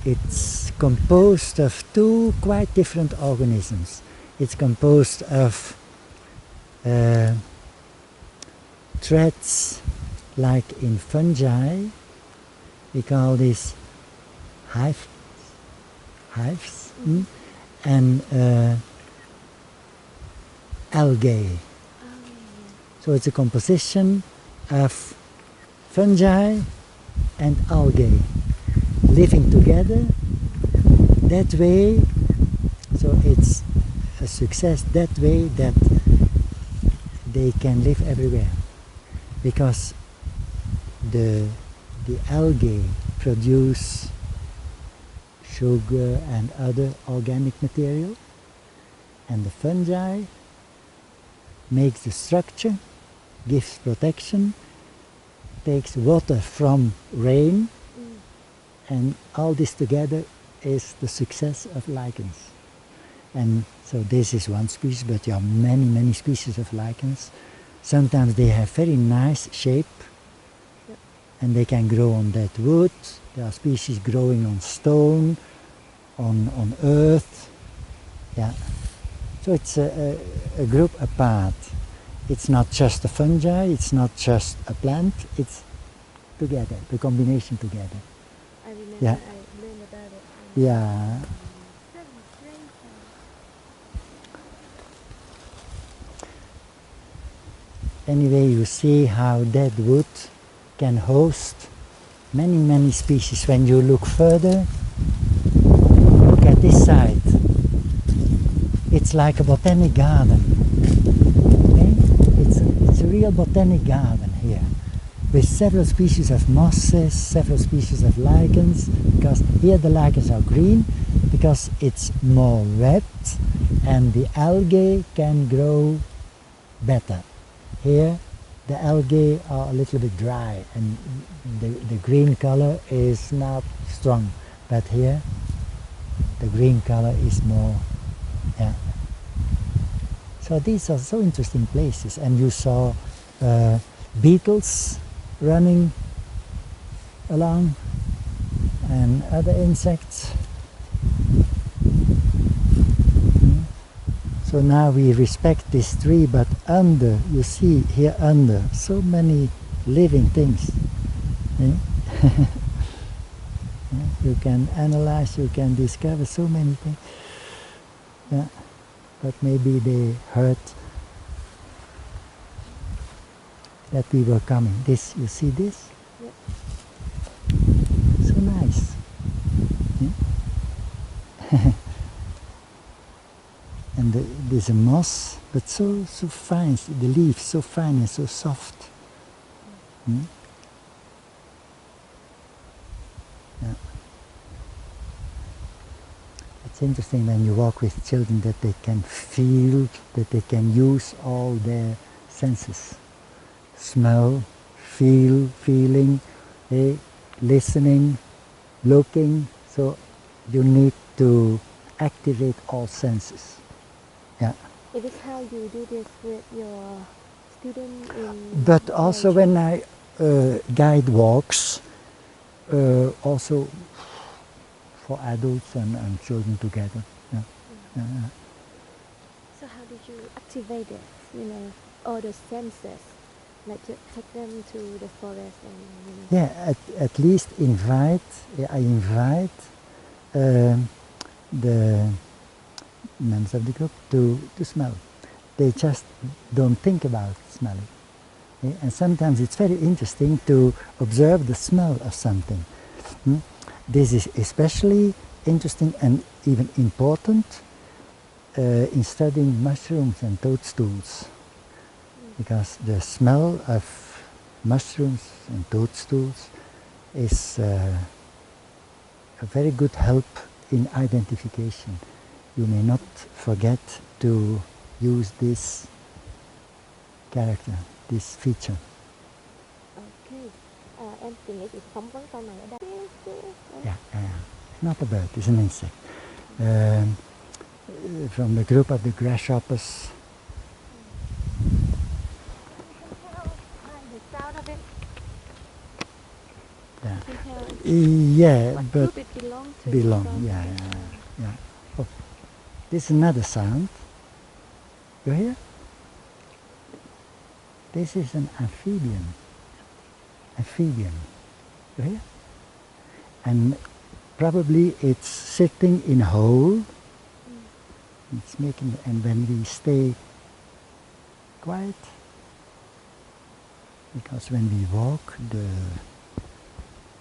It's composed of two quite different organisms. It's composed of threads, like in fungi. We call this hives, and algae. So it's a composition of fungi and algae living together. That way, so it's a success that way that they can live everywhere, because the algae produce sugar and other organic material, and the fungi makes the structure, gives protection, takes water from rain, and all this together is the success of lichens. And so this is one species, but there are many species of lichens. Sometimes they have very nice shape, and they can grow on dead wood. There are species growing on stone, on earth. Yeah. So it's a group apart. It's not just a fungi, it's not just a plant, it's together, the combination together. I remember Yeah. I learned about it. Yeah. Anyway, you see how dead wood can host many species. When you look further, look at this side. It's like a botanic garden. Okay? It's a real botanic garden here, with several species of mosses, several species of lichens, because here the lichens are green, because it's more wet and the algae can grow better. Here the algae are a little bit dry and the green color is not strong, but here the green color is more. Yeah. So these are so interesting places, and you saw beetles running along and other insects. So now we respect this tree, but under, you see here under, so many living things. You can analyze, you can discover so many things. Yeah. But maybe they heard that we were coming. This, you see this? Yep. And there's a moss, but so fine, the leaves so fine and so soft. Hmm? Yeah. It's interesting when you walk with children that they can feel, that they can use all their senses. Smell, feel, feeling, listening, looking. So you need to activate all senses. Yeah. It is how you do this with your students in... But also when I guide walks, also for adults and children together. Yeah. So how did you activate it? You know, all the senses, like to take them to the forest and you know. Yeah, at least I invite the members of the group to smell. They just don't think about smelling. And sometimes it's very interesting to observe the smell of something. This is especially interesting and even important in studying mushrooms and toadstools, because the smell of mushrooms and toadstools is a very good help in identification. You may not forget to use this character, this feature. Okay. Em thì nghĩ chị phỏng vấn câu này ở đây. Yeah, not a bird, it's an insect. From the group of the grasshoppers. Yeah, but belong. Yeah. Oh, this is another sound. You hear? This is an amphibian. You hear? And probably it's sitting in a hole. It's making, and when we stay quiet, because when we walk,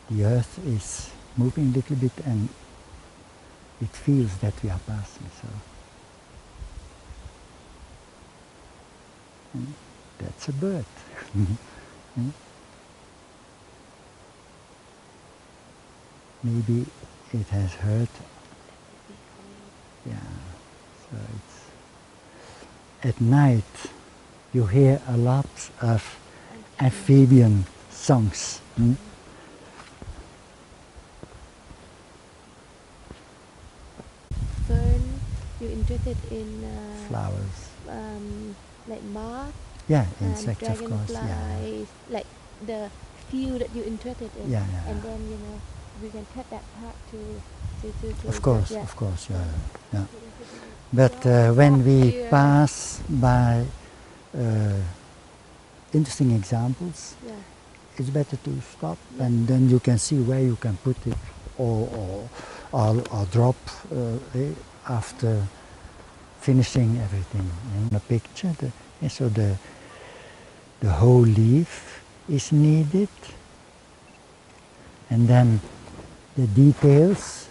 the earth is moving a little bit and it feels that we are passing. So that's a bird. Maybe it has heard. Yeah. So it's at night you hear a lot of amphibian songs. Fern, you're interested in flowers, like moth. Yeah, insects, of course. Yeah. Like the few that you're interested in. Yeah. And then you know we can cut that part to. Of course. Yeah. But when we pass by interesting examples, it's better to stop, and then you can see where you can put it or drop after finishing everything. In a picture, so the whole leaf is needed, and then the details.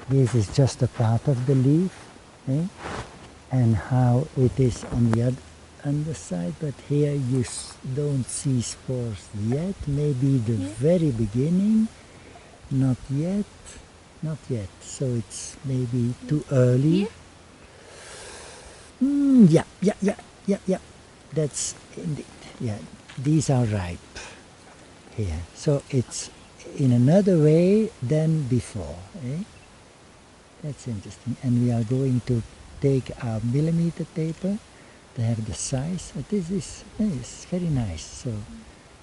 This is just a part of the leaf, and how it is on the underside, but here you don't see spores yet, maybe the very beginning, not yet, so it's maybe too early. Yeah, that's indeed, these are ripe here, so it's in another way than before. That's interesting. And we are going to take our millimeter paper to have the size. This is very nice. So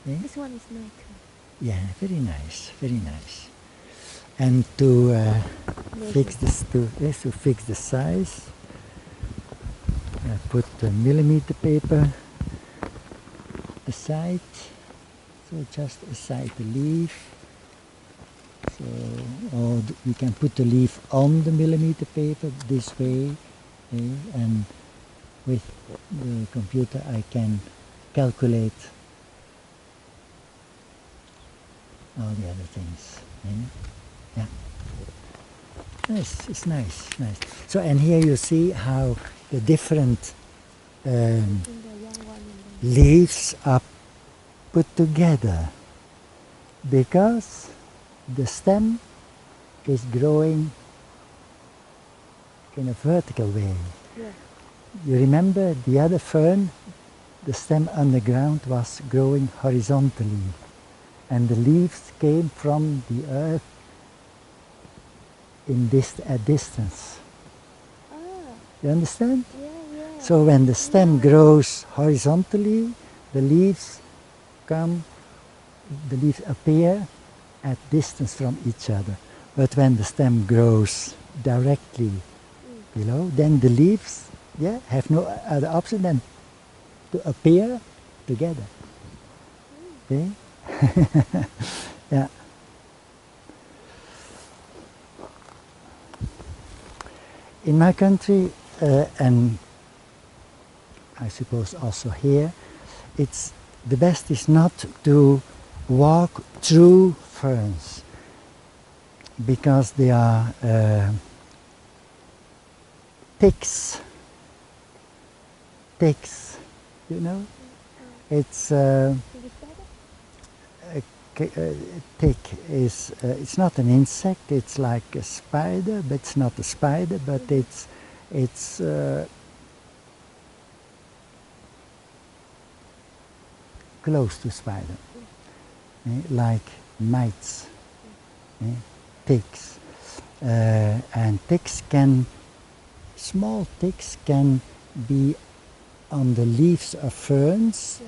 this one is nice too. Yeah, very nice. And to fix this, to fix the size, I put the millimeter paper aside. So just aside the leaf. So, or we can put the leaf on the millimeter paper this way, and with the computer I can calculate all the other things. Yeah. Nice, it's nice, nice. So, and here you see how the different leaves are put together because the stem is growing in a vertical way. Yeah. You remember the other fern, the stem underground was growing horizontally and the leaves came from the earth in a distance. Ah, You understand? yeah, yeah. So when the stem grows horizontally, the leaves appear at distance from each other. But when the stem grows directly below, then the leaves have no other option than to appear together. Okay? Yeah. In my country, and I suppose also here, the best is not to walk through ferns because they are ticks, you know? It's tick is it's not an insect, it's like a spider, but it's not a spider, but it's close to spider, like mites, ticks, and small ticks can be on the leaves of ferns.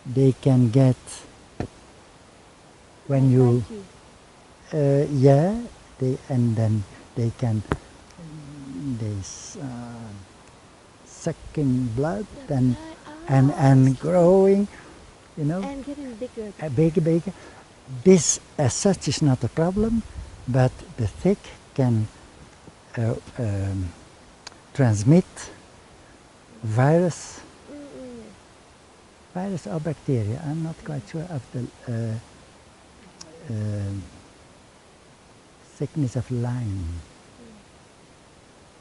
They can get when you and then they can sucking blood and growing, you know, and getting bigger. Bigger. This as such is not a problem, but the tick can transmit virus or bacteria. I'm not quite sure of the sickness of Lyme.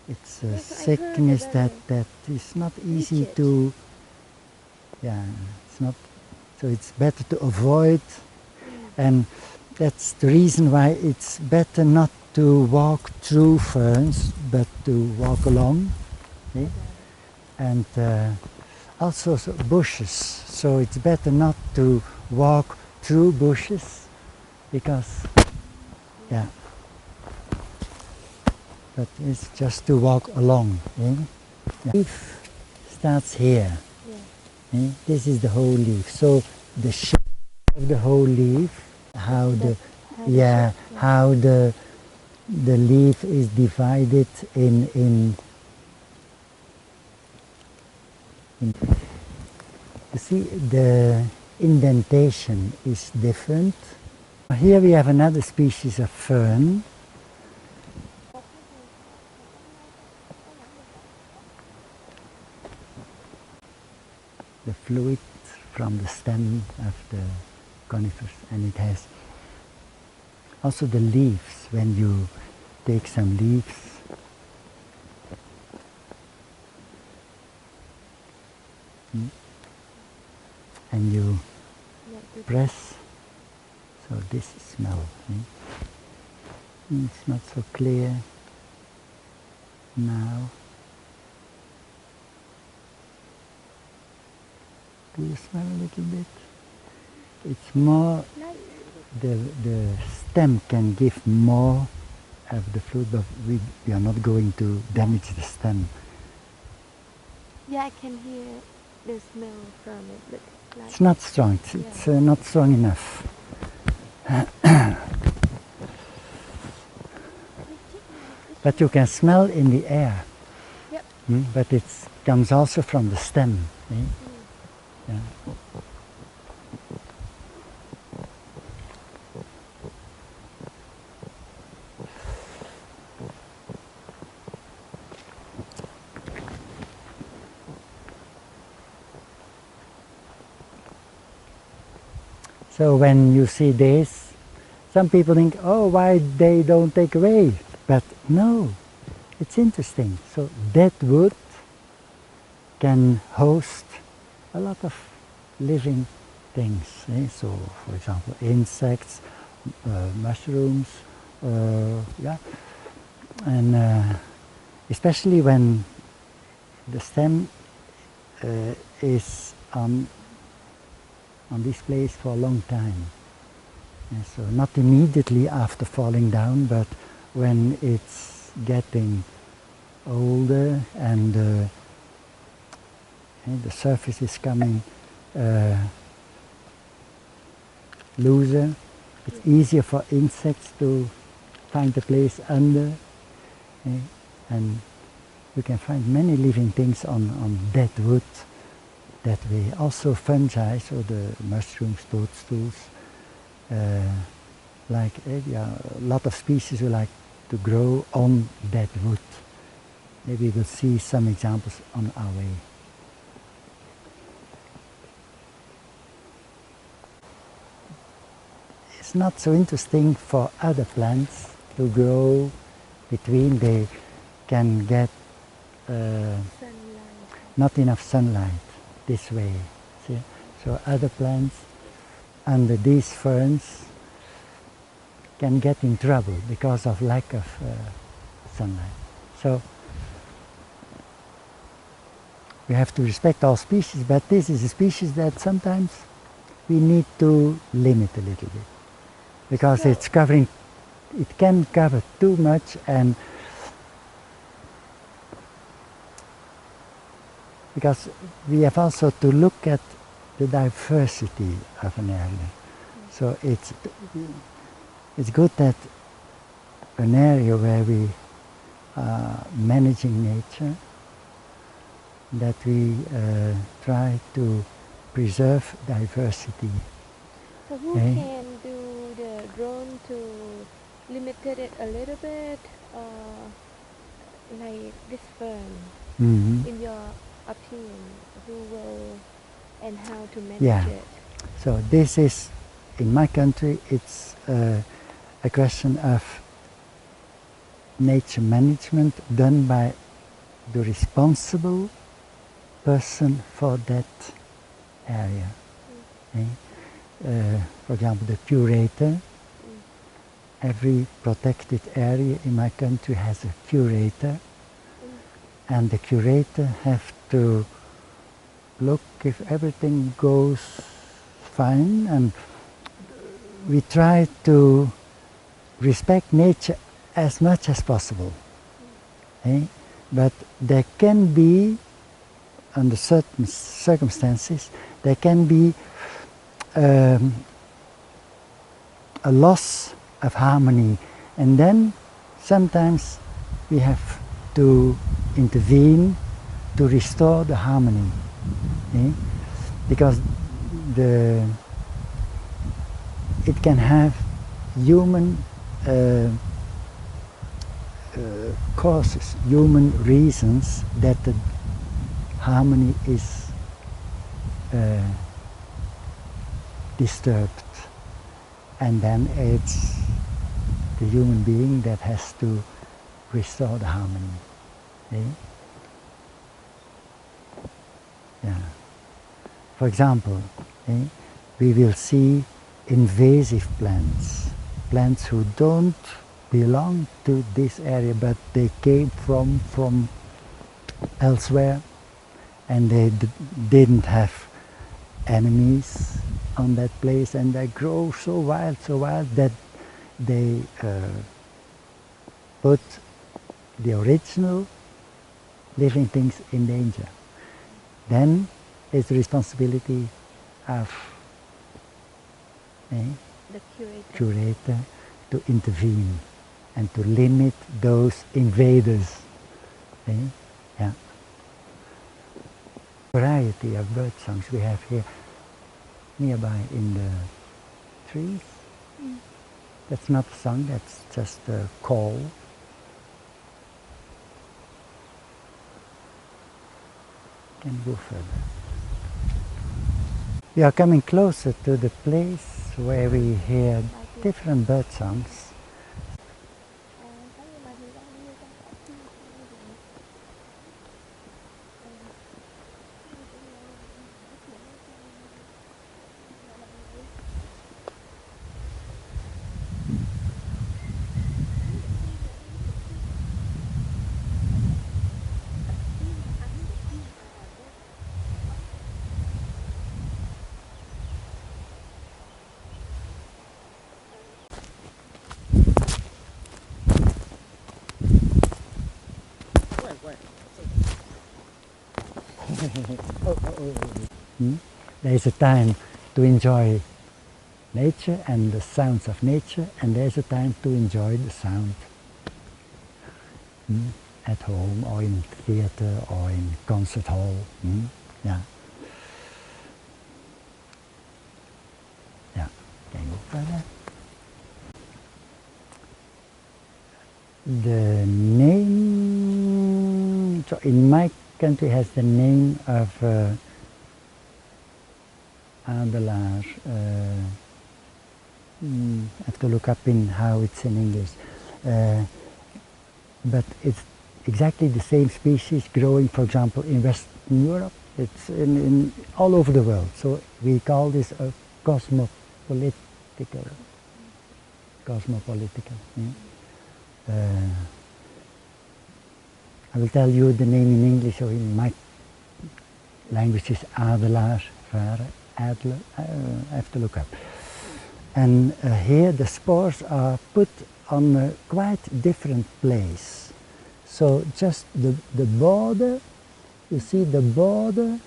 It's a sickness that is not easy to, it's not, so it's better to avoid, and that's the reason why it's better not to walk through ferns, but to walk along, and also bushes, so it's better not to walk through bushes, because, but it's just to walk along. Leaf starts here. This is the whole leaf. So the shape of the whole leaf, how the leaf is divided in you see, the indentation is different. Here we have another species of fern. The fluid from the stem of the conifers, and it has also the leaves. When you take some leaves and you press, so this smell. It's not so clear now. Do you smell a little bit? It's more, the stem can give more of the fluid, but we are not going to damage the stem. Yeah, I can hear the smell from it, but like it's not strong. It's not strong enough. But you can smell in the air. Yep. But it comes also from the stem. Yeah. So when you see this, some people think, oh, why they don't take away? But no, it's interesting. So dead wood can host a lot of living things. So, for example, insects, mushrooms, yeah, and especially when the stem is on this place for a long time. And so not immediately after falling down, but when it's getting older and the surface is coming looser, it's easier for insects to find a place under, and you can find many living things on dead wood that way. Also fungi, so the mushrooms, toadstools, like a lot of species who like to grow on dead wood. Maybe we'll see some examples on our way. It's not so interesting for other plants to grow between. They can get not enough sunlight this way. See? So other plants under these ferns can get in trouble because of lack of sunlight. So we have to respect all species, but this is a species that sometimes we need to limit a little bit, because it's covering, it can cover too much, and because we have also to look at the diversity of an area. So it's good that an area where we are managing nature, that we try to preserve diversity. So who can do the drone to limit it a little bit, like this fern? In your opinion, who will and how to manage it? So this is, in my country, it's a question of nature management done by the responsible person for that area. For example, the curator. Every protected area in my country has a curator, and the curator has to look if everything goes fine, and we try to respect nature as much as possible. But there can be, under certain circumstances, there can be a loss of harmony, and then sometimes we have to intervene to restore the harmony, because it can have human causes, human reasons that the harmony is disturbed, and then it's the human being that has to restore the harmony. For example, we will see invasive plants, plants who don't belong to this area, but they came from elsewhere, and they didn't have enemies on that place, and they grow so wild that they put the original living things in danger. Then it's the responsibility of the curator to intervene and to limit those invaders. Variety of bird songs we have here nearby in the trees. That's not a song, that's just a call. Can go further. We are coming closer to the place where we hear different bird songs. There is a time to enjoy nature and the sounds of nature, and there's a time to enjoy the sound at home or in theater or in concert hall. Yeah. Yeah. Can you go further? The name, so in my country has the name of adelaar. I have to look up in how it's in English. But it's exactly the same species growing, for example, in Western Europe. It's in all over the world. So we call this a cosmopolitical. I will tell you the name in English, so in my language is adelaar, varen, adler, I have to look up. And here the spores are put on a quite different place. So just the border, you see the border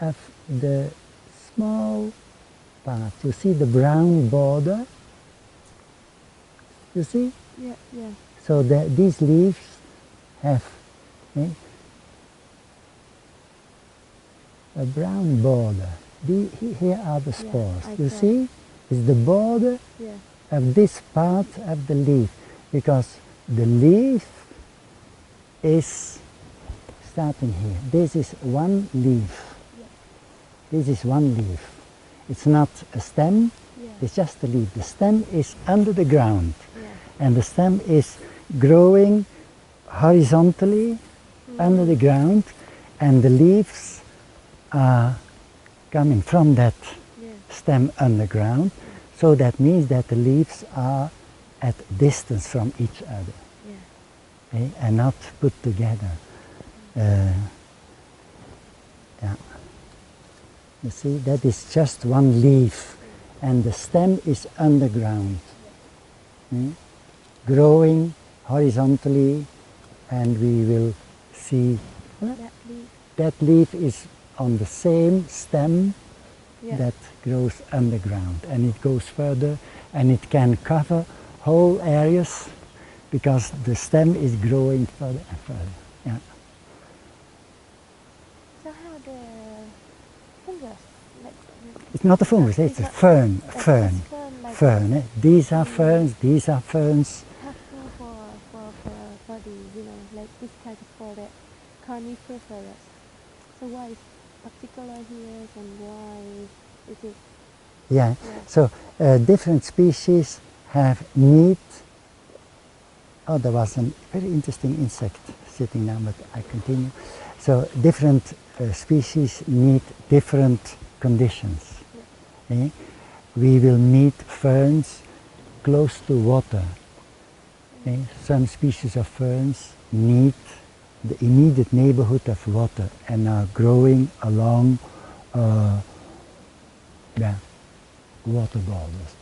of the small part. You see the brown border? You see? Yeah, yeah. So these leaves have a brown border. Here are the spores. You see? It's the border of this part of the leaf, because the leaf is starting here. This is one leaf. This is one leaf. It's not a stem, it's just a leaf. The stem is under the ground, and the stem is growing horizontally under the ground, and the leaves are coming from that stem underground. So that means that the leaves are at distance from each other, and not put together. You see, that is just one leaf, and the stem is underground, growing horizontally, and we will see that leaf is on the same stem that grows underground, and it goes further, and it can cover whole areas because the stem is growing further and further. So how the fungus? It's not a fungus, it's a fern. Fern. These are ferns, these are ferns. For the, like this kind of forest, coniferous forest. So why is particular here and why is it? So different species have need. Oh, there was a very interesting insect sitting down, but I continue. So different species need different conditions. We will need ferns close to water. Some species of ferns need the immediate neighborhood of water and are growing along water borders.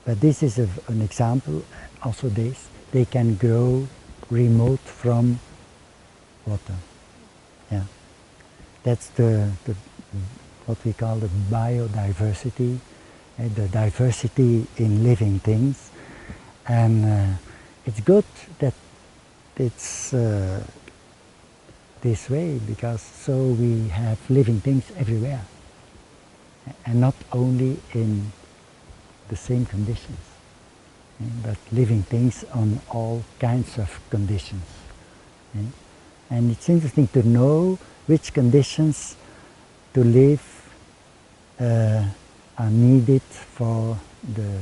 But this is an example. Also, they can grow remote from water. That's what we call the biodiversity, the diversity in living things, and it's good that it's this way, because so we have living things everywhere, and not only in the same conditions, but living things on all kinds of conditions. And it's interesting to know which conditions to live are needed for the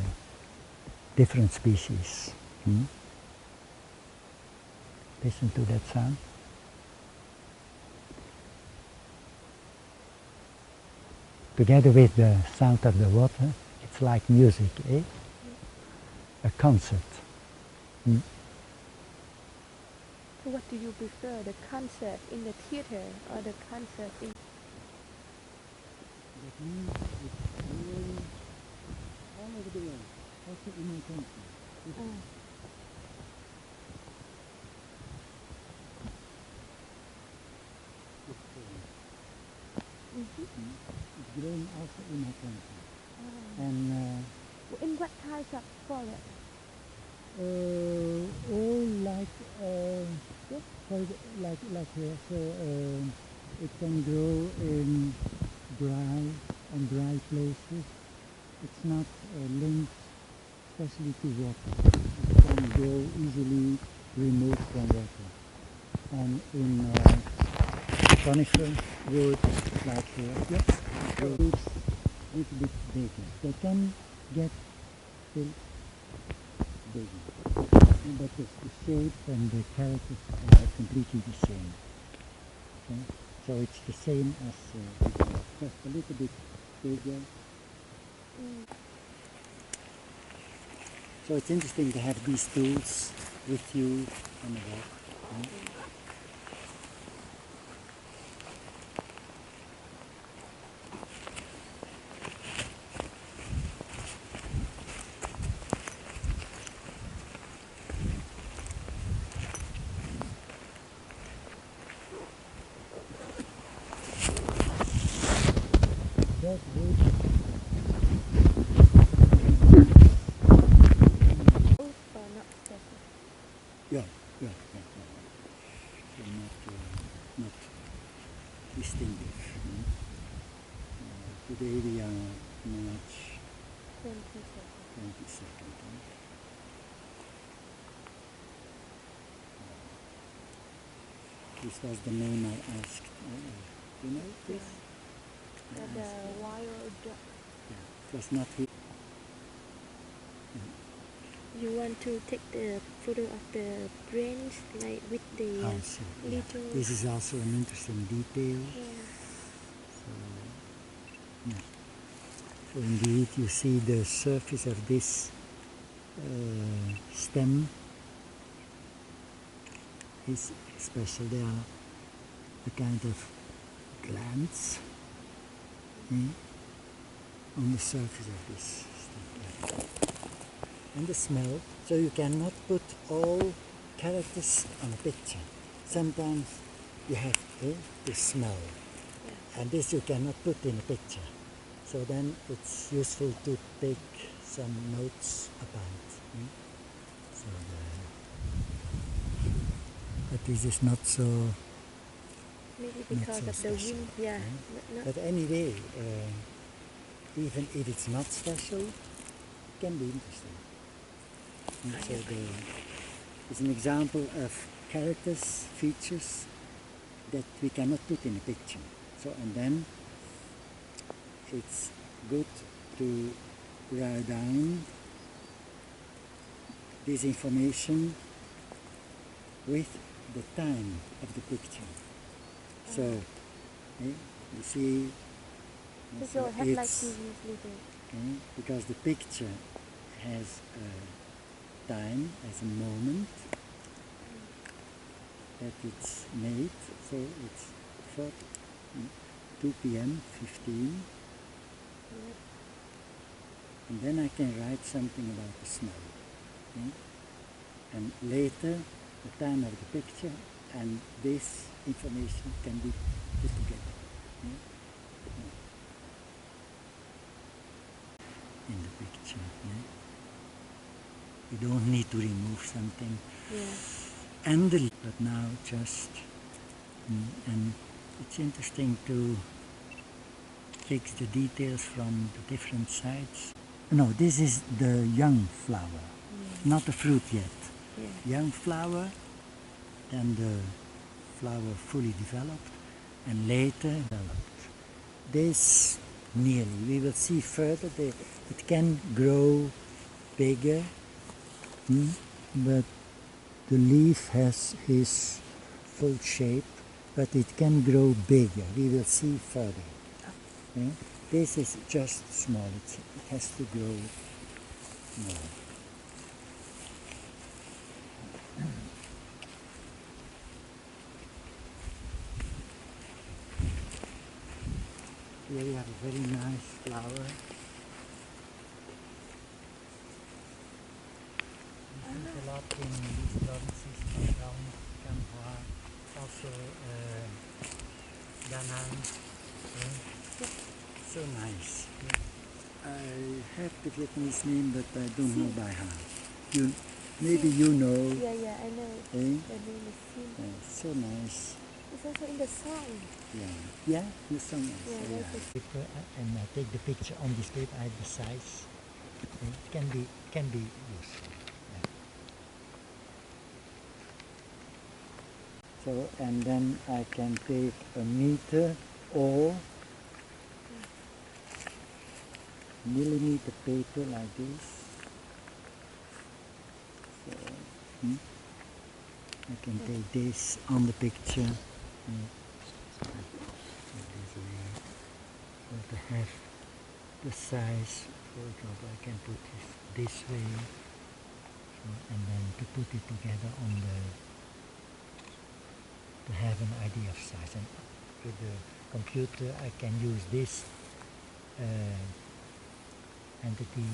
different species. Listen to that sound. Together with the sound of the water, it's like music, a concert. So what do you prefer, the concert in the theater or the concert in... All over the world, also in my country. It's growing also in our country. And In what types of forest? all like like here. So it can grow in dry places. It's not linked especially to water. It can grow easily removed from water. And in conifer wood like here, roots a little bit bigger. They can get still bigger, but the shape and the character are completely the same. Okay? So it's the same as just a little bit bigger. So it's interesting to have these tools with you on the walk. That's good. Yeah. So not distinguished. Today we are March 22nd. This was the name I asked. You know this? The wild duck. Yeah, it was not here. You want to take the photo of the branch, like with the Also, little. this is also an interesting detail. Yeah. So indeed, you see the surface of this stem is special. There are a kind of glands on the surface of this stem. And the smell, so you cannot put all characters on a picture. Sometimes you have the smell, and this you cannot put in a picture. So then it's useful to take some notes about. So but this is not so. Maybe because of the wind, yeah. But anyway, even if it's not special, it can be interesting. So it's an example of characters, features that we cannot put in a picture. So and then it's good to write down this information with the time of the picture. So you see, So it's, like you usually do. because the picture has time as a moment that it's made, so it's 2 p.m. 15, and then I can write something about the smell, and later the time of the picture and this information can be put together in the picture. You don't need to remove something. And but now just and it's interesting to fix the details from the different sides. No, this is the young flower, not the fruit yet. Young flower, then the flower fully developed, and later developed. This nearly, we will see further, it can grow bigger, but the leaf has his full shape, but it can grow bigger. We will see further. This is just small, it has to grow more. Here we have a very nice flower. A lot in these provinces, Đồng, also Đàng, So nice. I have the Vietnamese name, but I don't know by heart. Maybe you know. Yeah, I know. Eh? The name is Sin. So nice. It's also in the song. Yeah, the song. Yeah, Paper, and I take the picture on this paper. I have the size. It can be useful. Yeah. So and then I can take a meter or millimeter paper like this. So, I can take this on the picture. So to have the size, for example, I can put this way, and then to put it together on to have an idea of size. And with the computer, I can use this entity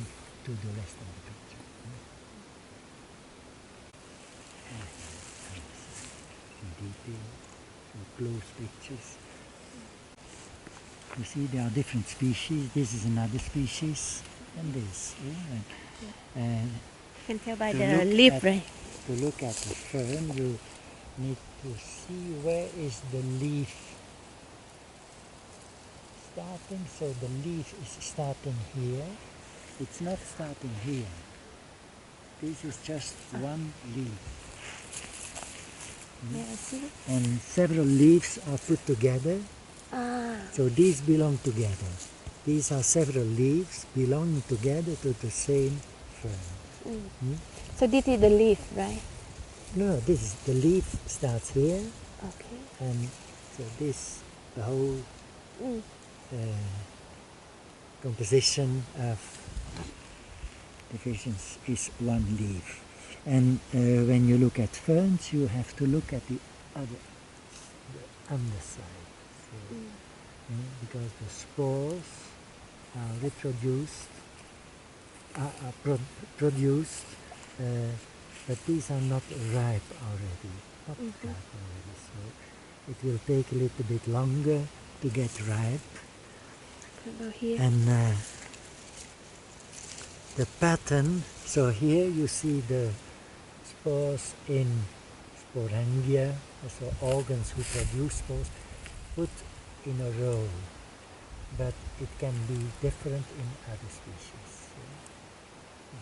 to the rest of the picture. In detail, so close pictures. You see, there are different species. This is another species, and this. And you can tell by the leaf, right? To look at the fern, you need to see where is the leaf starting. So the leaf is starting here. It's not starting here. This is just one leaf. Yeah, I see. And several leaves are put together. So these belong together. These are several leaves belonging together to the same fern. So this is the leaf, right? No, this is the leaf starts here. Okay. And so this, the whole composition of divisions is one leaf. And when you look at ferns, you have to look at the underside. So, because the spores are reproduced, produced, but these are not ripe already. So it will take a little bit longer to get ripe. And the pattern, so here you see the spores in sporangia, so organs who produce spores, put in a row, but it can be different in other species.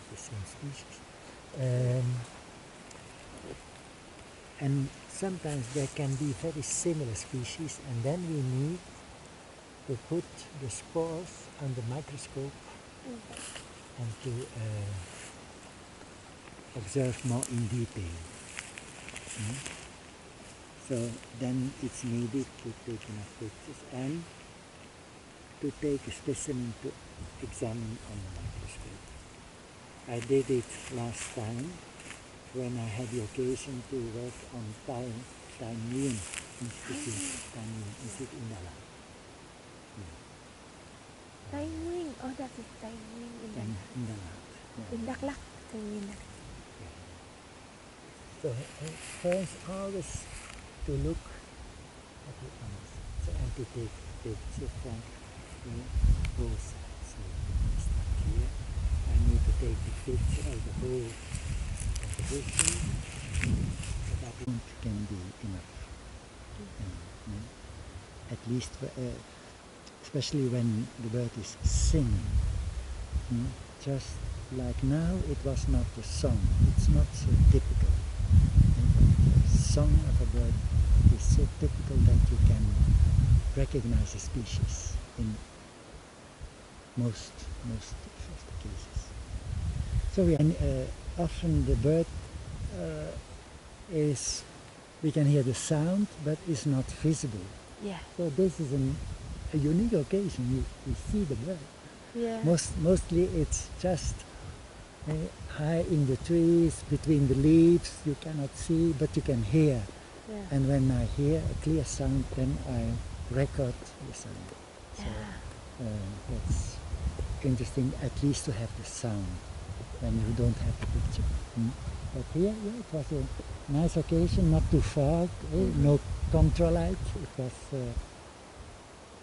The same species. And sometimes there can be very similar species, and then we need to put the spores under microscope and to observe more in detail. So then it's needed to take enough pictures and to take a specimen to examine on the microscope. I did it last time when I had the occasion to work on Nguyên Institute in Đàng. Nguyên, oh that is Nguyên in Đắk Lắk. So first always to look at the underside, so, and to take picture from both sides. So start here. I need to take the picture of the whole composition, but that can be enough. At least, especially when the bird is singing. Just like now, it was not a song. It's not so typical. The song of a bird is so typical that you can recognize a species in most of the cases. So often the bird we can hear the sound, but it's not visible. Yeah. So this is a unique occasion. You see the bird. Yeah. Mostly it's just high in the trees, between the leaves. You cannot see, but you can hear. Yeah. And when I hear a clear sound, then I record the sound. So that's interesting, at least to have the sound when you don't have the picture. But here, it was a nice occasion, not too far, no contralight. It was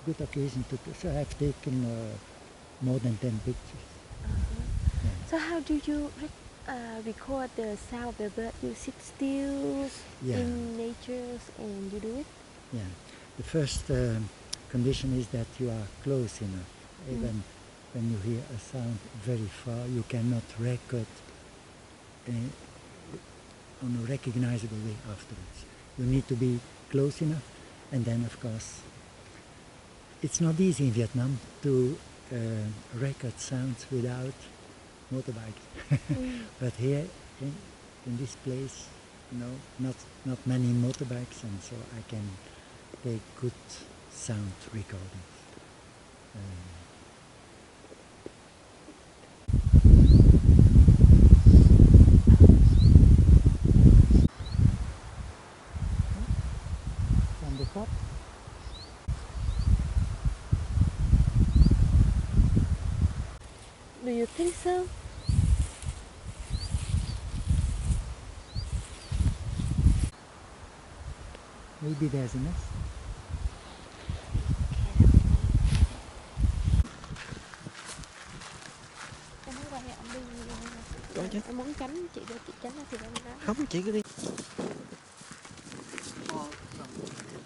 good occasion to. So I've taken more than 10 pictures. So how do you record the sound of the bird? You sit still in nature and you do it? Yeah. The first condition is that you are close enough. Even when you hear a sound very far, you cannot record on a recognizable way afterwards. You need to be close enough, and then of course it's not easy in Vietnam to record sounds without motorbikes. But here in this place, not many motorbikes, and so I can take good sound recordings. From the top. Do you think so? Maybe there's a nest. Em muốn quay ông đi Có chứ. em muốn tránh chị để chị tránh thì em nói. Không, chị cứ đi. Or from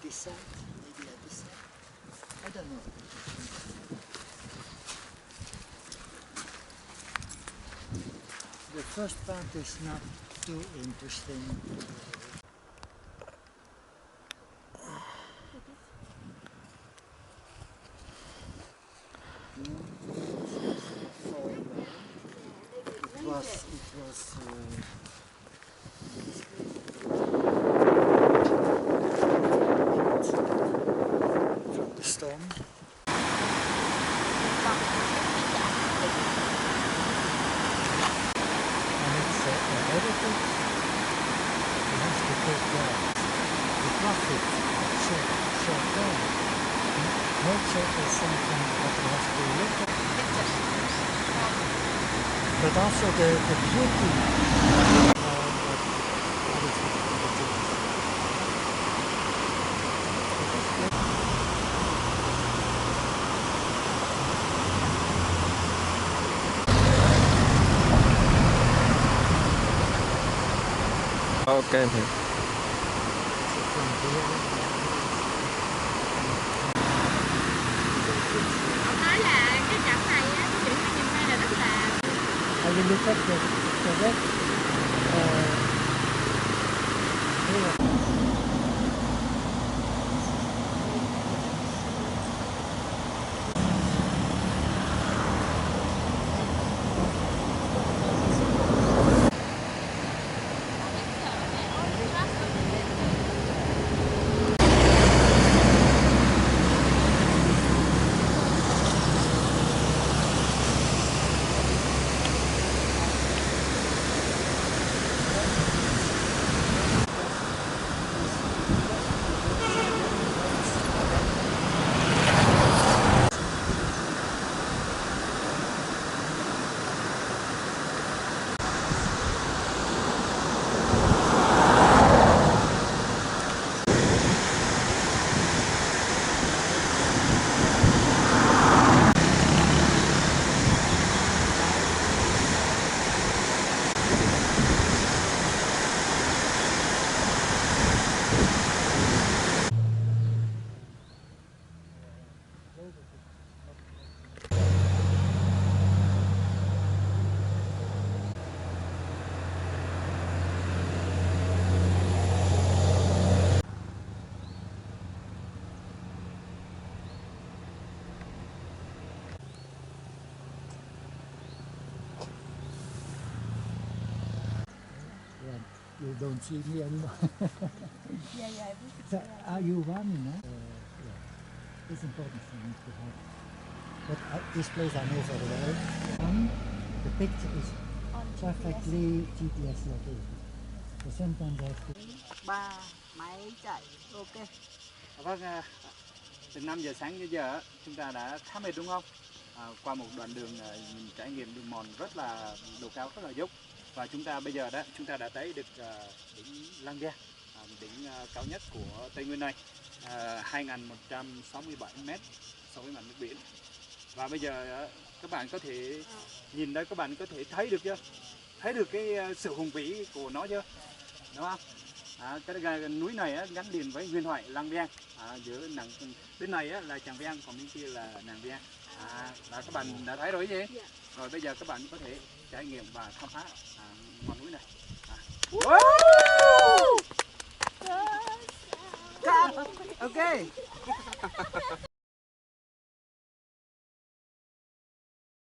this side, maybe at this side. I don't know. The first part is not too interesting. It was from the storm. And it's a heritage. It has to take the profit short term. Nature is something that we have to look at. But also the beauty of what is it? Ok em hiểu. Ông nói là cái cảnh này á, cái chuyện nhìn đây là rất là. I will look at the red. You don't see me anymore. So are you running? It's important for me to have. But this place I know very well. The picture is perfectly GPS located. So sometimes I have to. 3 máy chạy, ok. Vâng, từ 5 giờ sáng đến giờ chúng ta đã khá mệt đúng không? Qua một đoạn đường mình trải nghiệm đường mòn rất là độ cao rất là dốc, và chúng ta bây giờ chúng ta đã tới được đỉnh Langbiang, đỉnh cao nhất của Tây Nguyên này, 2.167 mét so với mặt nước biển. Và bây giờ các bạn có thể nhìn đây, các bạn có thể thấy được chưa? Thấy được cái sự hùng vĩ của nó chưa? Đúng không? Cái núi này gắn liền với huyền thoại Langbiang. Giữa bên này là Tràng Biang, còn bên kia là Nàng Biang. Là các bạn đã thấy rồi gì? Rồi bây giờ các bạn có thể trải nghiệm và khám phá ngọn núi này. Ok.